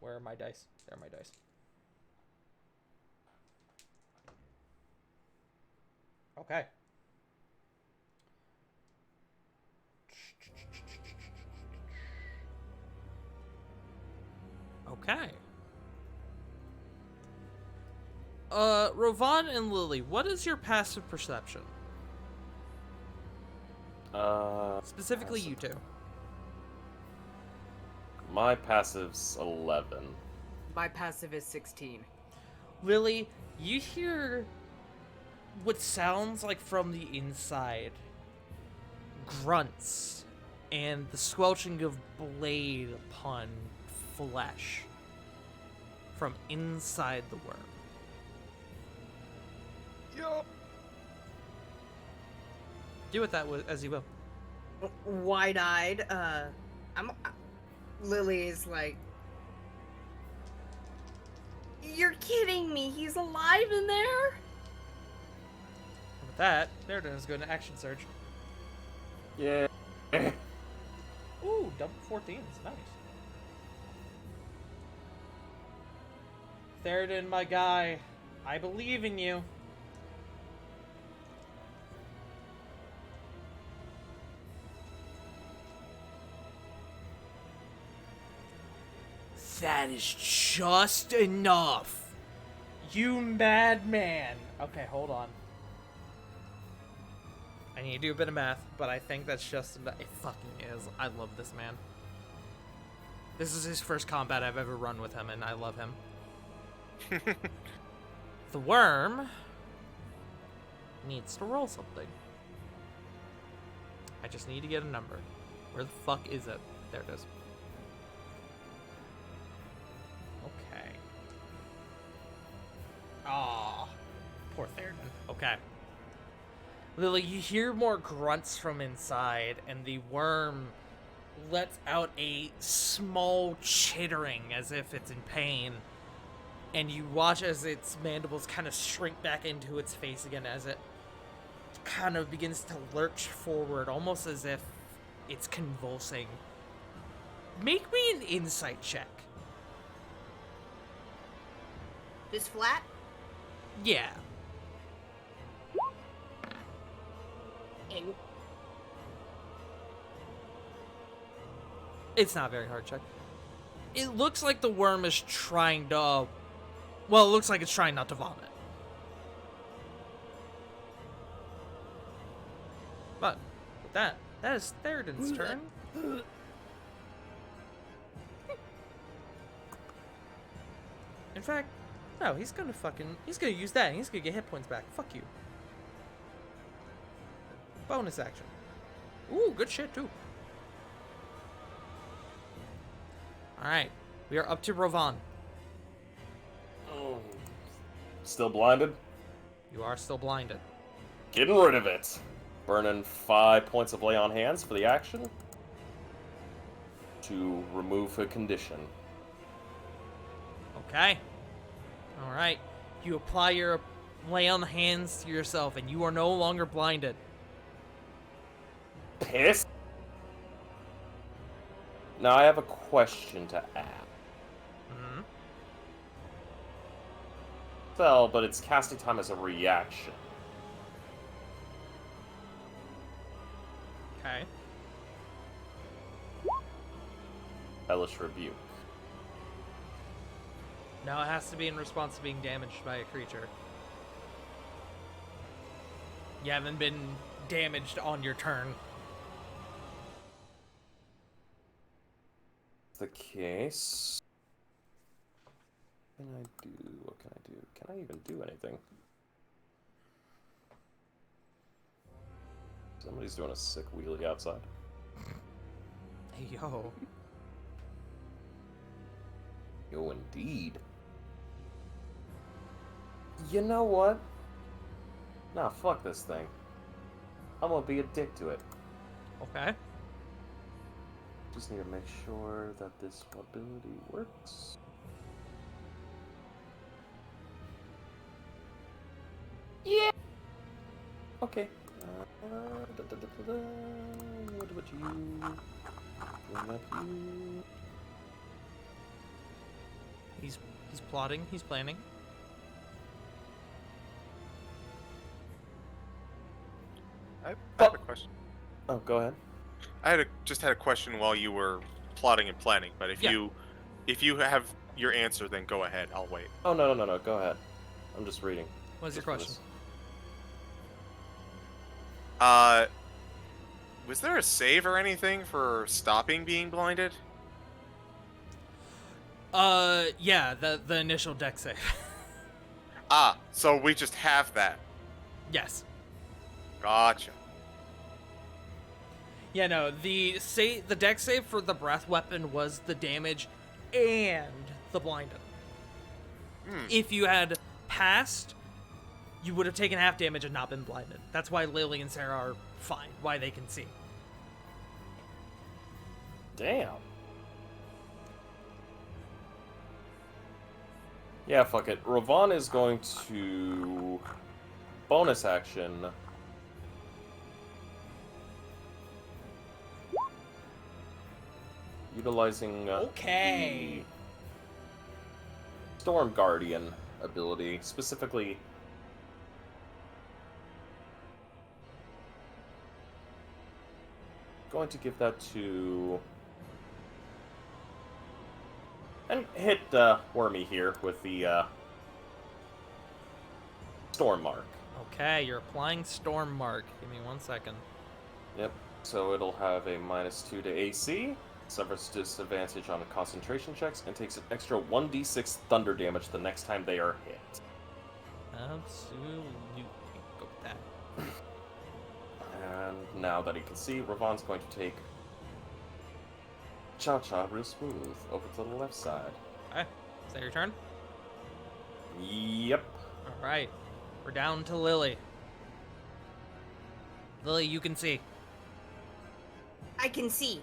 Where are my dice? There are my dice. Okay. Okay. Rovan and Lily, what is your passive perception? Specifically you two. My passive's 11. My passive is 16. Lily, you hear what sounds like from the inside grunts and the squelching of blade upon flesh from inside the worm. Yup. Do with that as you will. Wide-eyed, Lily's like, you're kidding me, he's alive in there? And with that, there it is. Go into action surge. Yeah. Ooh, double 14s. Nice. Theoden, my guy, I believe in you. That is just enough. You madman. Okay, hold on. I need to do a bit of math, but I think that's just it fucking is. I love this man. This is his first combat I've ever run with him, and I love him. The worm needs to roll something. I just need to get a number. Where the fuck is it? There it is. Okay. Aw. Poor Theoden. Okay. Lily, you hear more grunts from inside, and the worm lets out a small chittering as if it's in pain. And you watch as its mandibles kind of shrink back into its face again as it kind of begins to lurch forward, almost as if it's convulsing. Make me an insight check. Just flat? Yeah. Ew. It's not a very hard check. It looks like the worm is trying to... Well, it looks like it's trying not to vomit. But, with that is Theoden's turn. In fact, no, he's gonna use that and he's gonna get hit points back. Fuck you. Bonus action. Ooh, good shit too. Alright, we are up to Rovan. Oh. Still blinded? You are still blinded. Getting rid of it. Burning 5 points of lay on hands for the action to remove a condition. Okay. Alright. You apply your lay on hands to yourself and you are no longer blinded. Pissed? Now I have a question to ask. Hmm. Well, but it's casting time as a reaction. Okay. Hellish Rebuke. Now it has to be in response to being damaged by a creature. You haven't been damaged on your turn. The case. What can I do? What can I do? Can I even do anything? Somebody's doing a sick wheelie outside. Hey, yo. Yo, indeed. You know what? Nah, fuck this thing. I'm gonna be a dick to it. Okay. Just need to make sure that this ability works. Yeah. Okay. What about you? Bring up you. He's plotting, he's planning. I have a question. Oh, go ahead. I just had a question while you were plotting and planning, but if Yeah. you have your answer, then go ahead. I'll wait. Oh, no, go ahead. I'm just reading. What's your Just for question? this. Was there a save or anything for stopping being blinded? Yeah, the initial deck save. Ah, so we just have that. Yes. Gotcha. Yeah, no, the deck save for the breath weapon was the damage and the blinded. If you had passed, you would have taken half damage and not been blinded. That's why Lily and Sarah are fine, why they can see. Damn. Yeah, fuck it. Rovan is going to bonus action. Utilizing Okay. the Storm Guardian ability, specifically going to give that to and hit Wormy here with the Storm Mark. Okay, you're applying Storm Mark. Give me 1 second. Yep. So it'll have a -2 to AC, suffers disadvantage on concentration checks, and takes an extra 1d6 thunder damage the next time they are hit. Absolutely. Go with that. And now that he can see, Ravon's going to take Cha-Cha real smooth over to the left side. Okay. Is that your turn? Yep. Alright. We're down to Lily. Lily, you can see. I can see.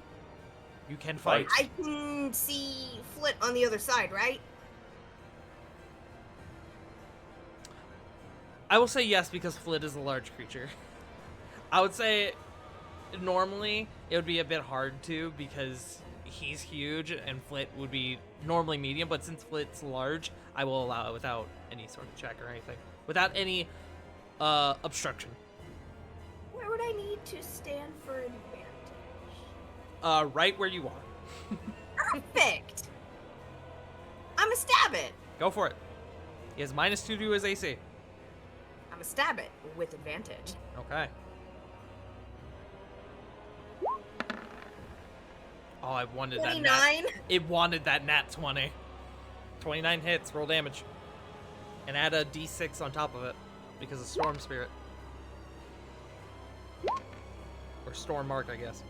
You can fight. I can see Flit on the other side, right? I will say yes because Flit is a large creature. I would say normally it would be a bit hard to because he's huge and Flit would be normally medium, but since Flit's large, I will allow it without any sort of check or anything. Without any obstruction. Where would I need to stand for advantage? Right where you are. Perfect. I'm a stab it. Go for it. He has -2 to his AC. I'm a stab it with advantage. Okay. Oh, I wanted that nat. 29. It wanted that nat 20. 29 hits, roll damage. And add a d6 on top of it because of Storm Spirit. Or Storm Mark, I guess.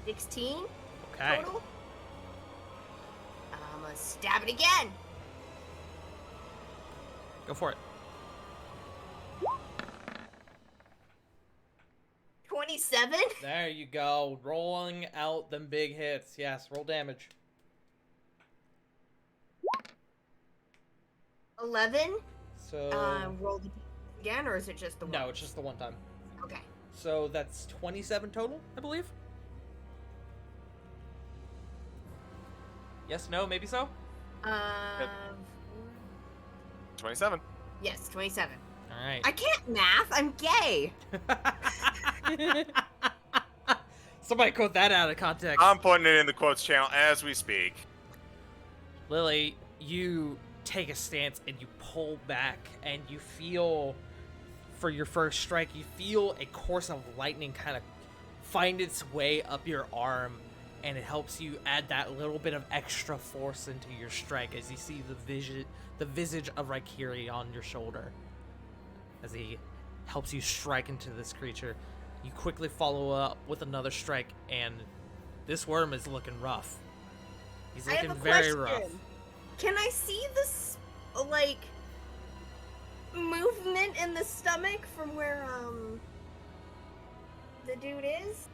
16 Okay. total. I'm gonna stab it again. Go for it. 27. There you go. Rolling out them big hits. Yes, roll damage. 11. So Roll the again, or is it just the one? no, it's just the one time. Okay. So that's 27 total, I believe. Yes, no, maybe so. 27. Yes, 27. All right. I can't math. I'm gay. Somebody quote that out of context. I'm putting it in the quotes channel as we speak. Lily, you take a stance and you pull back and you feel, for your first strike, you feel a course of lightning kind of find its way up your arm, and it helps you add that little bit of extra force into your strike as you see the visage of Raikiri on your shoulder as he helps you strike into this creature. You quickly follow up with another strike, and this worm is looking rough. He's I have looking a very question. rough. Can I see this, like, movement in the stomach from where, the dude is?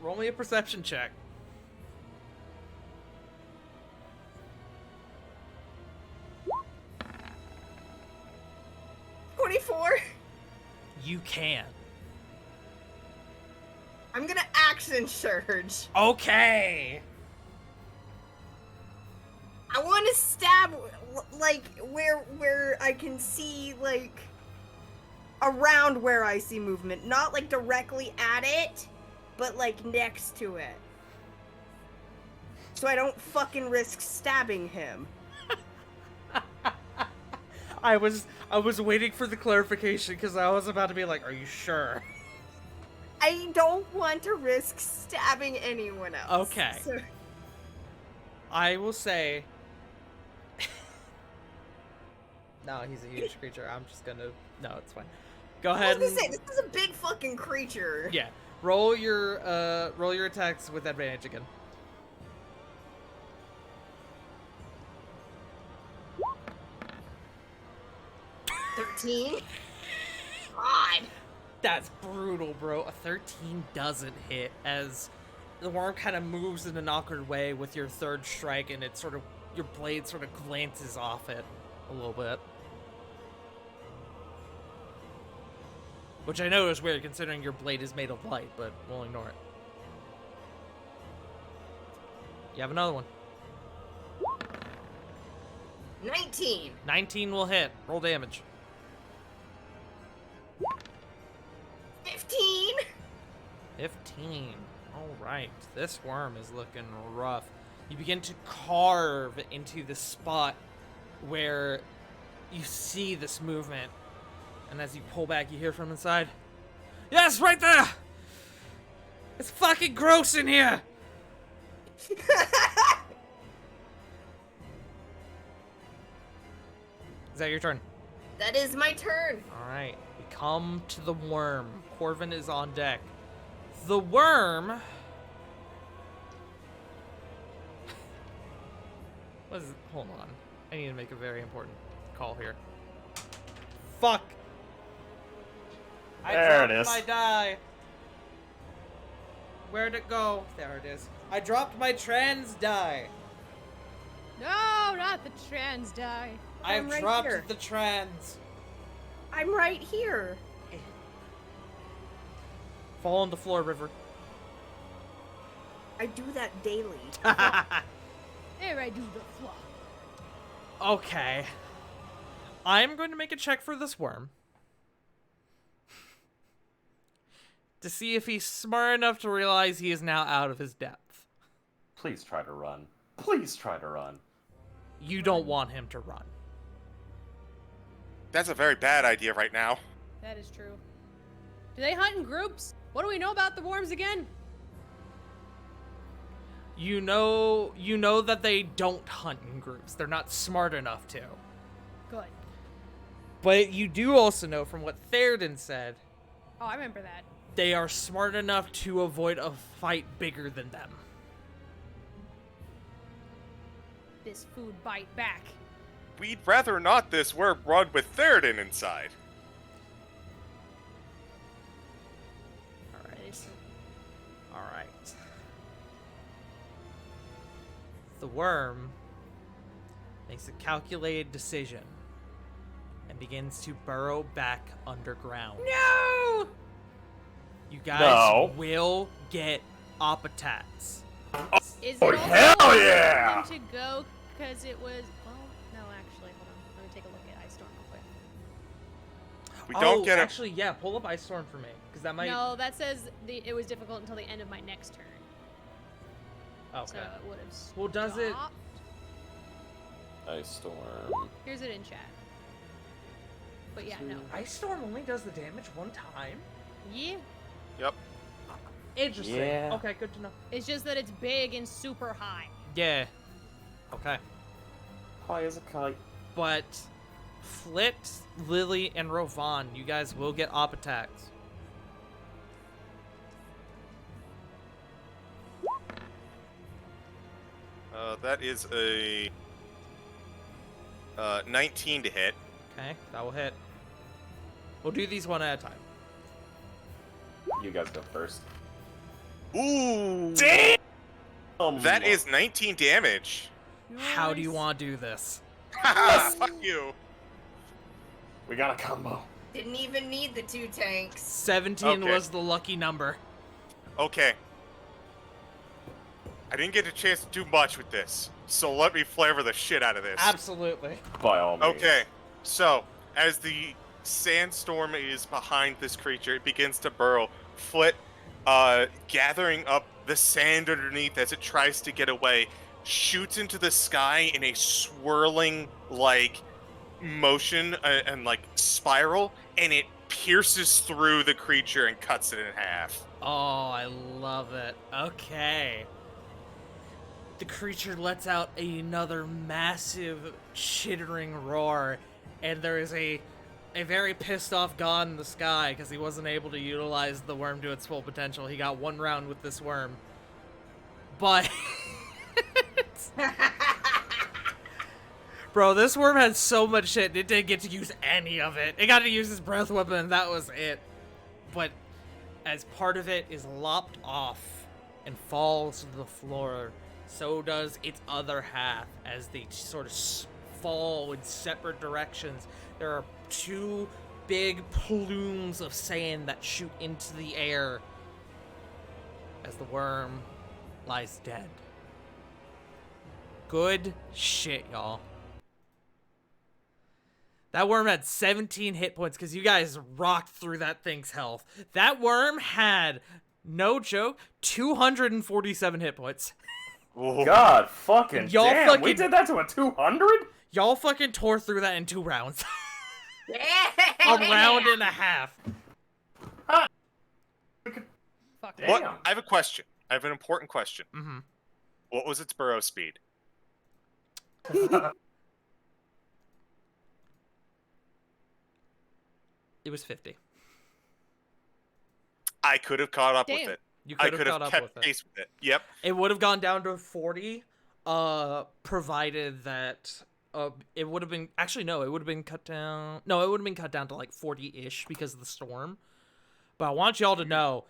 Roll me a perception check. 24. You can. I'm gonna action surge. Okay. I want to stab, like, where I can see, like, around where I see movement. Not, like, directly at it, but, like, next to it. So I don't fucking risk stabbing him. I was waiting for the clarification because I was about to be like, "Are you sure?" I don't want to risk stabbing anyone else. Okay. So, I will say. No, he's a huge creature. I'm just gonna. No, it's fine. Go I ahead. was gonna say, And... this is a big fucking creature. Yeah. Roll your attacks with advantage again. 13. God. That's brutal, bro. A 13 doesn't hit as the worm kind of moves in an awkward way with your third strike, and it sort of, your blade sort of glances off it a little bit. Which I know is weird considering your blade is made of light, but we'll ignore it. You have another one. 19. 19 will hit. Roll damage. 15. 15. Alright. This worm is looking rough. You begin to carve into the spot where you see this movement, And as you pull back, you hear from inside, "Yes, right there! It's fucking gross in here!" Is that your turn? That is my turn. Alright, we come to the worm. Corvin is on deck. The worm... Hold on. I need to make a very important call here. Fuck! I There it dropped is. my die. Where'd it go? There it is. I dropped my trans die. No, not the trans die. I've right dropped here. the trans. I'm right here. Fall on the floor, River. I do that daily. There I do the fluff. Okay. I'm going to make a check for this worm. To see if he's smart enough to realize he is now out of his depth. Please try to run. Please try to run. You don't want him to run. That's a very bad idea right now. That is true. Do they hunt in groups? What do we know about the worms again? You know that they don't hunt in groups. They're not smart enough to. Good. But you do also know from what Theoden said, Oh, I remember that. they are smart enough to avoid a fight bigger than them. This food bite back. We'd rather not this worm run with Theoden inside. Alright. The worm makes a calculated decision and begins to burrow back underground. No! You guys No. will get Opatats. Is Oh, it also hell allowed yeah! them to go because it was? Well, no, actually, hold on. Let me take a look at Ice Storm real quick. We don't get a actually, yeah, pull up Ice Storm for me, because that might... No, that says it was difficult until the end of my next turn. Okay. So it would have. Well, does it- stopped. Ice Storm. Here's it in chat. But yeah, no. Ice Storm only does the damage one time? Yeah. Yep. Interesting. Yeah. Okay, good to know. It's just that it's big and super high. Yeah. Okay. High as a kite. But Flit, Lily, and Rovan, you guys will get op attacks. That is a 19 to hit. Okay, that will hit. We'll do these one at a time. You guys go first. Ooh! Damn! That is 19 damage. How do you want to do this? Haha, fuck you. We got a combo. Didn't even need the 2 tanks. 17 Okay. was the lucky number. Okay. I didn't get a chance to do much with this, so let me flavor the shit out of this. Absolutely. By all means. Okay, so as the sandstorm is behind this creature, it begins to burrow. Flit, gathering up the sand underneath as it tries to get away, shoots into the sky in a swirling, like, motion and like spiral, and it pierces through the creature and cuts it in half. Oh, I love it. Okay. The creature lets out another massive, chittering roar, and there is a very pissed off god in the sky because he wasn't able to utilize the worm to its full potential. He got one round with this worm. But... Bro, this worm had so much shit, it didn't get to use any of it. It got to use his breath weapon, and that was it. But as part of it is lopped off and falls to the floor, so does its other half as they sort of fall in separate directions. There are 2 big plumes of sand that shoot into the air as the worm lies dead. Good shit, y'all. That worm had 17 hit points because you guys rocked through that thing's health. That worm had, no joke, 247 hit points. God fucking Y'all damn. We fucking- did that to a 200? Y'all fucking tore through that in 2 rounds. A round and a half. Fuck. Damn. What? I have a question. I have an important question. Mm-hmm. What was its burrow speed? It was 50. I could have caught up Damn. with it. You I could could have have caught up with kept it. pace with it. Yep. It would have gone down to 40, provided that it would have been actually no, it would have been cut down. No, it would have been cut down to like 40-ish because of the storm. But I want y'all to know,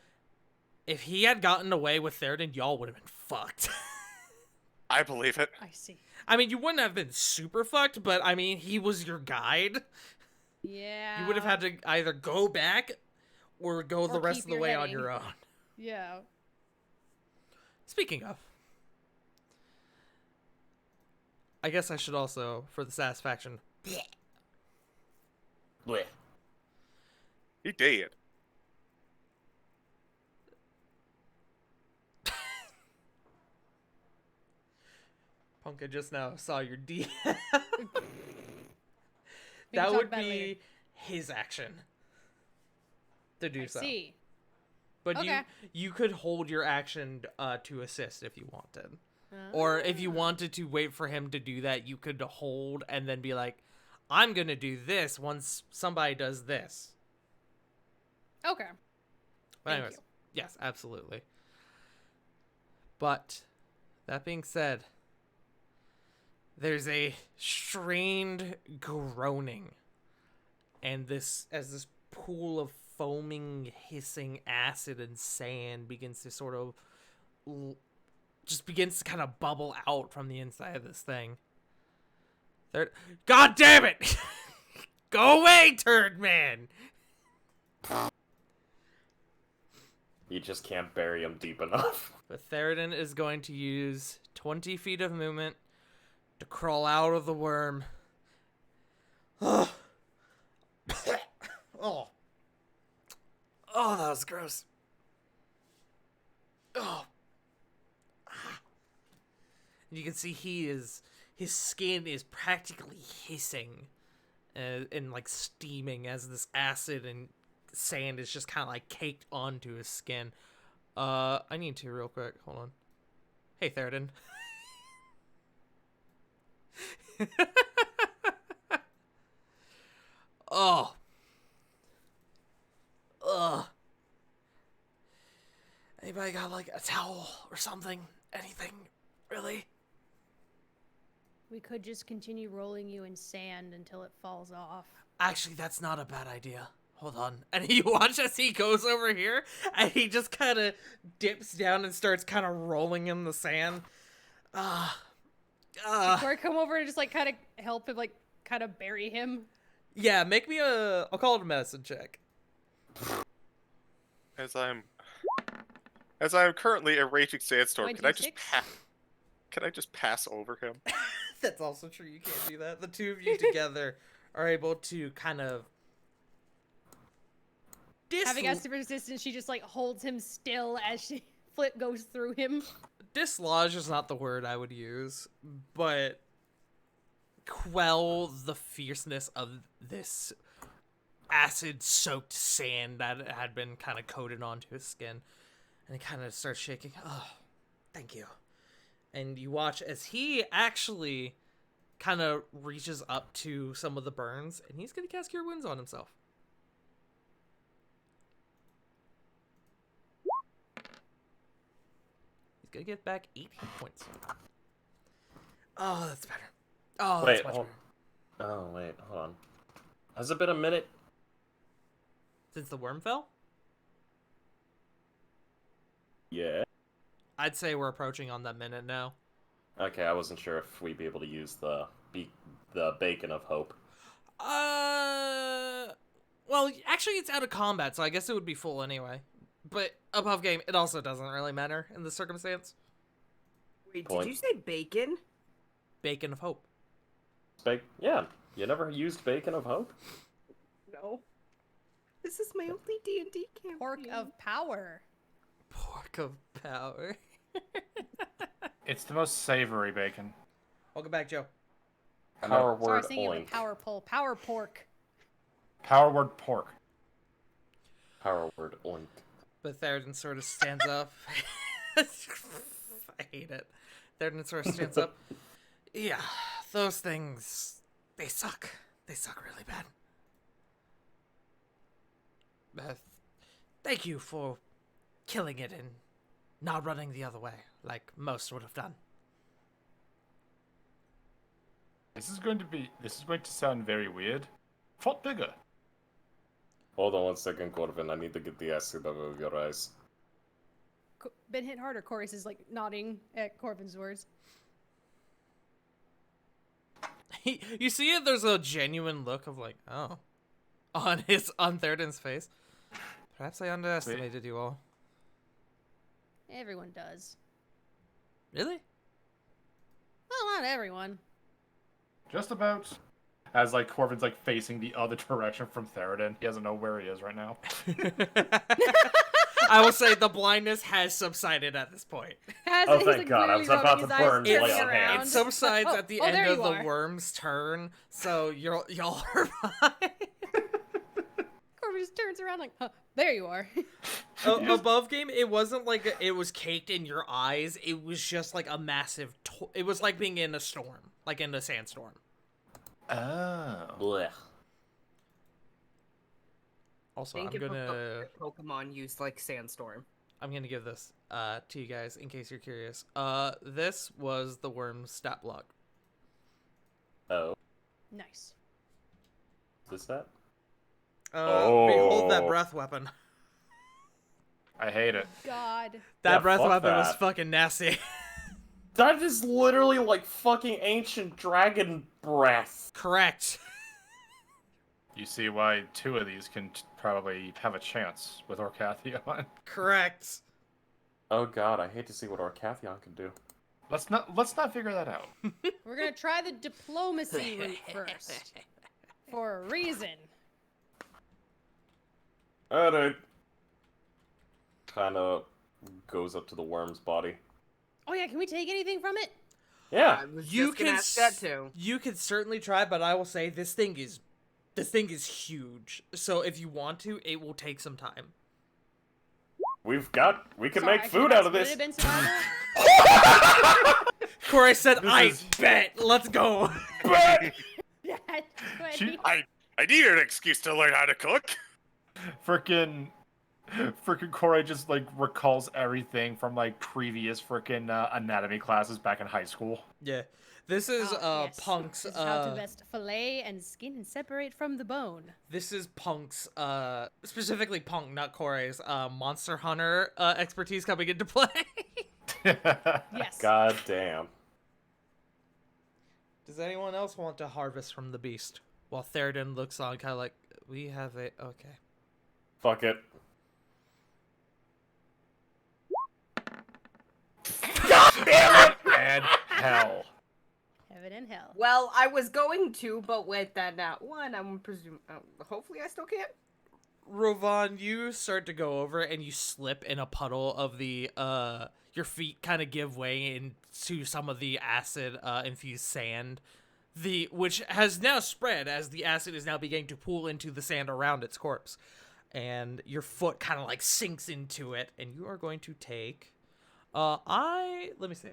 if he had gotten away with Theoden, y'all would have been fucked. I believe it. I see. I mean, you wouldn't have been super fucked, but I mean, he was your guide. Yeah. You would have had to either go back or go the Or rest keep of the your way on heading. your own. Yeah. Speaking of, I guess I should also, for the satisfaction, Blech. He did. Punk, I just now saw your D. We can That talk would about it be later. his action to do I so. see. But Okay. you could hold your action to assist if you wanted. Or if you wanted to wait for him to do that, you could hold and then be like, I'm going to do this once somebody does this. Okay. But Thank anyways, you. yes, absolutely. But that being said, there's a strained groaning, and this pool of foaming, hissing acid and sand begins to sort of just begins to kind of bubble out from the inside of this thing. God damn it! Go away, turd man! You just can't bury him deep enough. But Theoden is going to use 20 feet of movement to crawl out of the worm. Oh. Oh. Oh, that was gross. Oh. And you can see his skin is practically hissing and like steaming as this acid and sand is just kind of like caked onto his skin. I need to real quick. Hold on. Hey, Theoden. Oh. Ugh. Anybody got like a towel or something? Anything? Really? We could just continue rolling you in sand until it falls off. Actually, that's not a bad idea. Hold on. And you watch as he goes over here, and he just kind of dips down and starts kind of rolling in the sand. Or come over and just like kind of help him, like kind of bury him. Yeah, make me I'll call it a medicine check. As I'm currently a raging sandstorm, My can I just D6? can I just pass over him? That's also true. You can't do that. The two of you together are able to kind of Having us resistance, she just like holds him still as she Flit goes through him. dislodge is not the word I would use, but quell the fierceness of this acid-soaked sand that had been kind of coated onto his skin. And he kind of starts shaking. Oh, thank you. And you watch as he actually kind of reaches up to some of the burns, and he's going to cast Cure Wounds on himself. He's going to get back 8 hit points. Oh, that's better. Oh, that's Wait, much hold. better. Oh, wait, hold on. Has it been a minute? Since the worm fell? Yeah. I'd say we're approaching on that minute now. Okay, I wasn't sure if we'd be able to use the Bacon of Hope. Well, actually, it's out of combat, so I guess it would be full anyway. But above game, it also doesn't really matter in this circumstance. Wait, Point. did you say bacon? Bacon of Hope. Yeah, you never used Bacon of Hope? No. This is my only D&D campaign. Pork of power. Pork of Power. It's the most savory bacon. Welcome back, Joe. Power Sorry, I word was thinking of oink. a power pole. Power pork. Power word pork. Power word oink. But Theoden sort of stands up. I hate it. Theoden sort of stands up. Yeah, those things, they suck. They suck really bad. Thank you for killing it and not running the other way, like most would have done. This is going to sound very weird. Fought bigger. Hold on 1 second, Corvin. I need to get the acid out of your eyes. Been hit harder. Chorus is like nodding at Corvin's words. You see it, there's a genuine look of like, oh, on Theoden's face. Perhaps I underestimated you all. Everyone does. Really? Well, not everyone. Just about. As like Corvin's like facing the other direction from Theoden. He doesn't know where he is right now. I will say the blindness has subsided at this point. Oh, thank God, I was about to burn It, lay on hands. it subsides at the end there of you the are. worm's turn, so y'all are fine. Corvin just turns around like, huh, there you are. Above game, it wasn't like it was caked in your eyes. It was just like a massive. It was like being in a storm, like in a sandstorm. Oh. Blech. Also, Think I'm if a gonna Pokemon used like Sandstorm. give this to you guys in case you're curious. This was the worm's stat block. Oh, Nice. is this that? Behold that Oh. breath weapon. I hate it. God. That Yeah, breath fuck weapon was that. fucking nasty. That is literally like fucking ancient dragon breath. Correct. You see why 2 of these can probably have a chance with Orcathion. Correct. Oh God, I hate to see what Orcathion can do. Let's not figure that out. We're gonna try the diplomacy route first. For a reason. Alright. Kinda goes up to the worm's body. Oh yeah, can we take anything from it? Yeah. I was You just gonna can ask that too. You can certainly try, but I will say this thing is huge. So if you want to, it will take some time. We can Sorry, make I food should've out of asked, would this. it have been survival? Corey said, "I is- bet. Let's go." Yeah, She- I need an excuse to learn how to cook. Frickin' Corey just like recalls everything from like previous frickin' anatomy classes back in high school. Yeah, this is yes. Punk's. This is how to best fillet and skin and separate from the bone. This is Punk's. Specifically Punk, not Corey's. Monster Hunter expertise coming into play. Yes. God damn. Does anyone else want to harvest from the beast? While Theoden looks on, kind of like, we have a okay. Fuck it. And hell. Heaven and hell. Well, I was going to, but with that not one, I'm presume. Hopefully, I still can't. Rovan, you start to go over and you slip in a puddle of the your feet kind of give way into some of the acid infused sand, which has now spread as the acid is now beginning to pool into the sand around its corpse, and your foot kind of like sinks into it, and you are going to take let me see,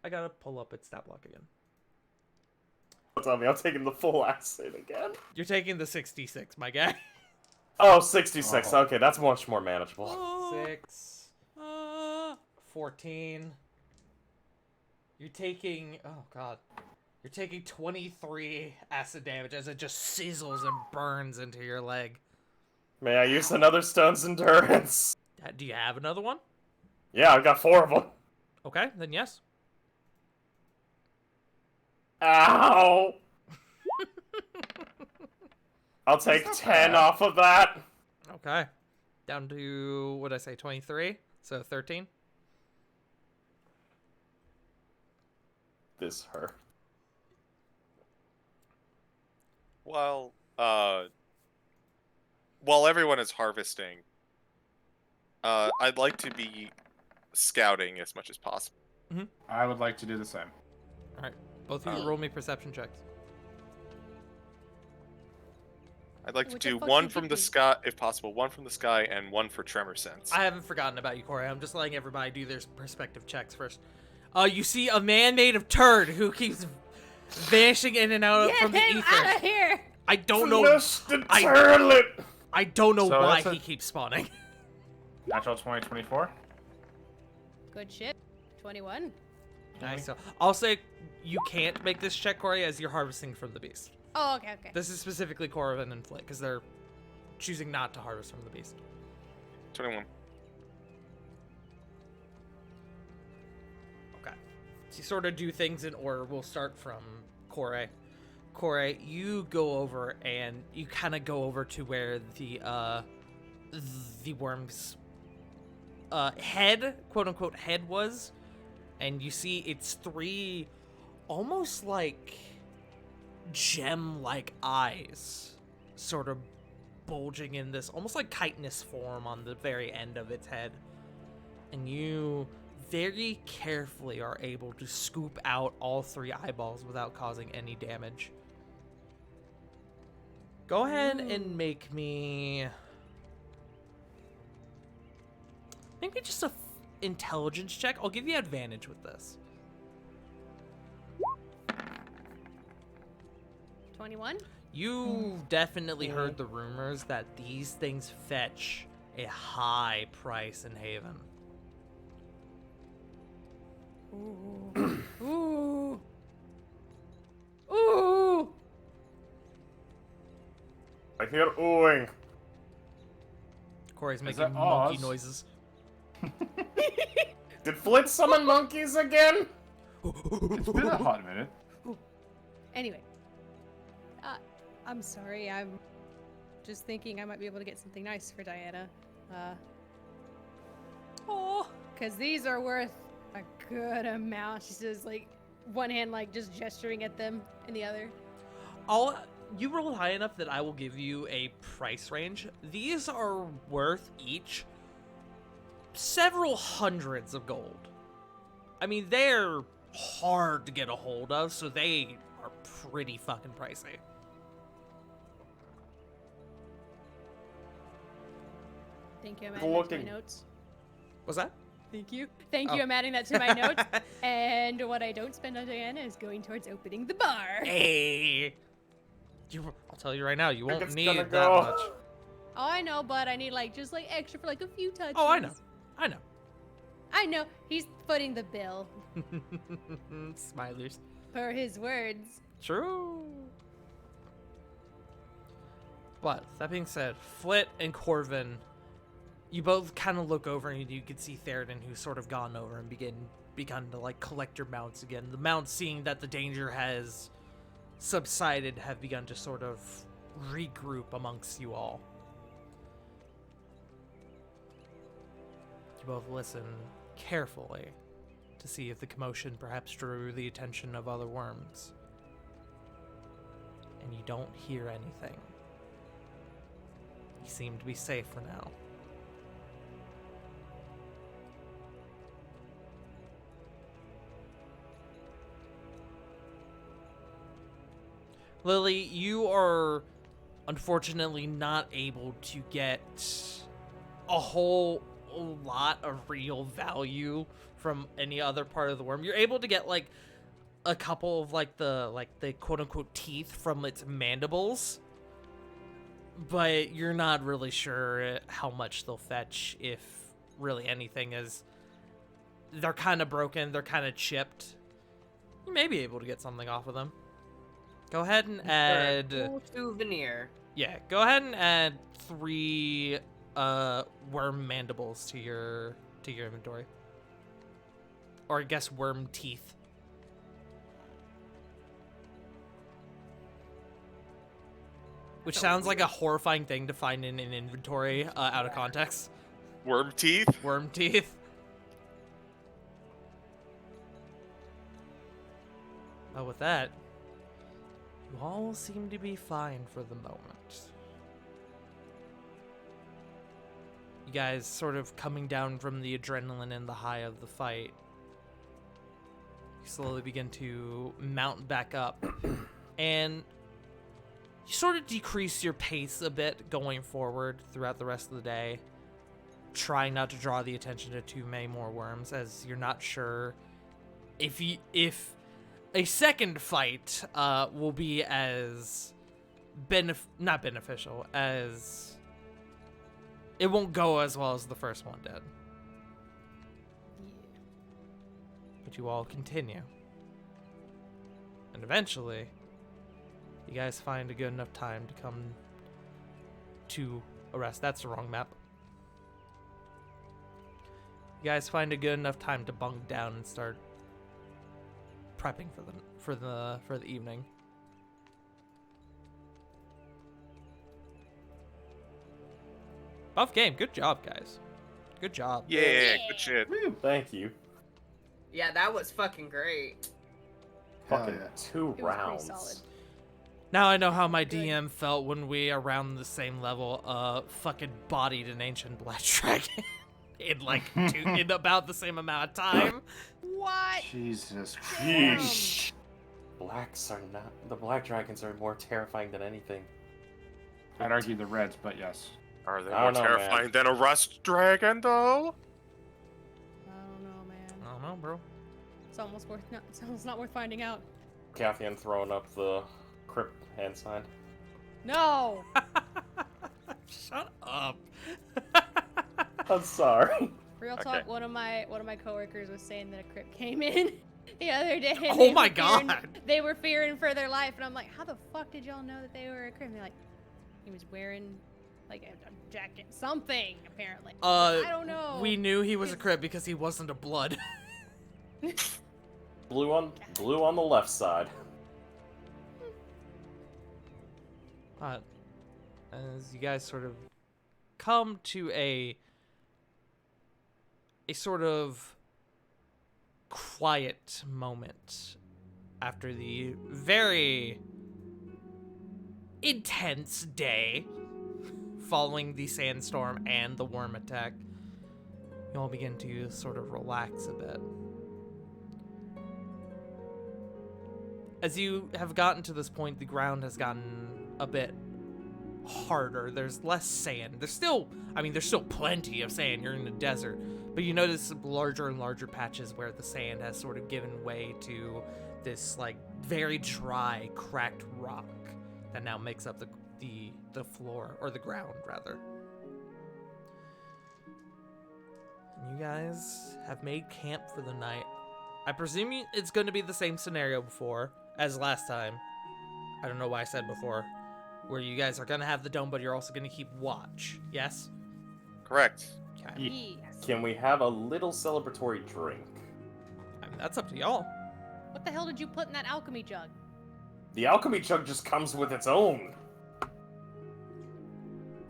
I gotta pull up its stat block again. Tell me, I'm taking the full acid again. You're taking the 66, my guy. Oh, 66. Oh. Okay, that's much more manageable. 6, 14. You're taking, oh god, you're taking 23 acid damage as it just sizzles and burns into your leg. May I use another stone's endurance? Do you have another one? Yeah, I've got 4 of them. Okay, then yes. Ow! I'll take 10 off of that. Okay. Down to, what did I say, 23? So 13? This hurt. While everyone is harvesting, I'd like to be scouting as much as possible. I would like to do the same. Alright, both of you roll me perception checks. I'd like to What the do fuck one did from you the do? sky, if possible, one from the sky and one for tremor sense. I haven't forgotten about you, Corey. I'm just letting everybody do their perspective checks first. You see a man made of turd who keeps vanishing in and out Get from the him ether. out of here! I don't know. Mr. Turlet! I don't know So why that's he keeps spawning. Natural 20, 24. Good shit. 21. Nice. So I'll say you can't make this check, Corey, as you're harvesting from the beast. Oh, okay, okay. This is specifically Corvin and Flick, because they're choosing not to harvest from the beast. 21. Okay. So you sort of do things in order. We'll start from Corey. Corey, you go over and you kind of go over to where the worm's head, quote unquote, head was, and you see its three almost like gem-like eyes sort of bulging in this almost like chitinous form on the very end of its head. And you very carefully are able to scoop out all three eyeballs without causing any damage. Go ahead and make me just a intelligence check. I'll give you advantage with this. 21? You definitely heard the rumors that these things fetch a high price in Haven. Ooh. Ooh. Ooh. I hear oohing. Corey's Is making that monkey Oz? noises. Did Flit summon monkeys again? It's been a hot minute. Anyway. I'm sorry, I'm just thinking I might be able to get something nice for Diana. Oh, Because these are worth a good amount. She's just like, one hand like just gesturing at them, and the other. you rolled high enough that I will give you a price range. These are worth each several hundreds of gold. I mean, they're hard to get a hold of, so they are pretty fucking pricey. Thank you, I'm adding that to my Looking. notes. What's that? Thank you. Thank Oh. you, I'm adding that to my notes. And what I don't spend on Diana is going towards opening the bar. Hey, I'll tell you right now, you Think won't it's need gonna that go. much. Oh, I know, but I need like just like extra for like a few touches. Oh, I know. I know. He's footing the bill Smilers. for his words. True. But that being said, Flit and Corvin, you both kind of look over and you can see Theoden, who's sort of gone over and begun to like collect your mounts again. The mounts, seeing that the danger has subsided, have begun to sort of regroup amongst you all. You both listen carefully to see if the commotion perhaps drew the attention of other worms. And you don't hear anything. You seem to be safe for now. Lily, you are unfortunately not able to get a whole lot of real value from any other part of the worm. You're able to get like a couple of like the quote unquote teeth from its mandibles, but you're not really sure how much they'll fetch, if really anything, is they're kind of broken, they're kind of chipped. You may be able to get something off of them. Go ahead and add Cool souvenir. yeah, go ahead and add 3 worm mandibles to your inventory. Or I guess worm teeth. Which sounds like a horrifying thing to find in an inventory out of context. Worm teeth? Worm teeth. But with that, you all seem to be fine for the moment. You guys sort of coming down from the adrenaline and the high of the fight. You slowly begin to mount back up. And you sort of decrease your pace a bit going forward throughout the rest of the day, trying not to draw the attention to too many more worms, as you're not sure if a second fight will be as not beneficial, as it won't go as well as the first one did. But you all continue. And eventually, you guys find a good enough time to come to a rest. That's the wrong map. You guys find a good enough time to bunk down and start prepping for the evening. Buff game. Good job, guys. Good job. Yeah, good shit. Thank you. Yeah, that was fucking great. Fucking yeah. 2 It was pretty rounds. solid. Now I know how my Good. DM felt when we around the same level fucking bodied an ancient black dragon in about the same amount of time. What? Jesus Christ. Yeesh. The black dragons are more terrifying than anything. I'd argue the reds, but yes. Are they I more don't know, man. terrifying than a rust dragon, though? I don't know, man. I don't know, bro. It's almost not worth finding out. Cathian throwing up the crypt hand sign. No. Shut up. I'm sorry. Real Okay. talk. One of my coworkers was saying that a crypt came in the other day. and Oh they my were fearing- God. They were fearing for their life, and I'm like, how the fuck did y'all know that they were a crypt? And they're like, he was wearing like a jacket, something apparently. I don't know. We knew he was a crypt because he wasn't a blood. Blue on the left side. As you guys sort of come to a sort of quiet moment after the very intense day following the sandstorm and the worm attack, you all begin to sort of relax a bit. As you have gotten to this point, the ground has gotten a bit harder. There's less sand. There's still plenty of sand. You're in the desert, but you notice larger and larger patches where the sand has sort of given way to this like very dry, cracked rock that now makes up the floor, or the ground rather. And you guys have made camp for the night. I presume it's going to be the same scenario as last time. I don't know why I said before. Where you guys are gonna have the dome, but you're also gonna keep watch. Yes? Correct. Okay. Yes. Can we have a little celebratory drink? I mean, that's up to y'all. What the hell did you put in that alchemy jug? The alchemy jug just comes with its own.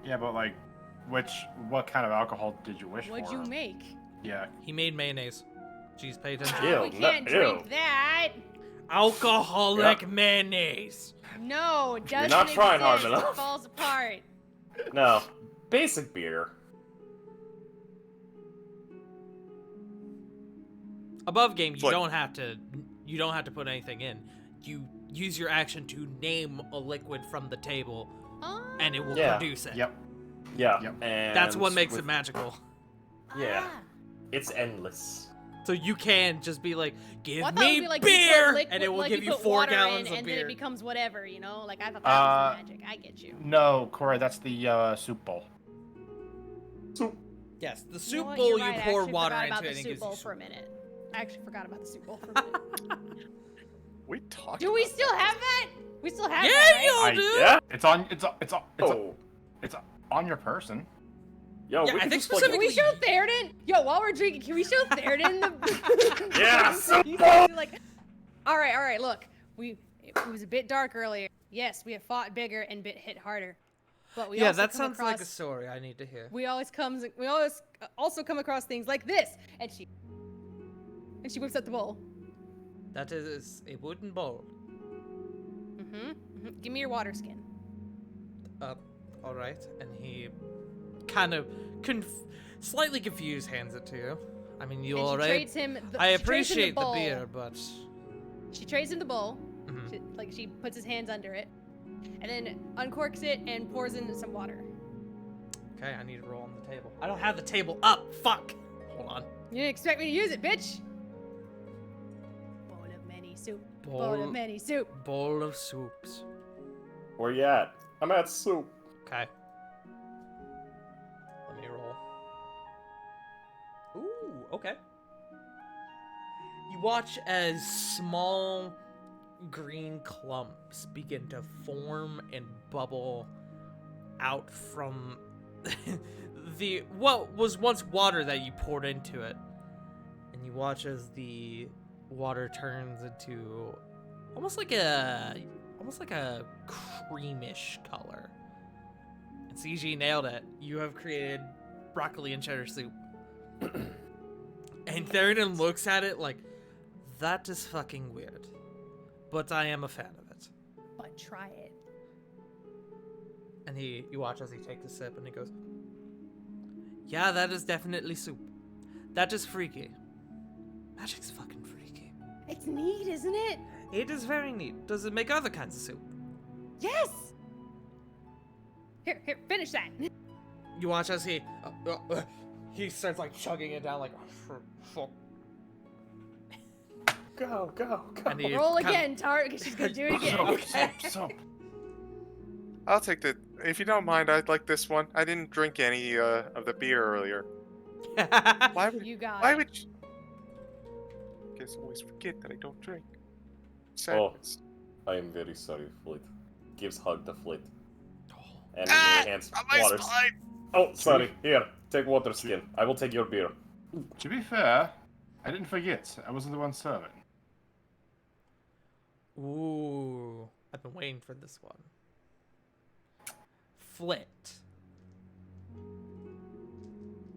Yeah, but like, what kind of alcohol did you wish What'd for? you make? Yeah. He made mayonnaise. Jeez, pay attention. Ew, we can't no- drink ew. that. Alcoholic Yep. mayonnaise. No, it doesn't not trying hard exist. enough. It falls apart. No, basic beer. Above game, you Look. don't have to put anything in. You use your action to name a liquid from the table, and it will Yeah. produce it. Yep. Yeah, Yep. and That's what makes it with- magical. Yeah, Ah. it's endless. So you can just be like, give Well, I thought it me would be like you put beer, liquid- and it will like give you put 4 water gallons in, of and then beer. it becomes whatever, you know? Like I thought that was the magic. I get you. No, Corey, that's the soup bowl. Yes, the You soup know what? bowl You're you right, I pour actually water forgot into about it the and it soup gives bowl you for a minute. I actually forgot about the soup bowl for a minute. We talked. Do we about still that. have that? We still have Yeah, that, right? y'all do. Yeah. It's on your person. Yo, Yeah, we I can think just like, Can we show Theoden? Yo, while we're drinking, can we show Theoden the? Yeah, soup He's bowl! actually like, all right. Look, it was a bit dark earlier. Yes, we have fought bigger and hit harder, but we Yeah, also that come sounds like a across- story I need to hear. We always also come across things like this, and she whips out the bowl. That is a wooden bowl. Give me your water skin. All right, and he kind of slightly confused hands it to you. I mean, you And she already. trades him. I she trades him appreciate the bowl. beer, but She trades him the bowl. Mhm. She puts his hands under it, and then uncorks it and pours in some water. Okay, I need to roll on the table. I don't have the table up. Fuck. Hold on. You didn't expect me to use it, bitch. Bowl of many soup. Bowl of many soup. Bowl of soups. Where you at? I'm at soup. Okay. Let me roll. Ooh, okay. You watch as small green clumps begin to form and bubble out from the what was once water that you poured into it. And you watch as the water turns into almost like a creamish color. And CG nailed it. You have created broccoli and cheddar soup. And Theoden looks at it like, that is fucking weird. But I am a fan of it. But try it. And you watch as he takes a sip and he goes, yeah, that is definitely soup. That is freaky. Magic's fucking freaky. It's neat, isn't it? It is very neat. Does it make other kinds of soup? Yes! Here, finish that. You watch as he starts like chugging it down like, fuck. Go. And he Roll kinda- again, Tart, because she's gonna do it again. Okay. Soap. I'll take the. If you don't mind, I'd like this one. I didn't drink any of the beer earlier. Why would? You got Why it. would? I guess I always forget that I don't drink. Sadness. I am very sorry, Flit. Gives hug to Flit. And Ah, in your hands, on my waters. spine! Oh, sorry. Here, take water skin. I will take your beer. To be fair, I didn't forget. I wasn't the one serving. Ooh, I've been waiting for this one. Flit.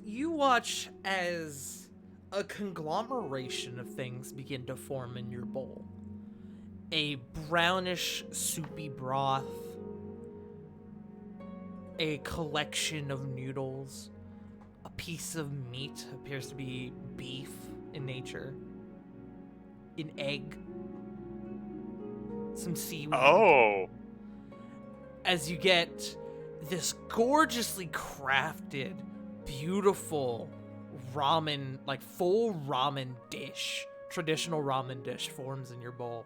You watch as a conglomeration of things begin to form in your bowl. A brownish, soupy broth. A collection of noodles. A piece of meat appears to be beef in nature. An egg. Some seaweed. Oh. As you get this gorgeously crafted, beautiful ramen, like full ramen dish, traditional ramen dish forms in your bowl.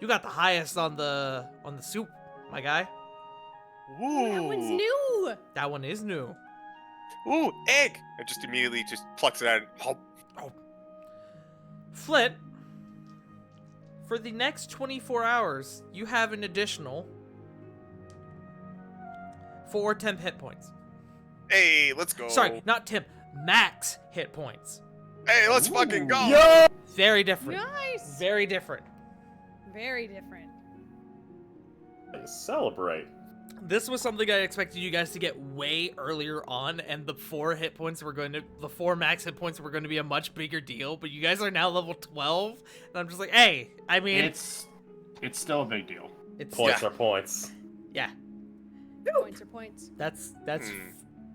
You got the highest on the soup, my guy. Ooh. That one's new. That one is new. Ooh, egg! I just immediately just plucks it out and hop. Flit, for the next 24 hours, you have an additional 4 temp hit points. Hey, let's go. Sorry, not temp, max hit points. Hey, let's fucking go. Yo! Very different. Nice. Very different. Very different. Celebrate. This was something I expected you guys to get way earlier on, and the 4 max hit points were going to be a much bigger deal, but you guys are now level 12, and I'm just like, hey, I mean, It's still a big deal. it's Points are points. yeah, Points are points. that's Hmm.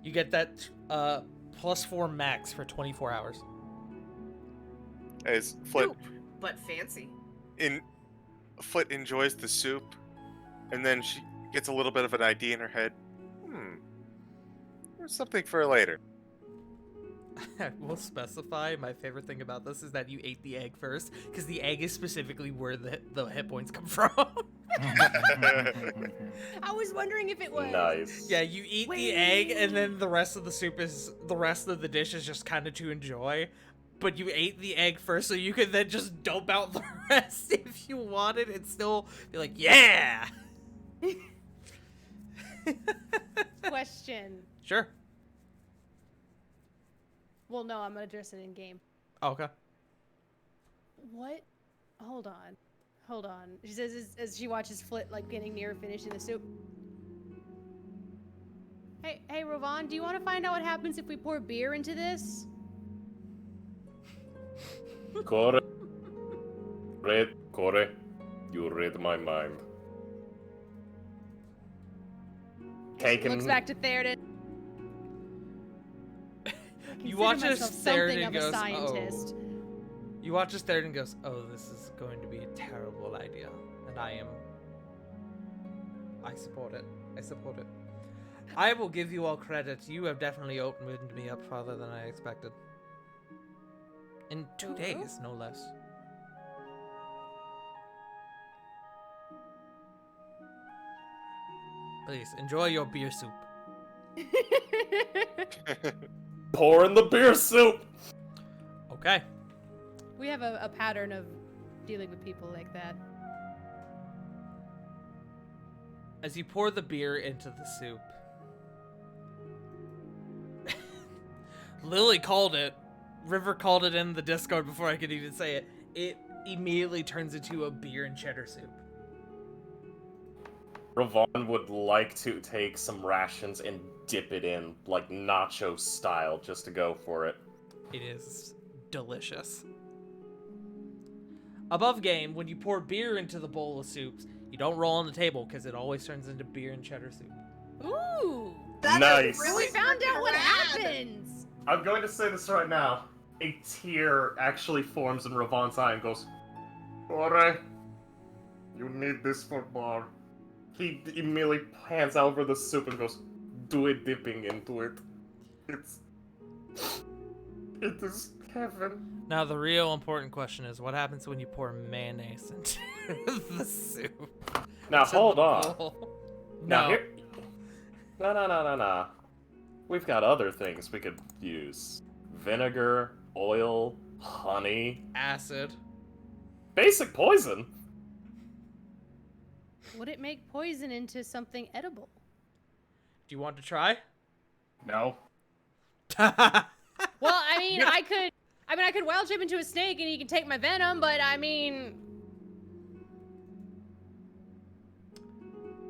you get that +4 max for 24 hours. As Flit But fancy. Flit enjoys the soup, and then she gets a little bit of an idea in her head. There's something for later. We'll specify, my favorite thing about this is that you ate the egg first, because the egg is specifically where the hit points come from. I was wondering if it was. Nice. Yeah, you eat the egg, and then the rest of the dish is just kind of to enjoy. But you ate the egg first, so you could then just dump out the rest if you wanted, and still be like, yeah. Question. Sure. Well, no, I'm gonna address it in game. Oh, okay. What? Hold on. She says as she watches Flit like getting near finishing the soup. Hey, Rovan, do you want to find out what happens if we pour beer into this? Core. Core. You read my mind. Taken. Looks back to Theoden. You Consider watch as myself something Theoden of goes, a scientist. You watch as Theoden goes, oh, this is going to be a terrible idea, and I am I support it. I support it. I will give you all credit. You have definitely opened me up farther than I expected. In 2 days, no less. Please, enjoy your beer soup. Pour in the beer soup. Okay. We have a pattern of dealing with people like that. As you pour the beer into the soup, Lily called it. River called it in the Discord before I could even say it. It immediately turns into a beer and cheddar soup. Ravon would like to take some rations and dip it in, like nacho style, just to go for it. It is delicious. Above game, when you pour beer into the bowl of soups, you don't roll on the table because it always turns into beer and cheddar soup. Ooh! Nice. So we found out what happens! I'm going to say this right now. A tear actually forms in Ravon's eye and goes, Ore, you need this for bar. He immediately hands over the soup and goes, do it dipping into it. It is heaven. Now, the real important question is, what happens when you pour mayonnaise into the soup? Now, Into hold the on. bowl? Now, No. here... No. We've got other things we could use. Vinegar, oil, honey, Acid. basic poison. Would it make poison into something edible? Do you want to try? No. Well, I mean, I could wild shape into a snake and he can take my venom, but I mean,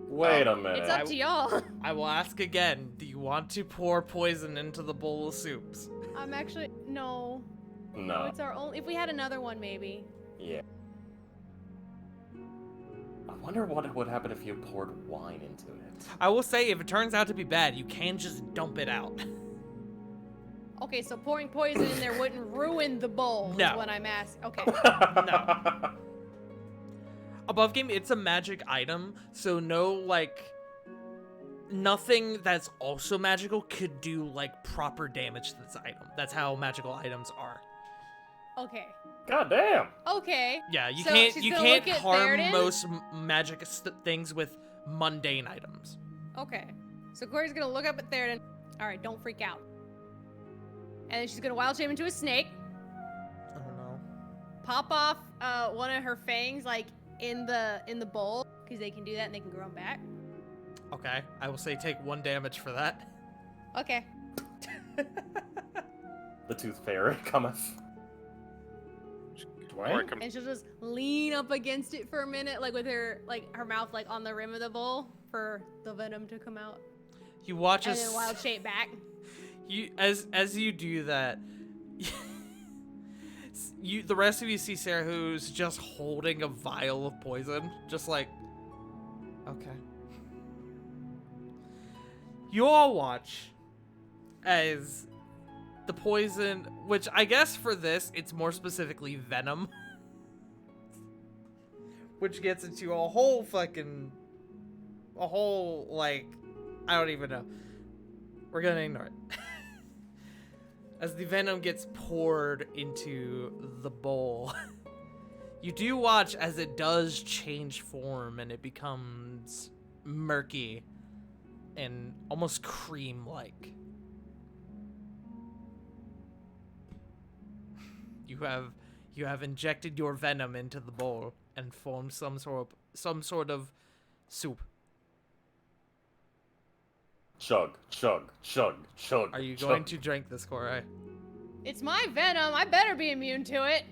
Wait a minute. it's up to y'all. I will ask again. Do you want to pour poison into the bowl of soups? I'm actually, no. No. It's our only, if we had another one, maybe. Yeah. I wonder what would happen if you poured wine into it. I will say, if it turns out to be bad, you can just dump it out. Okay, so pouring poison in there wouldn't ruin the bowl, is No. what I'm asking. Okay. No. Above game, it's a magic item, so no, like, nothing that's also magical could do, like, proper damage to this item. That's how magical items are. Okay. God damn. Okay. Yeah, you So can't she's you gonna can't look at harm Theoden? most magic things with mundane items. Okay. So Corey's gonna look up at Theoden. Alright, don't freak out. And then she's gonna wild shape into a snake, I don't know. pop off one of her fangs, like, in the bowl, because they can do that and they can grow them back. Okay, I will say take 1 damage for that. Okay. The tooth fairy cometh. Dwayne? And she'll just lean up against it for a minute, like with her mouth like on the rim of the bowl for the venom to come out. You watch And us. then wild shape back. You as you do that, the rest of you see Sarah, who's just holding a vial of poison, just like, okay. You all watch as the poison, which I guess for this it's more specifically venom, which gets into a whole like, I don't even know. We're gonna ignore it. As the venom gets poured into the bowl, you do watch as it does change form and it becomes murky and almost cream-like. You have injected your venom into the bowl and formed some sort of soup. Chug, chug, chug, chug. Are you chug. going to drink this, Korai? It's my venom. I better be immune to it.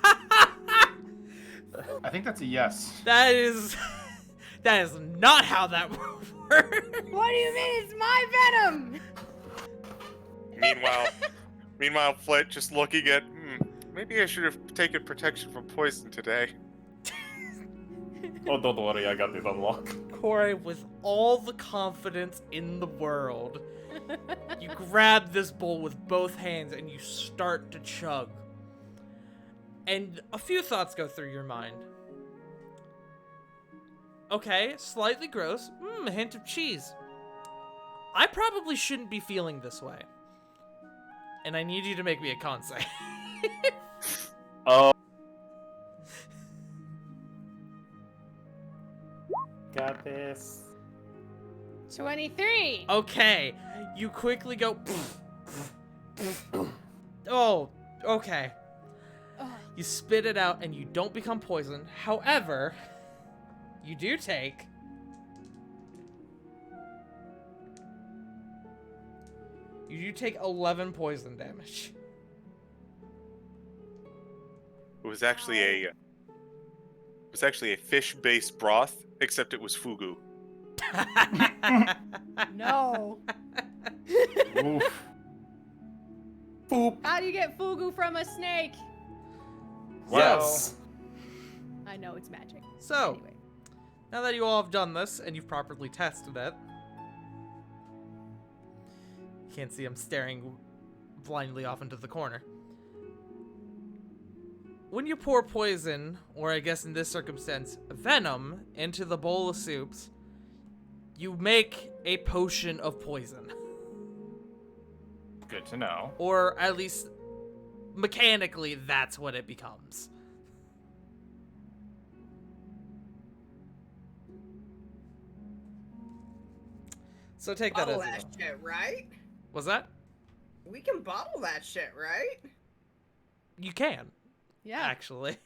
I think that's a yes. That is not how that works. What do you mean it's my venom? Meanwhile, Flit just looking at, maybe I should have taken protection from poison today. Oh, don't worry, I got it unlocked. Korai, with all the confidence in the world, you grab this bowl with both hands and you start to chug. And a few thoughts go through your mind. Okay, slightly gross. A hint of cheese. I probably shouldn't be feeling this way. And I need you to make me a con save. Oh. Got this. 23. Okay, you quickly go. Oh, okay. Ugh. You spit it out and you don't become poisoned. However, you do take 11 poison damage. It was actually a fish-based broth, except it was fugu. No. Oof. Boop. How do you get fugu from a snake? Yes. I know it's magic. So, Anyway. now that you all have done this and you've properly tested it, you can't see I'm staring blindly off into the corner. When you pour poison, or I guess in this circumstance, venom, into the bowl of soups, you make a potion of poison. Good to know. Or at least, mechanically, that's what it becomes. So take that Bottle as that shit, right? Was that? We can bottle that shit, right? You can, Yeah. actually.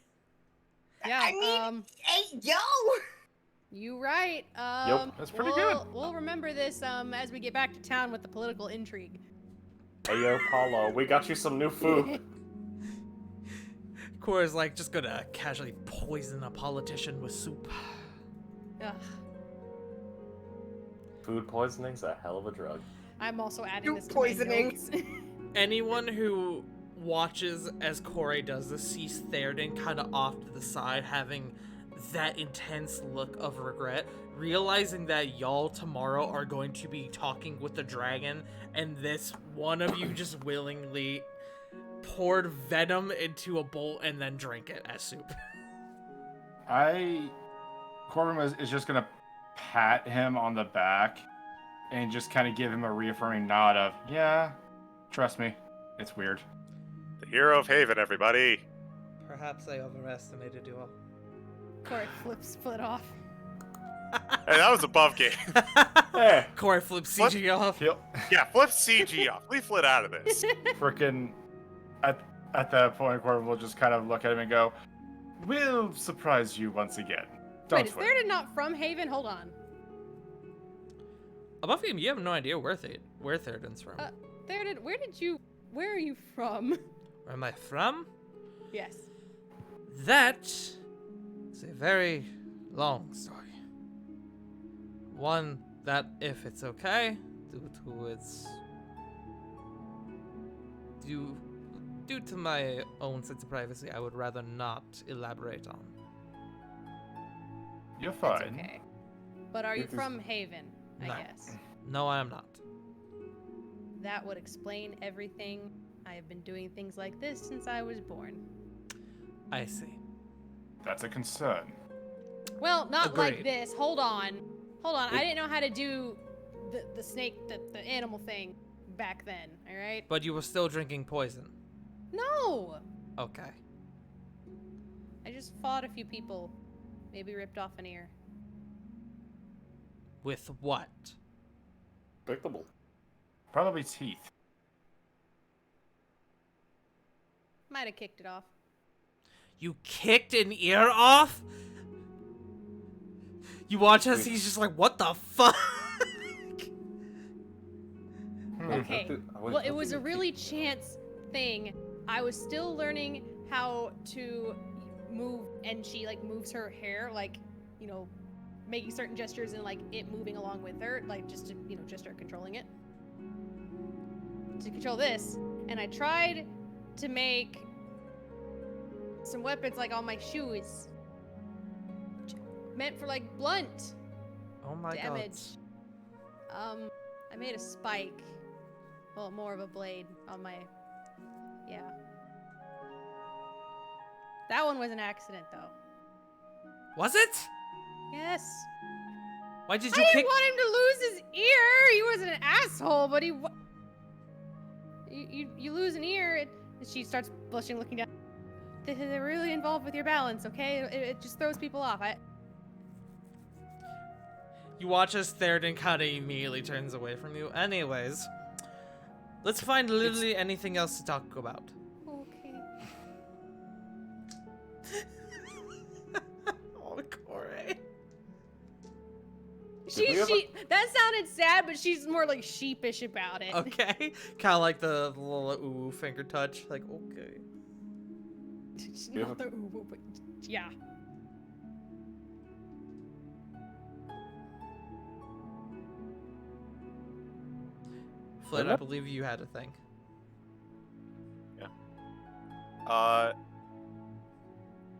Yeah. I mean, hey, yo! You right. That's pretty We'll remember this as we get back to town with the political intrigue. Hey yo, Paulo, we got you some new food. Cora's like, just gonna casually poison a politician with soup. Ugh. Food poisoning's a hell of a drug. I'm also adding Soup this to poisoning. my notes. Anyone who watches as Corey does this sees Theoden kind of off to the side, having that intense look of regret, realizing that y'all tomorrow are going to be talking with the dragon, and this one of you just willingly poured venom into a bowl and then drank it as soup. Corbin is just gonna pat him on the back and just kind of give him a reaffirming nod of, yeah, trust me, it's weird. The hero of Haven, everybody. Perhaps I overestimated you all. Corey flips foot off. Hey, that was above game. Hey, Corey flips What? CG off. He'll Yeah, flip CG off. Leave Flit out of this. frickin' at that point, Corbin will just kind of look at him and go, we'll surprise you once again. Don't Wait, is sweat. Theoden not from Haven? Hold on. Above him, you have no idea where Theoden's from. Theoden, where are you from? Where am I from? Yes. That is a very long story. One that, if it's okay, due to my own sense of privacy, I would rather not elaborate on. You're It's fine. okay. But are you It is- from Haven? I No. guess. No, I am not. That would explain everything. I have been doing things like this since I was born. I see. That's a concern. Well, not like Agreed. this. Hold on. I didn't know how to do the snake, the animal thing back then. All right. But you were still drinking poison. No. Okay. I just fought a few people. Maybe ripped off an ear. With what? predictable. Probably teeth. Might have kicked it off. You kicked an ear off? You watch as he's just like, what the fuck? Okay. Well, it was a really chance thing. I was still learning how to move, and she like moves her hair, like, you know, making certain gestures and like it moving along with her, like just to, you know, just her controlling it. To control this, and I tried to make some weapons like on my shoes, meant for like blunt Oh my damage. I made a spike. Well, more of a blade on my. Yeah. That one was an accident, though. god. Was it? Yes. Why did I you didn't kick? want him to lose his ear. He wasn't an asshole, but you lose an ear, and she starts blushing, looking down. They're really involved with your balance, okay? It just throws people off. You watch as Theoden kind of immediately turns away from you. Anyways, let's find literally anything else to talk about. Okay. Oh, Corey. That sounded sad, but she's more like sheepish about it. Okay. Kind of like the little ooh finger touch. Like, okay. She's Yeah. not the ooh, but yeah. Flit, I believe you had a thing.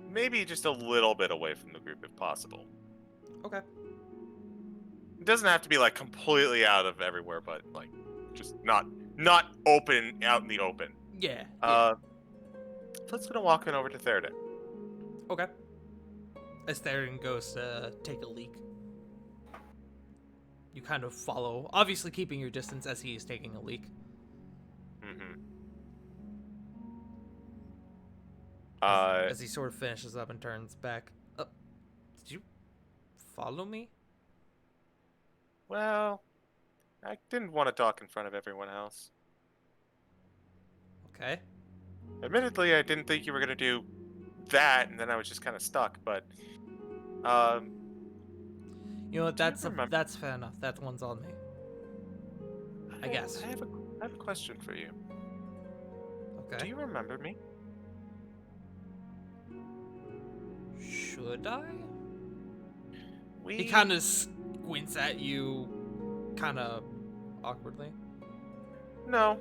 Maybe just a little bit away from the group if possible. Okay. It doesn't have to be like completely out of everywhere, but like just not open out in the open. Yeah. Let's gonna walk in over to Theoden. Okay. As Theoden goes to take a leak, you kind of follow, obviously keeping your distance as he is taking a leak. Mm-hmm. As he sort of finishes up and turns back. Did you follow me? Well, I didn't want to talk in front of everyone else. Okay. Admittedly, I didn't think you were gonna do that, and then I was just kind of stuck. But, You know what? remember- That's fair enough. That one's on me. I guess. I have a question for you. Okay. Do you remember me? Should I? We He kind of squints at you, kind of awkwardly. No,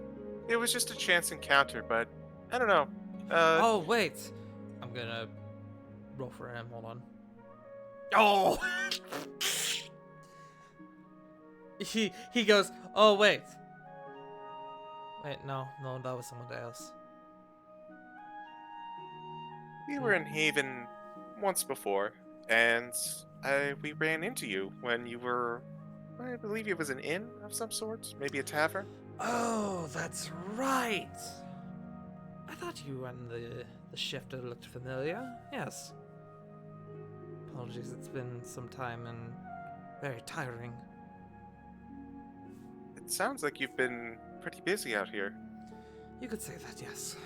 it was just a chance encounter, but I don't know. Oh wait, I'm gonna roll for him. Hold on. Oh. he goes. Oh wait. Wait, no, that was someone else. We were in Haven once before, and we ran into you when you were, I believe it was an inn of some sort, maybe a tavern. Oh, that's right. I thought you and the shifter looked familiar. Yes. Apologies, it's been some time and very tiring. It sounds like you've been pretty busy out here. You could say that, yes.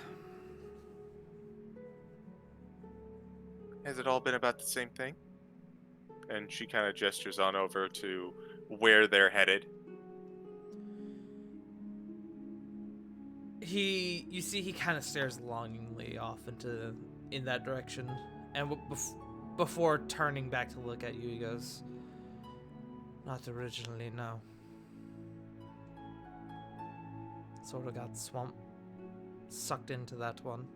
Has it all been about the same thing? And she kind of gestures on over to where they're headed. You see, he kind of stares longingly off in that direction, and before turning back to look at you, he goes, "Not originally, no. Sort of got sucked into that one."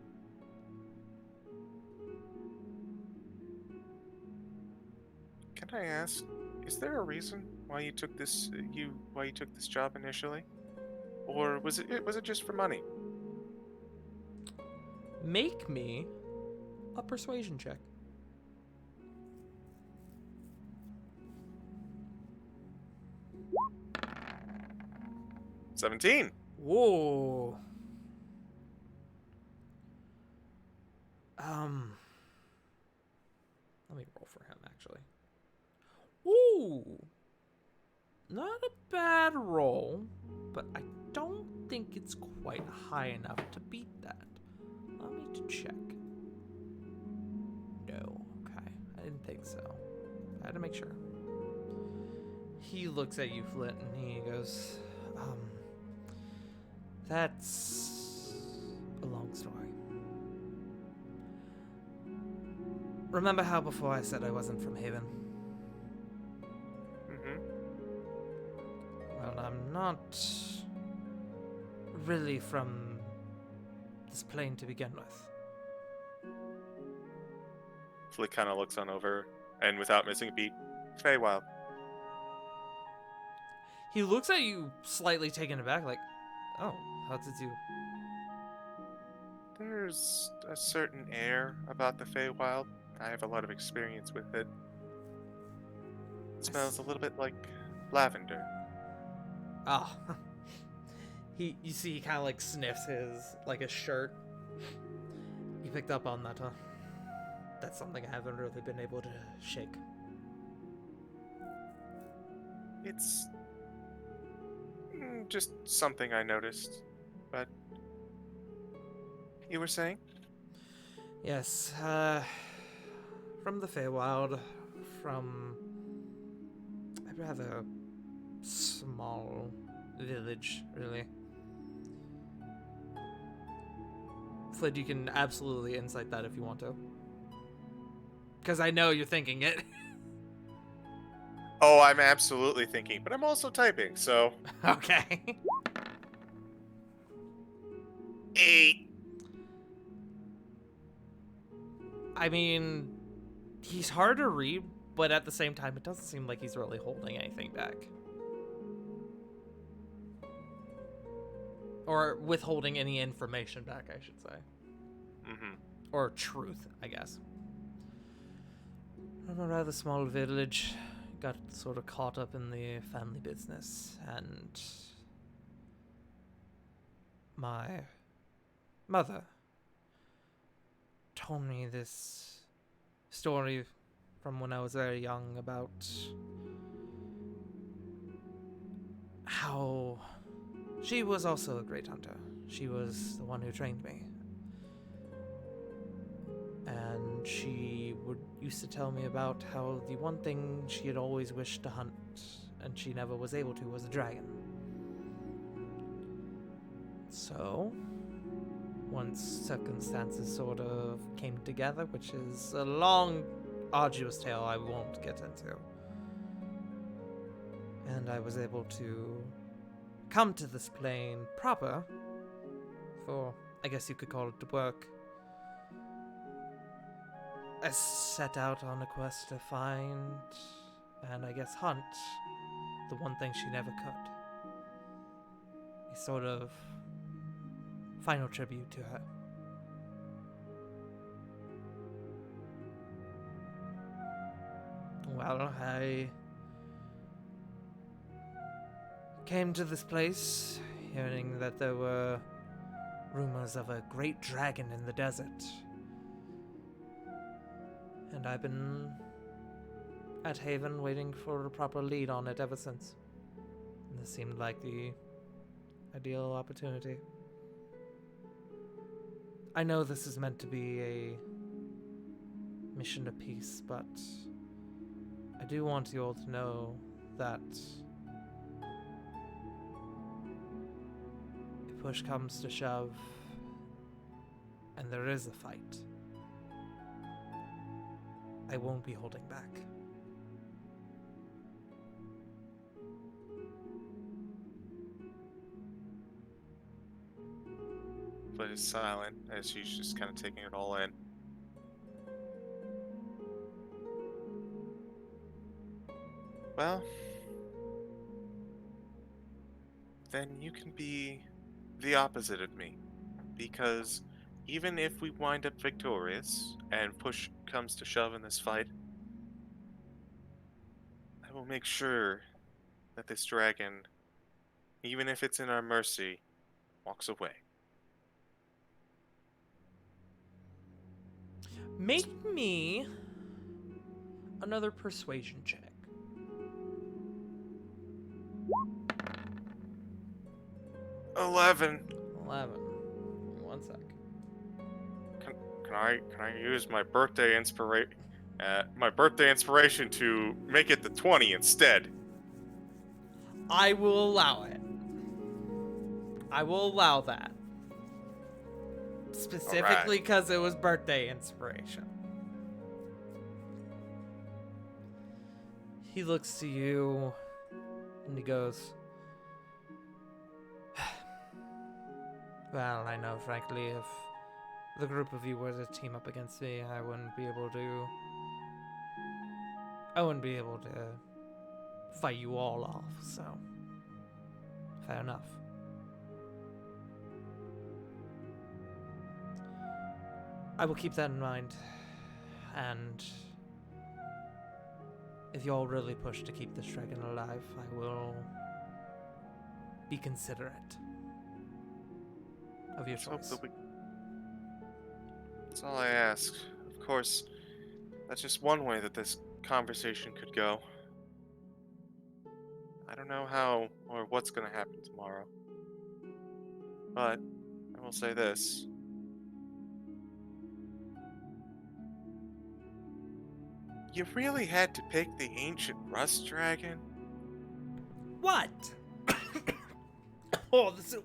Can I ask, is there a reason why you took this job initially? Or was it just for money? Make me a persuasion check. 17. Whoa. Let me roll for him, actually. Ooh. Not a bad roll, but I don't think it's quite high enough to beat that. Allow me to check. No. Okay. I didn't think so. I had to make sure. He looks at you, Flint, and he goes, that's a long story. Remember how before I said I wasn't from Haven? Mm-hmm. Well, I'm not really from this plane to begin with. Flick kind of looks on over, and without missing a beat, Feywild. He looks at you slightly taken aback, like, oh, how did you... There's a certain air about the Feywild. I have a lot of experience with it. It smells a little bit like lavender. Oh. You see, he kind of like sniffs his shirt. You picked up on that, huh? That's something I haven't really been able to shake. It's just something I noticed. But you were saying? Yes, from the Feywild, from a rather small village, really. Flid, you can absolutely insight that if you want to. Because I know you're thinking it. Oh, I'm absolutely thinking, but I'm also typing, so... Okay. 8. I mean, he's hard to read, but at the same time, it doesn't seem like he's really holding anything back. Or withholding any information back, I should say. Mm-hmm. Or truth, I guess. From a rather small village, got sort of caught up in the family business, and my mother told me this story from when I was very young about how she was also a great hunter. She was the one who trained me. And she used to tell me about how the one thing she had always wished to hunt, and she never was able to, was a dragon. So, once circumstances sort of came together, which is a long, arduous tale I won't get into, and I was able to come to this plane proper for, I guess you could call it, work. I set out on a quest to find, and I guess hunt, the one thing she never could. A sort of final tribute to her. Well, I came to this place hearing that there were rumors of a great dragon in the desert. And I've been at Haven waiting for a proper lead on it ever since. And this seemed like the ideal opportunity. I know this is meant to be a mission of peace, but I do want you all to know that if push comes to shove and there is a fight, I won't be holding back. But is silent as she's just kind of taking it all in. Well, then you can be the opposite of me. Because even if we wind up victorious and push comes to shove in this fight, I will make sure that this dragon, even if it's in our mercy, walks away. Make me another persuasion check. 11. 11. One sec. Can I use my birthday inspiration to make it the 20 instead? I will allow it. I will allow that. Specifically because it was birthday inspiration. He looks to you and he goes, well, I know, frankly, if the group of you were to team up against me, I wouldn't be able to fight you all off, so fair enough. I will keep that in mind, and if you all really push to keep this dragon alive, I will be considerate of your Let's hope choice. that we... That's all I ask. Of course, that's just one way that this conversation could go. I don't know how or what's going to happen tomorrow. But I will say this. You really had to pick the ancient rust dragon? What? Oh, the soup.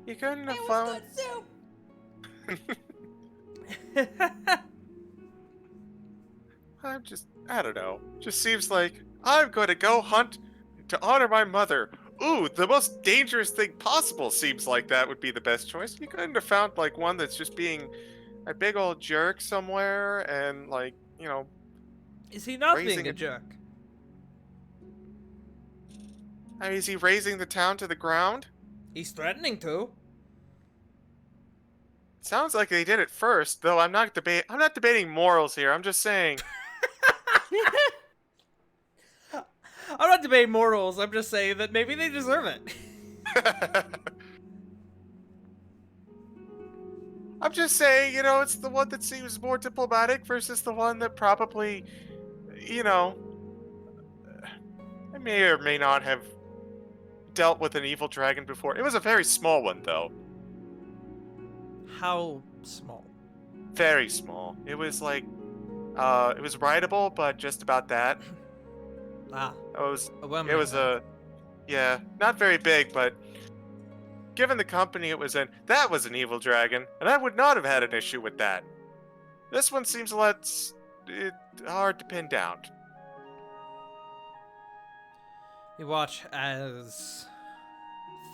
You couldn't have It was found... good soup. I don't know. Just seems like I'm going to go hunt to honor my mother. Ooh, the most dangerous thing possible seems like that would be the best choice. You couldn't have found, like, one that's just being a big old jerk somewhere and, like, you know... Is he not Raising being a a- jerk? I mean, is he raising the town to the ground? He's threatening to. Sounds like they did it first, though I'm not debating morals here. I'm just saying... I'm not debating morals. I'm just saying that maybe they deserve it. I'm just saying, you know, it's the one that seems more diplomatic versus the one that probably, you know, I may or may not have dealt with an evil dragon before. It was a very small one, though. How small? Very small. It was like, it was rideable, but just about that. Ah, It was, a woman. it was yeah, not very big, but given the company it was in, that was an evil dragon, and I would not have had an issue with that. This one seems hard to pin down. You watch as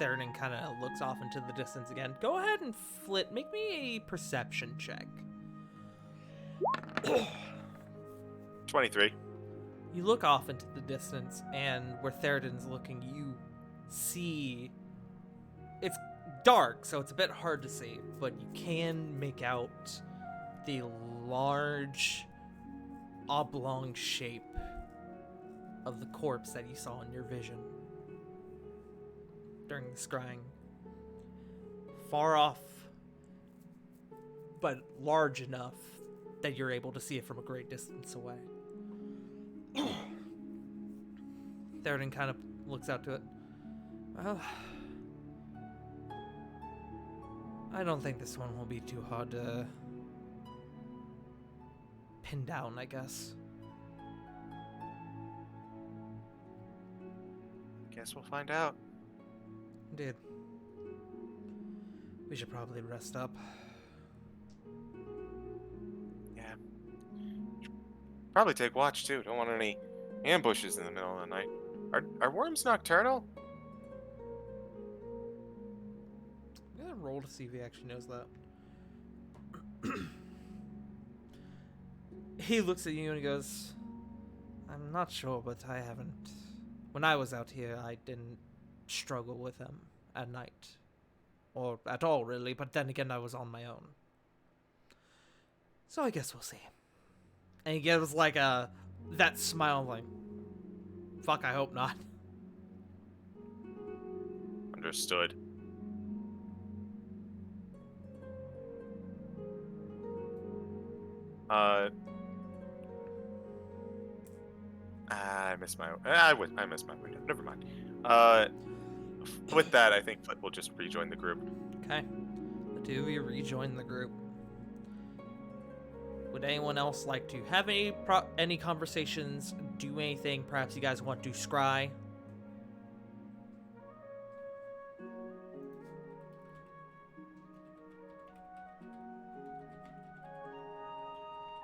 Theronin kind of looks off into the distance again. Go ahead and make me a perception check. 23. You look off into the distance, and where Theronin's looking, you see... It's dark, so it's a bit hard to see, but you can make out the large, oblong shape of the corpse that you saw in your vision during the scrying. Far off, but large enough that you're able to see it from a great distance away. Theronin kind of looks out to it. Well, I don't think this one will be too hard to pin down, I guess. Guess we'll find out. Indeed. We should probably rest up. Yeah. Probably take watch too. Don't want any ambushes in the middle of the night. Are worms nocturnal? I'm gonna roll to see if he actually knows that. He looks at you and he goes, I'm not sure, but I haven't. When I was out here, I didn't struggle with them at night. Or at all, really, but then again, I was on my own. So I guess we'll see. And he gives like that smile, like, fuck, I hope not. Understood. I missed my window. Never mind. With that, I think Flip will just rejoin the group. Okay. The two of you rejoin the group. Would anyone else like to have any conversations, do anything? Perhaps you guys want to scry?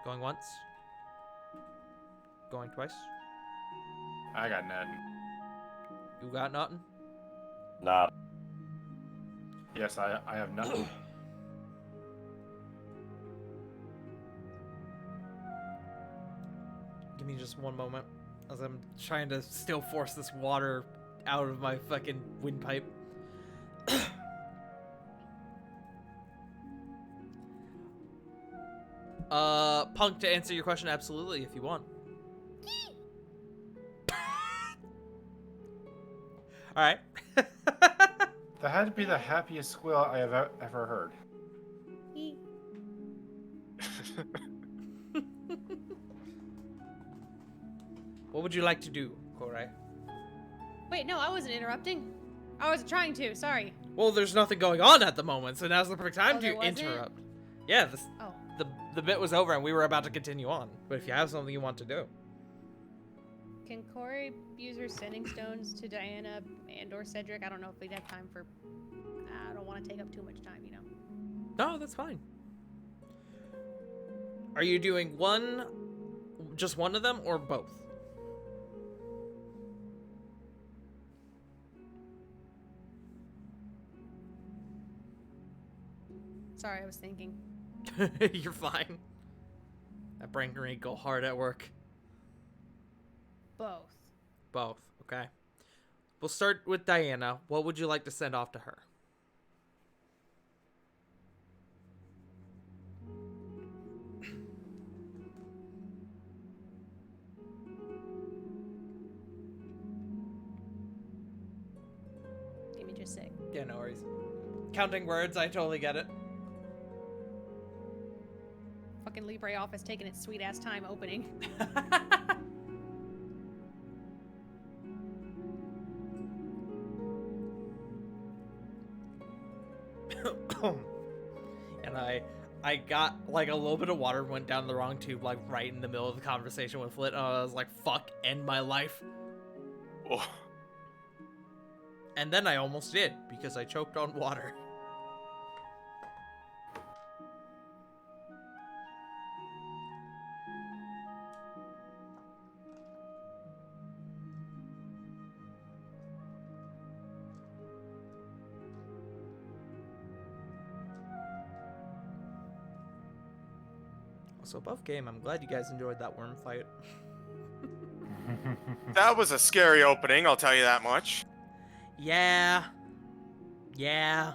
Going once? Going twice? I got nothing. You got nothing? Nah. Yes, I have nothing. Give me just one moment as I'm trying to still force this water out of my fucking windpipe. Punk, to answer your question, absolutely, if you want. All right. That had to be the happiest squeal I have ever heard. Eek. What would you like to do, Korai? Wait, no, I wasn't interrupting. I wasn't trying to. Sorry. Well, there's nothing going on at the moment, so now's the perfect time Oh, there to wasn't? interrupt. Yeah, Oh. the bit was over and we were about to continue on. But if you have something you want to do. Can Corey use her sending stones to Diana and/or Cedric? I don't know if we'd have time for. I don't want to take up too much time, you know. No, that's fine. Are you doing just one of them, or both? Sorry, I was thinking. You're fine. That brain grenade go hard at work. Both. Both, okay. We'll start with Diana. What would you like to send off to her? Give me just a sec. Yeah, no worries. Counting words, I totally get it. Fucking LibreOffice taking its sweet ass time opening. And I got like a little bit of water went down the wrong tube, like right in the middle of the conversation with Flit, and I was like, fuck, end my life. Oh, And then I almost did, because I choked on water. Also, above game, I'm glad you guys enjoyed that worm fight. that was a scary opening, I'll tell you that much. Yeah. Yeah.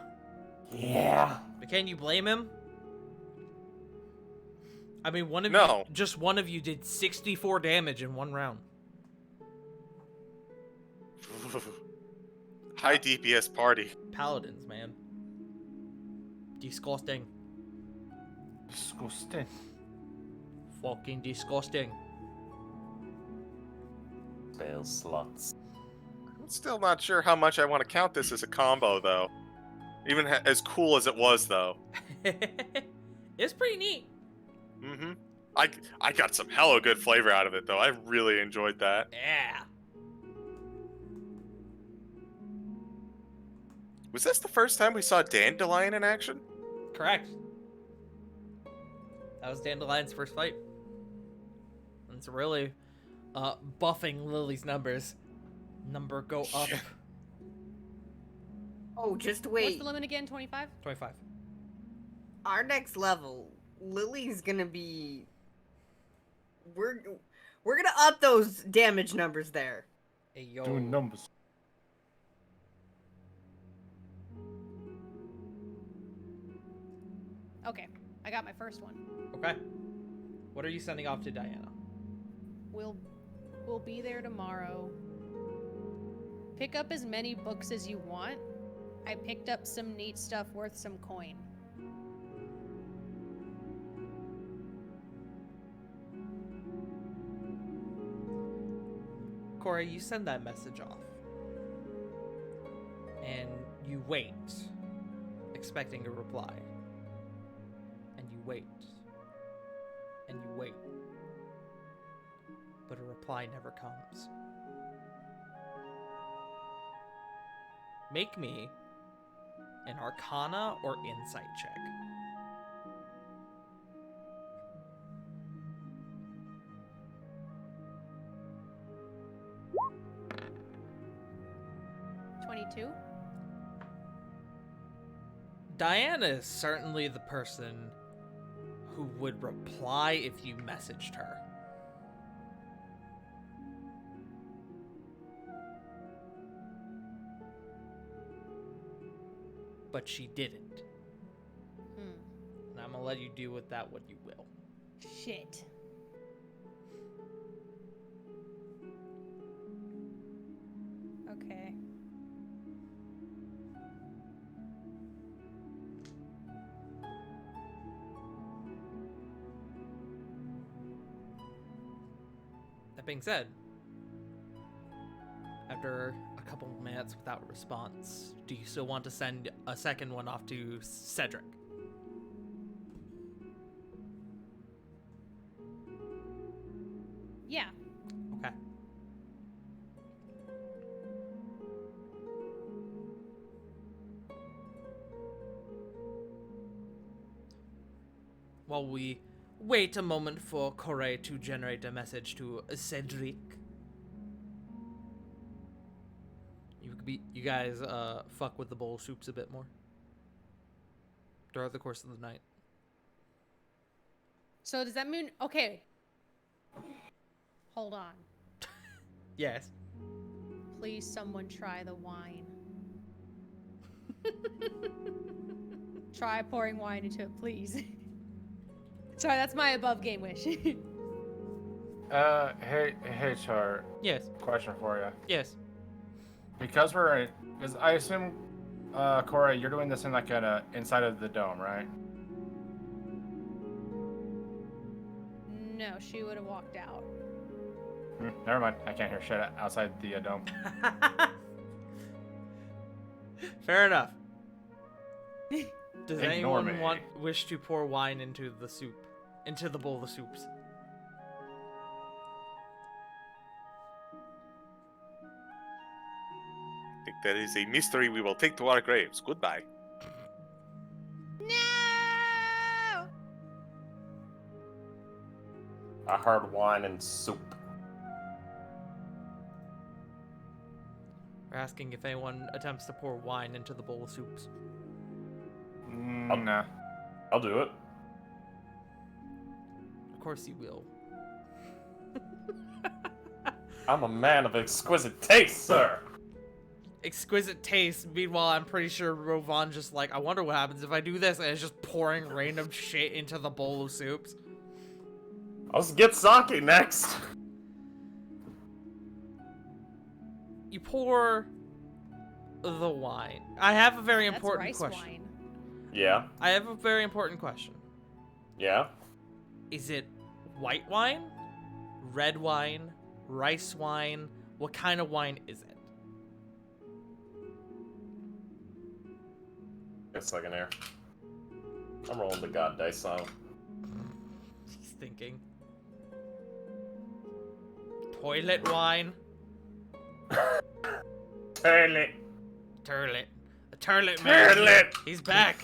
But can you blame him? I mean, No. just one of you did 64 damage in one round. High DPS party. Paladins, man. Disgusting. Disgusting. Fucking disgusting. Spell slots. I'm still not sure how much I want to count this as a combo, though. Even as cool as it was, though. It's pretty neat. Mm-hmm. I got some hella good flavor out of it, though. I really enjoyed that. Yeah. Was this the first time we saw Dandelion in action? Correct. That was Dandelion's first fight. And it's really buffing Lily's numbers. Number go up. Yeah. Oh, just What's wait. the limit again? 25? 25. Our next level, Lily's gonna be. We're gonna up those damage numbers there. Hey, yo. Doing numbers. Okay, I got my first one. Okay. What are you sending off to Diana? We'll be there tomorrow. Pick up as many books as you want. I picked up some neat stuff worth some coin. Corey, you send that message off. And you wait, expecting a reply. And you wait. And you wait. But a reply never comes. Make me an Arcana or Insight check. $22? Diana is certainly the person who would reply if you messaged her. But she didn't. Hmm. And I'm gonna let you do with that what you will. Shit. Okay. That being said, after a couple of minutes without a response, do you still want to send a second one off to Cedric? Yeah. Okay. While we wait a moment for Corey to generate a message to Cedric, you guys fuck with the bowl soups a bit more throughout the course of the night. So does that mean okay? Hold on. Yes. Please, someone try the wine. Try pouring wine into it, please. Sorry, that's my above game wish. Hey, Char. Yes. Question for you. Yes. Because I assume, Corey, you're doing this in like inside of the dome, right? No, she would have walked out. Never mind. I can't hear shit outside the dome. Fair enough. Does Ignore anyone me. wish to pour wine into the soup, into the bowl of soups? I think that is a mystery we will take to our graves. Goodbye. No! I heard wine and soup. We're asking if anyone attempts to pour wine into the bowl of soups. Nah. I'll do it. Of course you will. I'm a man of exquisite taste, sir. Exquisite taste. Meanwhile, I'm pretty sure Rovan just like, I wonder what happens if I do this, and it's just pouring random shit into the bowl of soups. Let's get sake next. You pour the wine. I have a very That's important rice question. wine. Yeah. I have a very important question. Yeah. Is it white wine, red wine, rice wine? What kind of wine is it? It's like an air. I'm rolling the god dice on. He's thinking. Toilet wine? Turlet. Turlet. The turlet man. Turlet. He's back.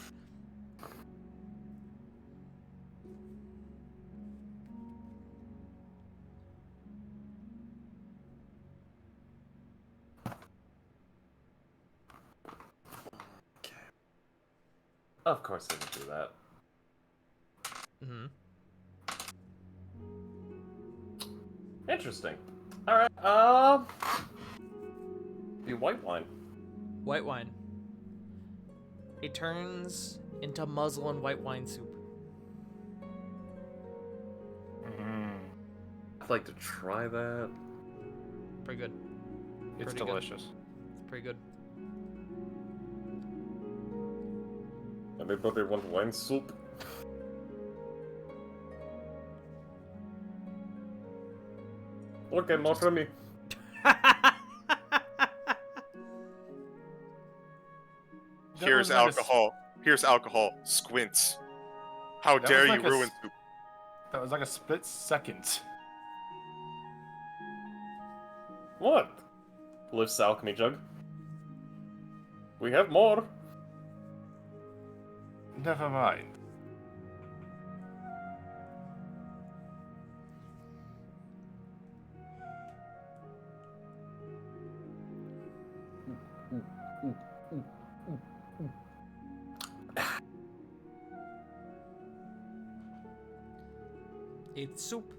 Of course I can do that. Mm-hmm. Interesting. Alright, be white wine. White wine. It turns into muslin white wine soup. I'd like to try that. Pretty good. It's Pretty good. delicious. It's pretty good. Anybody want wine soup? Okay, not for me. Here's was like a s- alcohol. Here's alcohol. Squints. How That dare was you like a ruin s- soup? That was like a split second. What? Lifts the alchemy jug. We have more. Never mind. It's soup.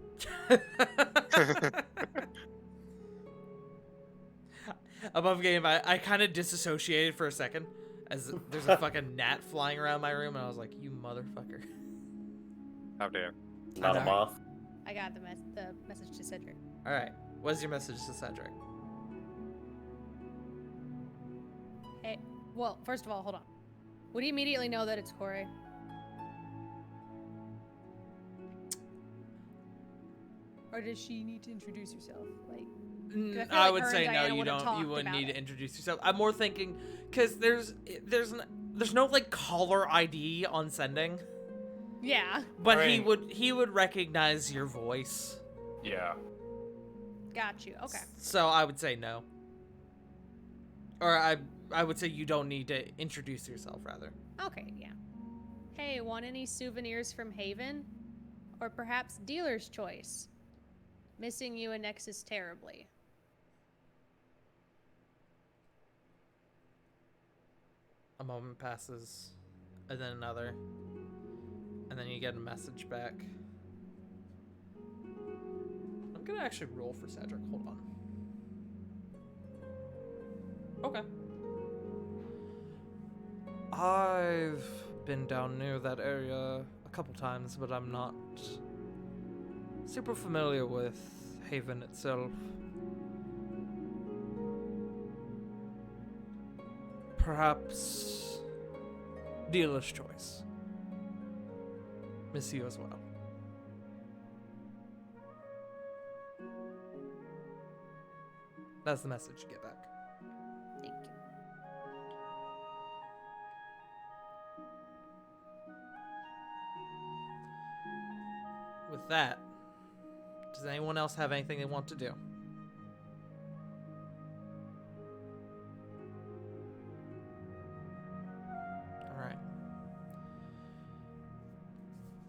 Above game, I kind of disassociated for a second as there's a fucking gnat flying around my room, and I was like, you motherfucker. How dare. Not a Okay. moth. I got the message to Cedric. All right. What's your message to Cedric? Hey, well, first of all, hold on. Would he immediately know that it's Corey? Or does she need to introduce herself? Like, I feel I like would her say and no. Diana You would've don't. talked You wouldn't about need to it. introduce yourself. I'm more thinking because there's no like caller ID on sending, yeah, but I he mean- would recognize your voice. Yeah. got you. Okay. So I would say no. Or I would say you don't need to introduce yourself rather. Okay, yeah. Hey, want any souvenirs from Haven? Or perhaps dealer's choice? Missing you and Nexus terribly. A moment passes, and then another, and then you get a message back. I'm gonna actually roll for Cedric. Hold on. Okay. I've been down near that area a couple times, but I'm not super familiar with Haven itself. Perhaps dealer's choice. Miss you as well. That's the message you get back. Thank you. With that, does anyone else have anything they want to do? Alright.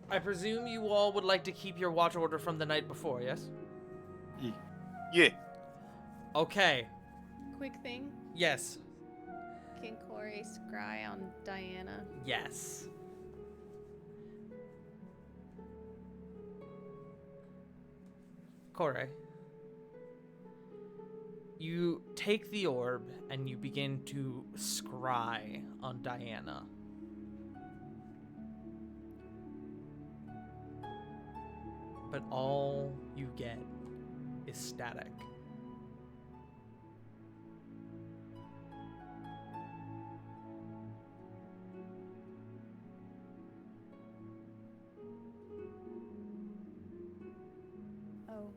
I presume you all would like to keep your watch order from the night before, yes? Yeah. Okay. Quick thing. Yes. Can Corey scry on Diana? Yes. Corey, you take the orb and you begin to scry on Diana. But all you get is static. Oh.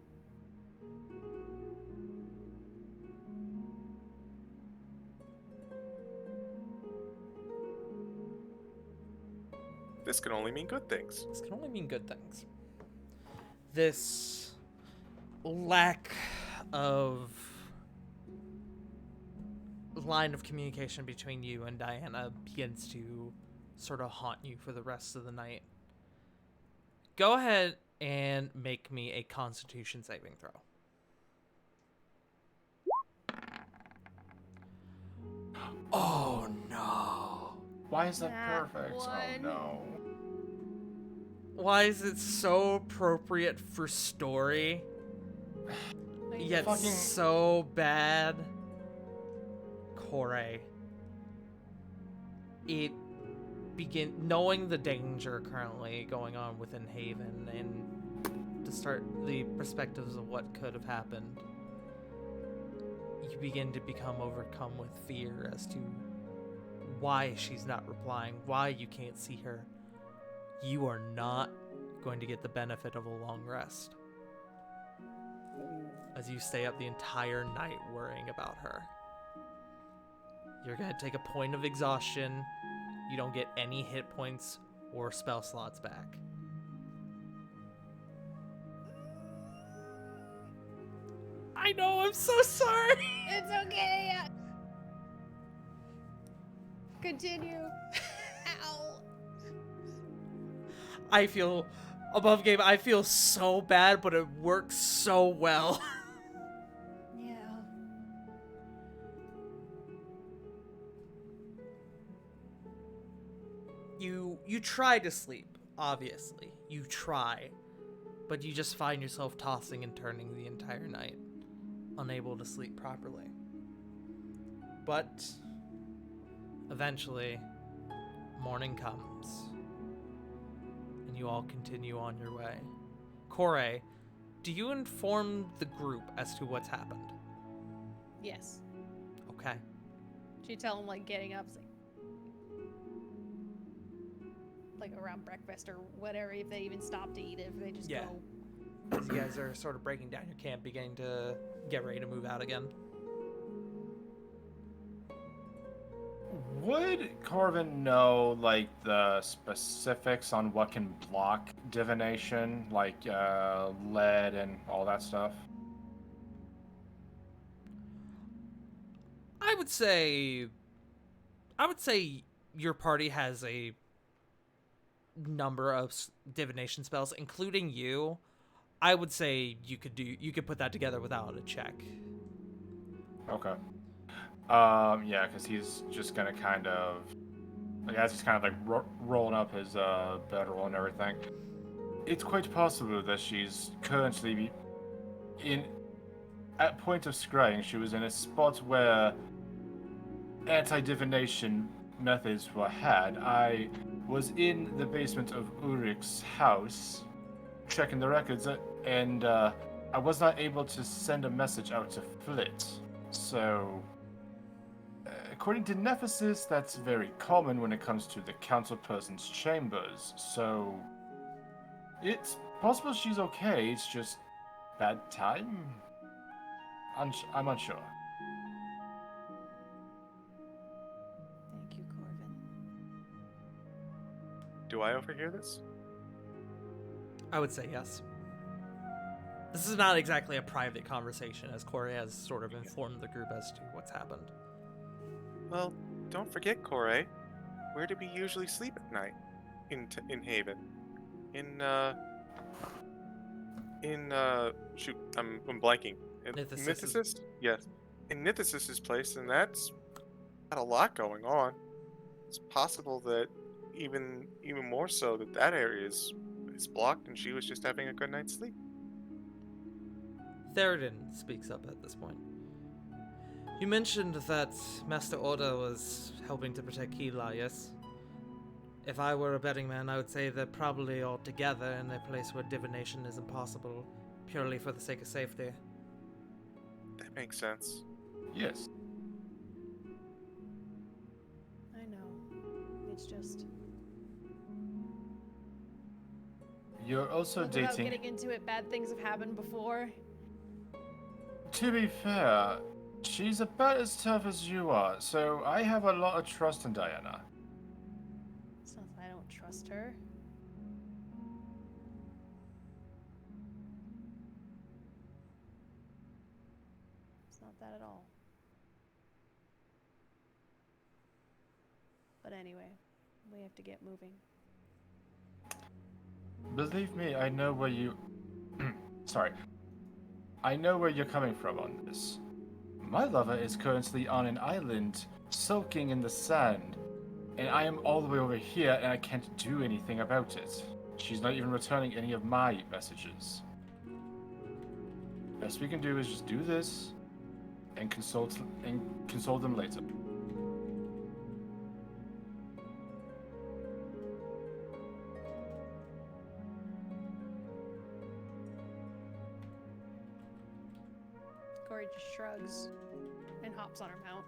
This can only mean good things. This can only mean good things. This lack of line of communication between you and Diana begins to sort of haunt you for the rest of the night. Go ahead and make me a Constitution saving throw. Oh no. Why is that That perfect? one. Oh no. Why is it so appropriate for story, Like, yet Fucking- so bad? Corey. It knowing the danger currently going on within Haven and to start the perspectives of what could have happened, you begin to become overcome with fear as to why she's not replying, why you can't see her. You are not going to get the benefit of a long rest as you stay up the entire night worrying about her. You're going to take a point of exhaustion. You don't get any hit points or spell slots back. I know, I'm so sorry. It's okay. Continue. Ow. I feel above game. I feel so bad, but it works so well. Yeah. You try to sleep, obviously. You try, but you just find yourself tossing and turning the entire night, unable to sleep properly. But eventually, morning comes, and and you all continue on your way. Kore, do you inform the group as to what's happened? Yes. Okay. She tell him, like, getting up, like around breakfast or whatever, if they even stop to eat it, if they just Yeah. go. As you guys are sort of breaking down your camp, beginning to get ready to move out again. Would Corvin know, like, the specifics on what can block divination, like lead and all that stuff? I would say your party has a number of divination spells, including you. I would say you could put that together without a check. Okay. Yeah, because he's just gonna kind of, like, as he's kind of like rolling up his bedroll and everything. It's quite possible that she's currently at point of scrying. She was in a spot where anti-divination methods were had. I was in the basement of Ulrich's house, checking the records, and I was not able to send a message out to Flit. So, according to Nephesis, that's very common when it comes to the councilperson's chambers. So, it's possible she's okay. It's just bad time. I'm unsure. Thank you, Corvin. Do I overhear this? I would say yes. This is not exactly a private conversation, as Corey has sort of informed the group as to what's happened. Well, don't forget, Kore. Where do we usually sleep at night? In Haven. Shoot, I'm blanking. Nithis' Nithis? Yes. In Nithis' place, and that's got a lot going on. It's possible that even more so that area is blocked and she was just having a good night's sleep. Theoden speaks up at this point. You mentioned that Master Orda was helping to protect Hela, yes? If I were a betting man, I would say they're probably all together in a place where divination is impossible, purely for the sake of safety. That makes sense. Yes. I know. It's just. You're also Look, without dating. getting into it, bad things have happened before. To be fair, she's about as tough as you are, so I have a lot of trust in Diana. It's not that I don't trust her. It's not that at all. But anyway, we have to get moving. Believe me, I know where you. Sorry. I know where you're coming from on this. My lover is currently on an island, sulking in the sand, and I am all the way over here and I can't do anything about it. She's not even returning any of my messages. Best we can do is just do this and consult them later. Corey just shrugs and hops on her mount.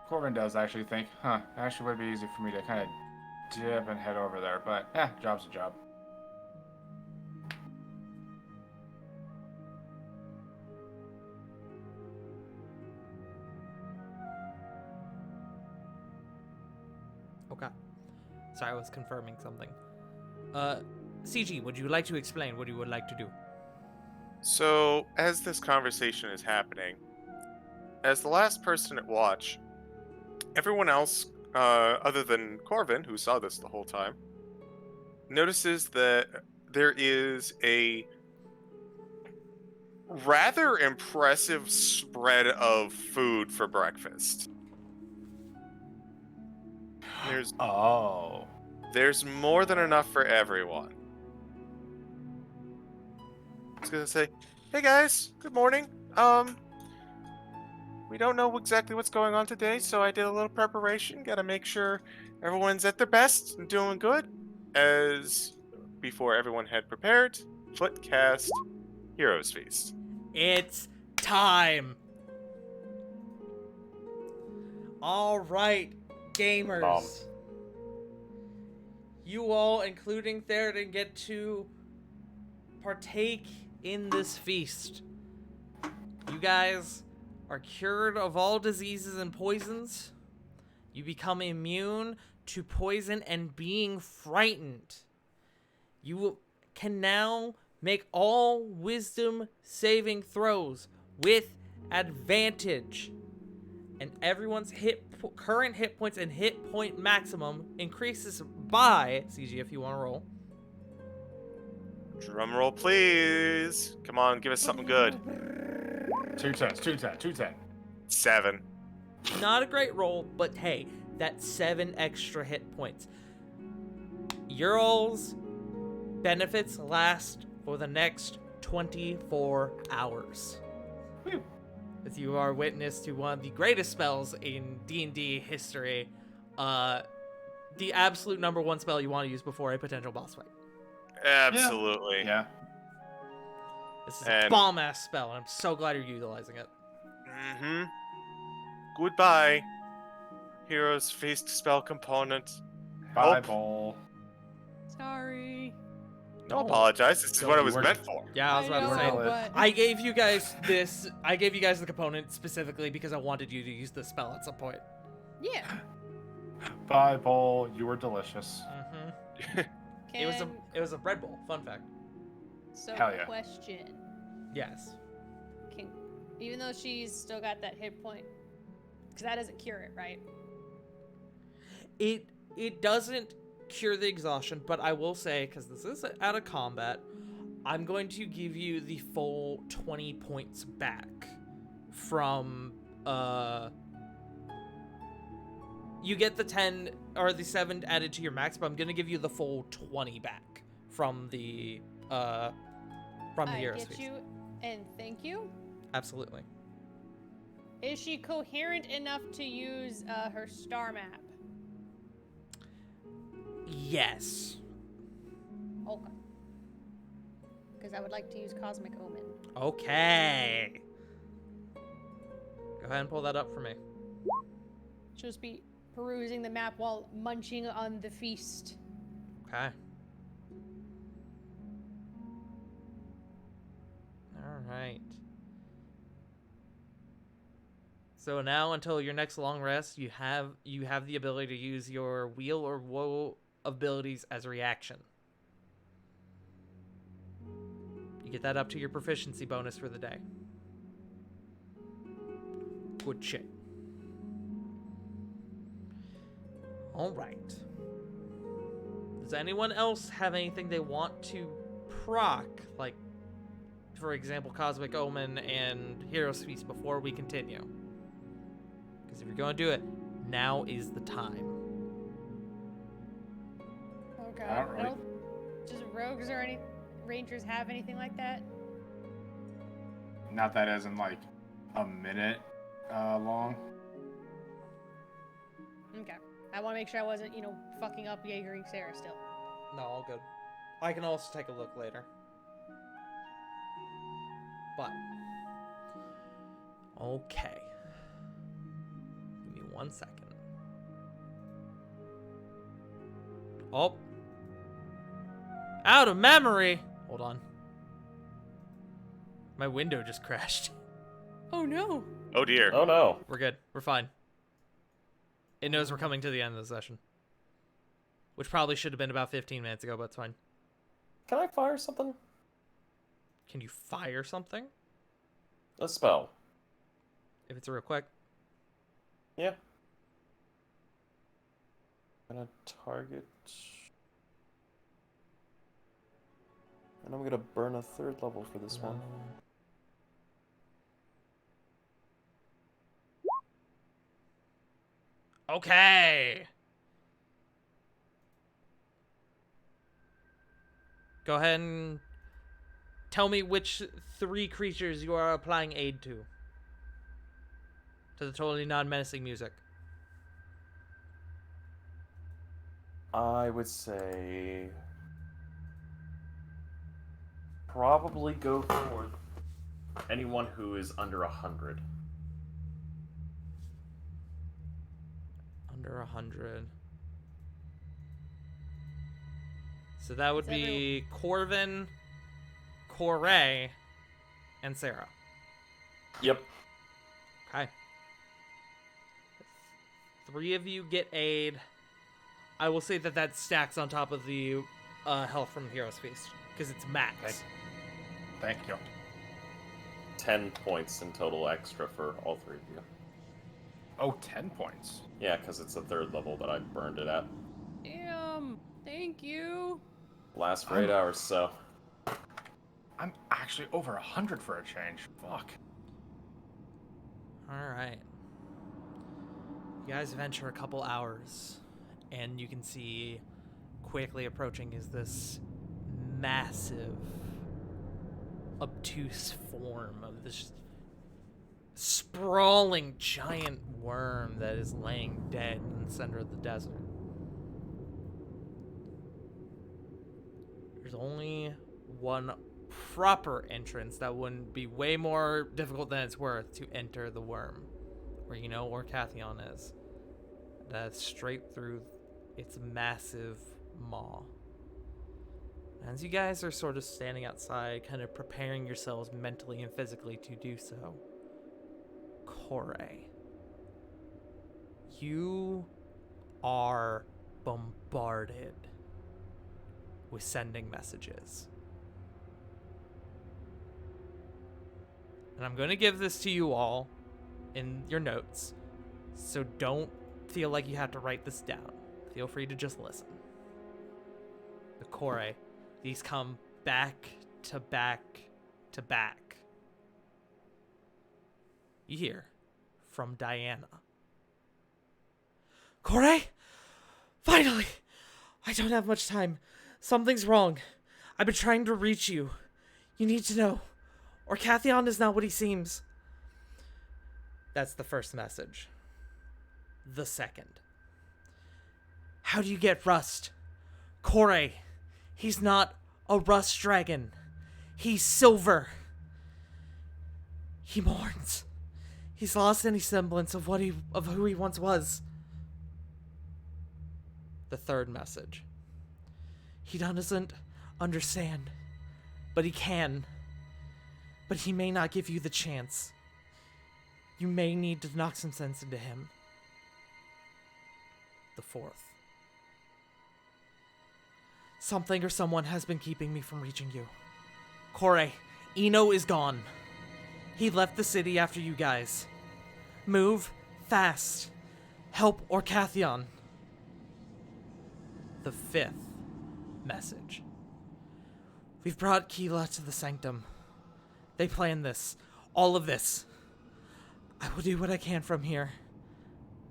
Corbin does actually think, actually would be easy for me to kind of dip and head over there, but job's a job. Okay. Sorry, I was confirming something. CG, would you like to explain what you would like to do? So, as this conversation is happening, as the last person at watch, everyone else, other than Corvin, who saw this the whole time, notices that there is a rather impressive spread of food for breakfast. There's more than enough for everyone. I was gonna say, hey guys, good morning. we don't know exactly what's going on today, so I did a little preparation. Gotta make sure everyone's at their best and doing good. As before everyone had prepared, Foot cast Heroes Feast. It's time. All right, gamers. You all, including Theoden, get to partake in this feast. You guys are cured of all diseases and poisons. You become immune to poison and being frightened. You can now make all wisdom saving throws with advantage. And everyone's current hit points and hit point maximum increases by, CG if you want to roll. Drum roll, please. Come on, give us something good. 2 10s, 2 10, 2 10. 7. Not a great roll, but hey, that's 7 extra hit points. Your all's benefits last for the next 24 hours. Whew. As you are witness to one of the greatest spells in D&D history, the absolute number one spell you want to use before a potential boss fight. Absolutely. Yeah. This is a And- bomb-ass spell, and I'm so glad you're utilizing it. Mm-hmm. Goodbye. Heroes Feast spell component. Bye, Nope. ball. Sorry. Don't apologize. This is what it was you were- meant for. Yeah, I was about to know, say. Well, but I gave you guys this. I gave you guys the component specifically because I wanted you to use this spell at some point. yeah. Bye, ball. You were delicious. Mm-hmm. It was a Red Bull. Fun fact. So Hell yeah. question. Yes. Can, even though she's still got that hit point, because that doesn't cure it, right? It doesn't cure the exhaustion, but I will say, because this is out of combat, I'm going to give you the full 20 points back from you get the 10 or the 7 added to your max, but I'm gonna give you the full 20 back from the I Heroes get Feast. you, and thank you. Absolutely. Is she coherent enough to use her star map? Yes. Okay. Because I would like to use Cosmic Omen. Okay. Go ahead and pull that up for me. She'll just be perusing the map while munching on the feast. Okay. All right. So now, until your next long rest, you have the ability to use your wheel or woe abilities as a reaction. You get that up to your proficiency bonus for the day. Good shit. All right. Does anyone else have anything they want to proc, like, for example, Cosmic Omen and Heroes Feast before we continue? Because if you're going to do it, now is the time. Oh god. Not really. Does rogues or any rangers have anything like that? Not that as in like a minute long. Okay. I want to make sure I wasn't, fucking up Jaegering Sarah still. No, all good. I can also take a look later. But. Okay. Give me 1 second. Oh. Out of memory! Hold on. My window just crashed. Oh no. Oh dear. Oh no. We're good. We're fine. It knows we're coming to the end of the session. Which probably should have been about 15 minutes ago, but it's fine. Can I fire something? Can you fire something? A spell. If it's real quick. Yeah. Gonna target. And I'm gonna burn a 3rd level for this one. Okay. Go ahead and tell me which 3 creatures you are applying aid to. to the totally non-menacing music. I would say probably go for anyone who is under 100. Under 100. So that would Is be Corvin, Corey, and Sarah. Yep. Okay. 3 of you get aid. I will say that stacks on top of the health from Hero's Feast, because it's max. Thank you. 10 points in total extra for all 3 of you. Oh, 10 points. Yeah, because it's the 3rd level that I burned it at. Damn. Thank you. Lasts for 8 hours, so. I'm actually over 100 for a change. Fuck. Alright. You guys venture a couple hours, and you can see quickly approaching is this massive, obtuse form of this sprawling giant worm that is laying dead in the center of the desert. There's only one proper entrance that wouldn't be way more difficult than it's worth to enter the worm, where you know Orcathion is. That's straight through its massive maw. As you guys are sort of standing outside, kind of preparing yourselves mentally and physically to do so, Corey, you are bombarded with sending messages. And I'm going to give this to you all in your notes, so don't feel like you have to write this down. Feel free to just listen. The Corey, these come back to back to back. You hear from Diana. Corey? Finally! I don't have much time. Something's wrong. I've been trying to reach you. You need to know. Orcathion is not what he seems. That's the first message. The second. How do you get Rust? Corey, he's not a Rust dragon. He's silver. He mourns. He's lost any semblance of who he once was. The third message. He doesn't understand, but he can. But he may not give you the chance. You may need to knock some sense into him. The fourth. Something or someone has been keeping me from reaching you. Corey, Eno is gone. He left the city after you guys. Move fast. Help Orcathion. The fifth message. We've brought Keela to the Sanctum. They planned this. All of this. I will do what I can from here.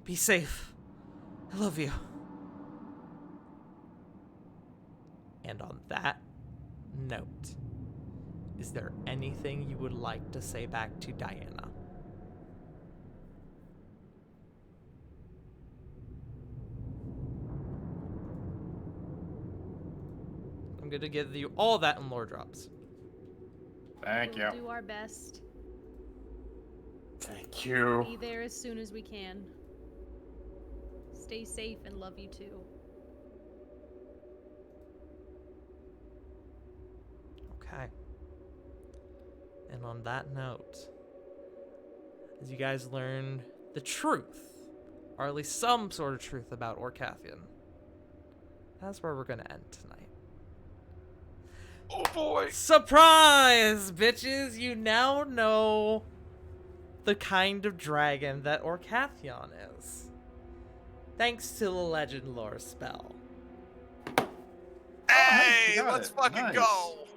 Be safe. I love you. And on that note, is there anything you would like to say back to Diana? I'm going to give you all that in lore drops. Thank you. We'll do our best. Thank you. Be there as soon as we can. Stay safe and love you too. Okay. And on that note, as you guys learn the truth, or at least some sort of truth about Orcathion, that's where we're going to end tonight. Oh boy! Surprise, bitches! You now know the kind of dragon that Orcathion is. Thanks to the legend lore spell. Hey, got let's it. fucking Nice. go!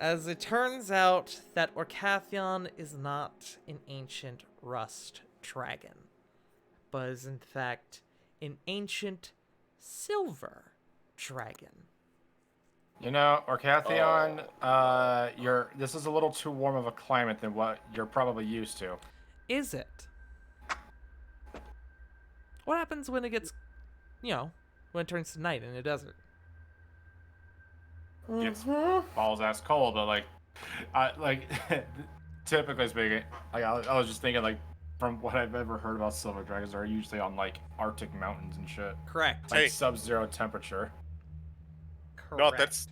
As it turns out that Orcathion is not an ancient rust dragon, but is in fact an ancient silver dragon. You know, Orcathion, this is a little too warm of a climate than what you're probably used to. Is it? What happens when it gets, when it turns to night in the desert? Gets balls ass cold, but typically speaking, I was just thinking from what I've ever heard about silver dragons, they're usually on Arctic mountains and shit, Correct. Hey. sub-zero temperature. No, Correct.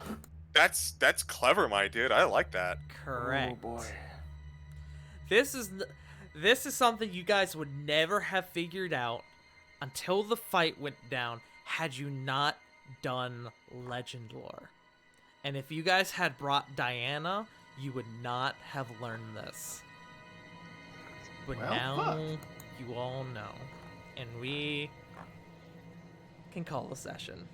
that's clever, my dude. I like that. Correct. Oh boy. This is something you guys would never have figured out until the fight went down had you not done legend lore. And if you guys had brought Diana, you would not have learned this. But Well, now fuck. you all know. And we can call a session.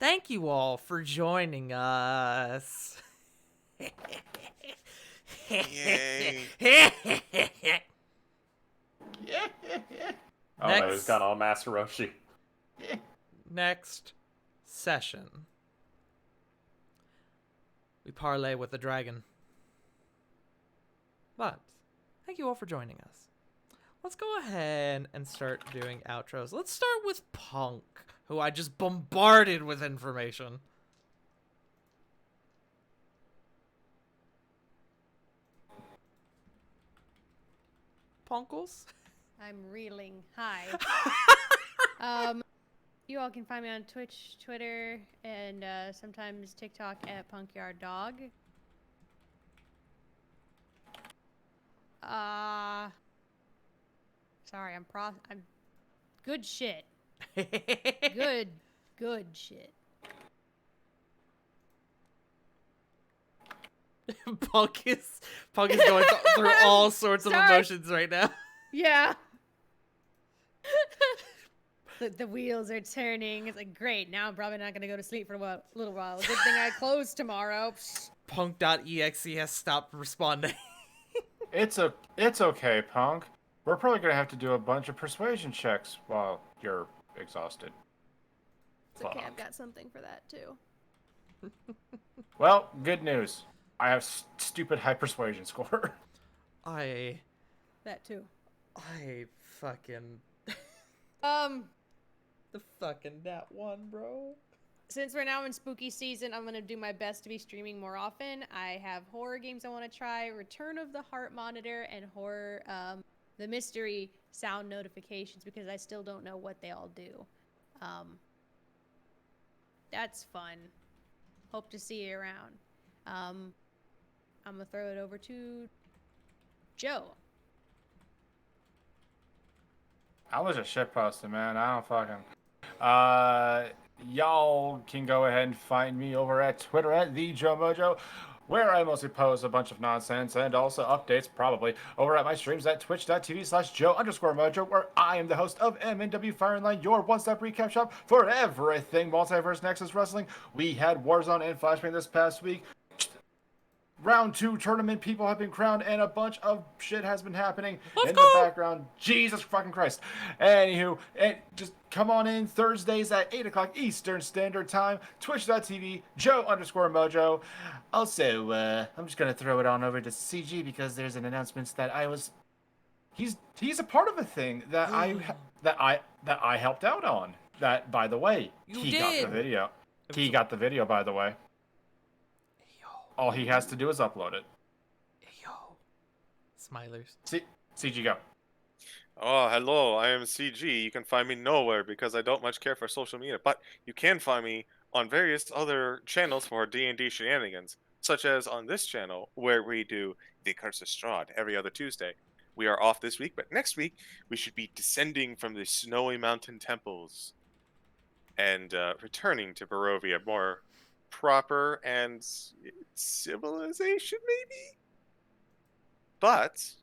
Thank you all for joining us. Yay. Oh, Next. no, he's got all Master Roshi. Next session, we parlay with the dragon. But thank you all for joining us. Let's go ahead and start doing outros. Let's start with Punk, who I just bombarded with information. Punkles? I'm reeling. Hi. You all can find me on Twitch, Twitter, and sometimes TikTok at PunkyardDog. Sorry, I'm good shit. Good shit. Punk is going through all sorts of Sorry. emotions right now. Yeah. The wheels are turning. It's like, great. Now I'm probably not going to go to sleep for a little while. Good thing I close tomorrow. Punk.exe has stopped responding. It's okay, Punk. We're probably gonna have to do a bunch of persuasion checks while you're exhausted. It's okay. I've Fuck. got something for that, too. Well, good news. I have stupid high persuasion score. I That, too. fucking the fucking that one, bro. Since we're now in spooky season, I'm going to do my best to be streaming more often. I have horror games I want to try, Return of the Heart Monitor, and horror, the mystery sound notifications, because I still don't know what they all do. That's fun. Hope to see you around. I'm going to throw it over to Joe. I was just shitposting, man. I don't fucking. Y'all can go ahead and find me over at Twitter at TheJoeMojo, where I mostly post a bunch of nonsense and also updates, probably, over at my streams at twitch.tv/Joe_Mojo, where I am the host of MNW Fire and Line, your one-stop recap shop for everything Multiverse Nexus Wrestling. We had Warzone and Flashbang this past week. Round 2 tournament people have been crowned, and a bunch of shit has been happening in the background. Jesus fucking Christ. Anywho, and just come on in Thursdays at 8 o'clock Eastern Standard Time, twitch.tv, Joe_Mojo. Also, I'm just going to throw it on over to CG because there's an announcement that he's a part of a thing that I helped out on. That, by the way, he got the video. He got the video, by the way. All he has to do is upload it. Yo. Smilers. CG, go. Oh, hello, I am CG. You can find me nowhere because I don't much care for social media, but you can find me on various other channels for D&D shenanigans, such as on this channel, where we do The Curse of Strahd every other Tuesday. We are off this week, but next week we should be descending from the snowy mountain temples and returning to Barovia, more proper and civilization, maybe? But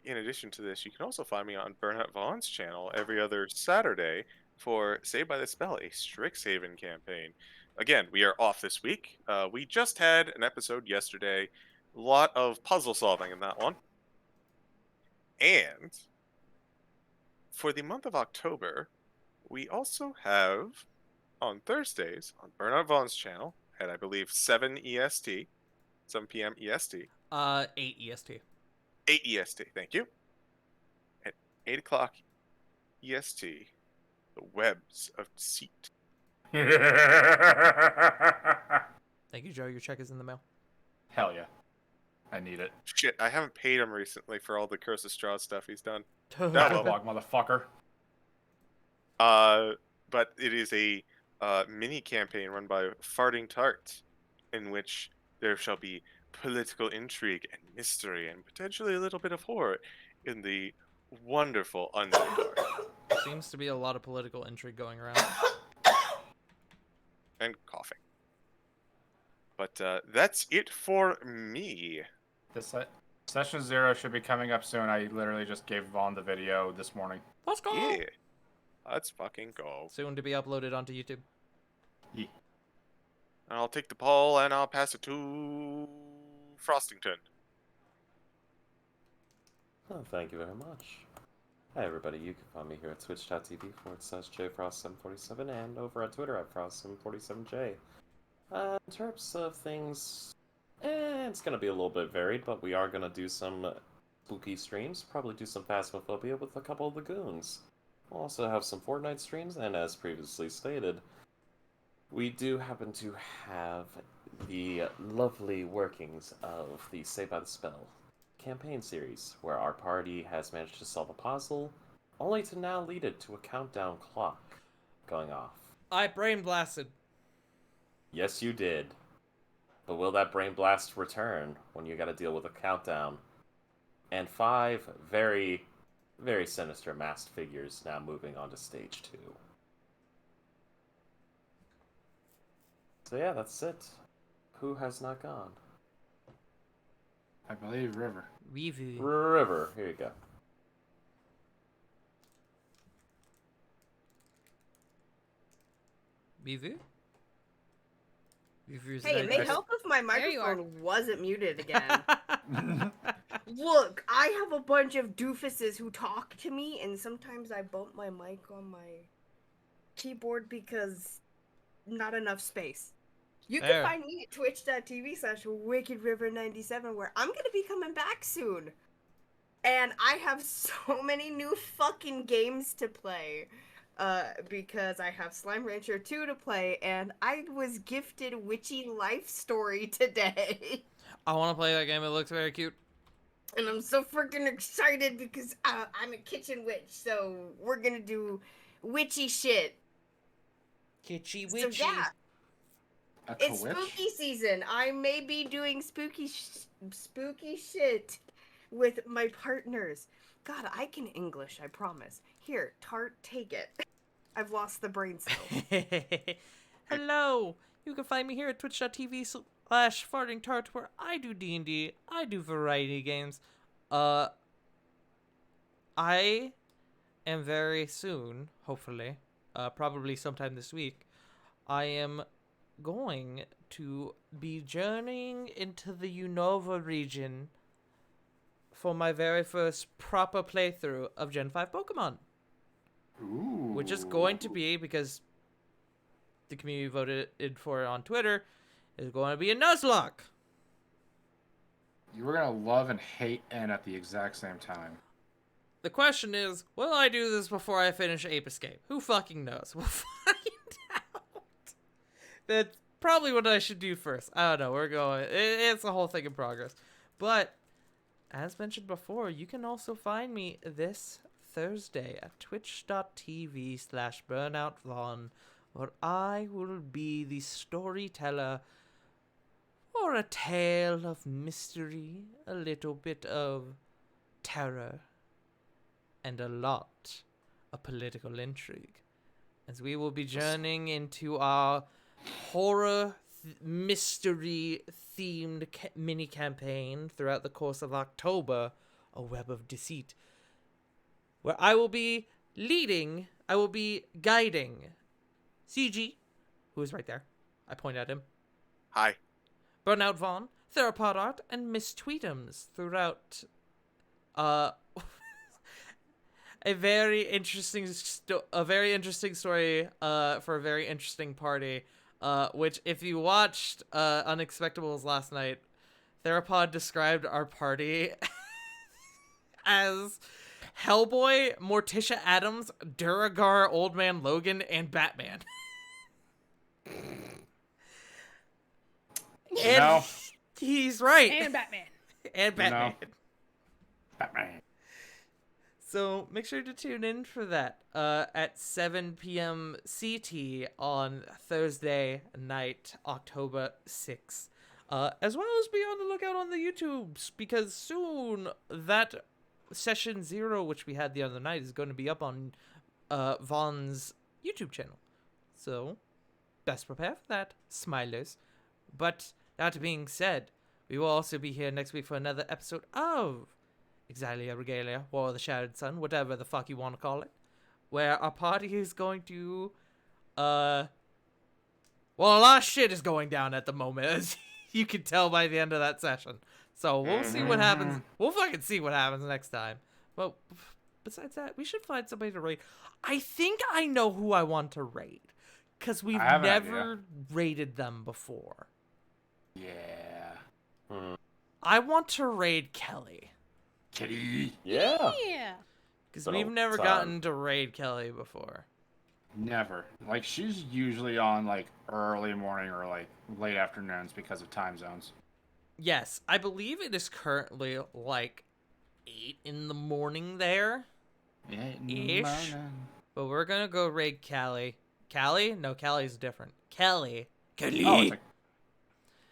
in addition to this, you can also find me on Bernhard Vaughn's channel every other Saturday for Saved by the Spell, a Strixhaven campaign. Again, we are off this week. We just had an episode yesterday. A lot of puzzle solving in that one. And for the month of October, we also have on Thursdays on Bernhard Vaughn's channel at, I believe, 7 EST, 7 p.m. EST. 8 EST. 8 EST, thank you. At 8 o'clock EST, the webs of deceit. Thank you, Joe. Your check is in the mail. Hell yeah. I need it. Shit, I haven't paid him recently for all the Curse of Straw stuff he's done. Backlog, motherfucker. But it is a mini campaign run by Farting Tart, in which there shall be political intrigue and mystery and potentially a little bit of horror in the wonderful Underdark. Seems to be a lot of political intrigue going around. And coughing. But that's it for me. Session 0 should be coming up soon. I literally just gave Vaughn the video this morning. Let's go! Yeah. Let's fucking go. Soon to be uploaded onto YouTube. Yeah. I'll take the poll and I'll pass it to Frostington. Oh, thank you very much. Hi everybody, you can find me here at twitch.tv/jfrost747 and over on Twitter at frost747j. In terms of things, it's gonna be a little bit varied, but we are gonna do some spooky streams, probably do some Phasmophobia with a couple of the goons. We'll also have some Fortnite streams, and as previously stated, we do happen to have the lovely workings of the Saved by the Spell campaign series, where our party has managed to solve a puzzle, only to now lead it to a countdown clock going off. I brain blasted. Yes, you did. But will that brain blast return when you gotta deal with a countdown? And 5 very, very sinister masked figures now moving on to stage 2. So yeah, that's it. Who has not gone? I believe River. Review. River, here you go. Review? Review's Hey, it very may help if my There you are. microphone wasn't muted again. Look, I have a bunch of doofuses who talk to me, and sometimes I bump my mic on my keyboard because not enough space. You Fair. can find me at twitch.tv/WickedRiver97, where I'm gonna be coming back soon. And I have so many new fucking games to play. Because I have Slime Rancher 2 to play, and I was gifted Witchy Life Story today. I want to play that game. It looks very cute. And I'm so freaking excited because I'm a kitchen witch, so we're gonna do witchy shit. Kitschy So witchy. yeah, A it's witch? spooky season. I may be doing spooky shit with my partners. God, I can English, I promise. Here, Tart, take it. I've lost the brain cell. Hello. You can find me here at twitch.tv/fartingtart, where I do D&D. I do variety games. I am very soon, hopefully, probably sometime this week, I am going to be journeying into the Unova region for my very first proper playthrough of Gen 5 Pokemon. Ooh. Which is going to be, because the community voted for it on Twitter, is going to be a Nuzlocke. You were gonna love and hate N at the exact same time. The question is, will I do this before I finish Ape Escape? Who fucking knows? We'll find out. That's probably what I should do first. I don't know. We're going. It's a whole thing in progress. But, as mentioned before, you can also find me this Thursday at twitch.tv/BurnoutVaughn, where I will be the storyteller for a tale of mystery, a little bit of terror, and a lot of political intrigue, as we will be journeying into our horror mystery themed mini campaign throughout the course of October, A Web of Deceit, where I will be guiding CG, who is right there. I point at him. Hi. Burnout Vaughn, Theropod Art, and Miss Tweetums throughout a very interesting story for a very interesting party. Which, if you watched Unexpectables last night, Theropod described our party as Hellboy, Morticia Adams, Duragar, Old Man Logan, and Batman. And No. he's right. And Batman. And Batman. Batman. So make sure to tune in for that at 7 p.m. CT on Thursday night, October 6th. As well as be on the lookout on the YouTubes, because soon that session 0, which we had the other night, is going to be up on Vaughn's YouTube channel. So best prepare for that, smilers. But that being said, we will also be here next week for another episode of Exilia Regalia, War of the Shattered Sun, whatever the fuck you want to call it, where our party is going to, well, a lot of shit is going down at the moment, as you can tell by the end of that session. So we'll see what happens. We'll fucking see what happens next time. But besides that, we should find somebody to raid. I think I know who I want to raid, because we've I have an never raided them before. Yeah. I want to raid Kelly. Kitty. Yeah. Yeah. Because So, we've never time. gotten to raid Kelly before. Never. Like, she's usually on, like, early morning or, like, late afternoons because of time zones. Yes, I believe it is currently like 8 in the morning there. Yeah. Ish. But we're gonna go raid Callie. Callie? No, Callie's different. Kelly. Kelly.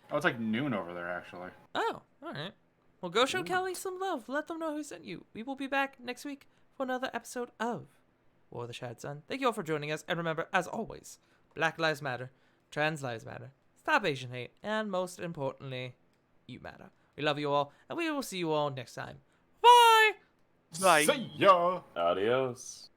Oh, it's like noon over there, actually. Oh, alright. Well, go show Kelly some love. Let them know who sent you. We will be back next week for another episode of War of the Shattered Sun. Thank you all for joining us. And remember, as always, Black Lives Matter. Trans Lives Matter. Stop Asian hate. And most importantly, you matter. We love you all. And we will see you all next time. Bye! Bye. See ya! Adios.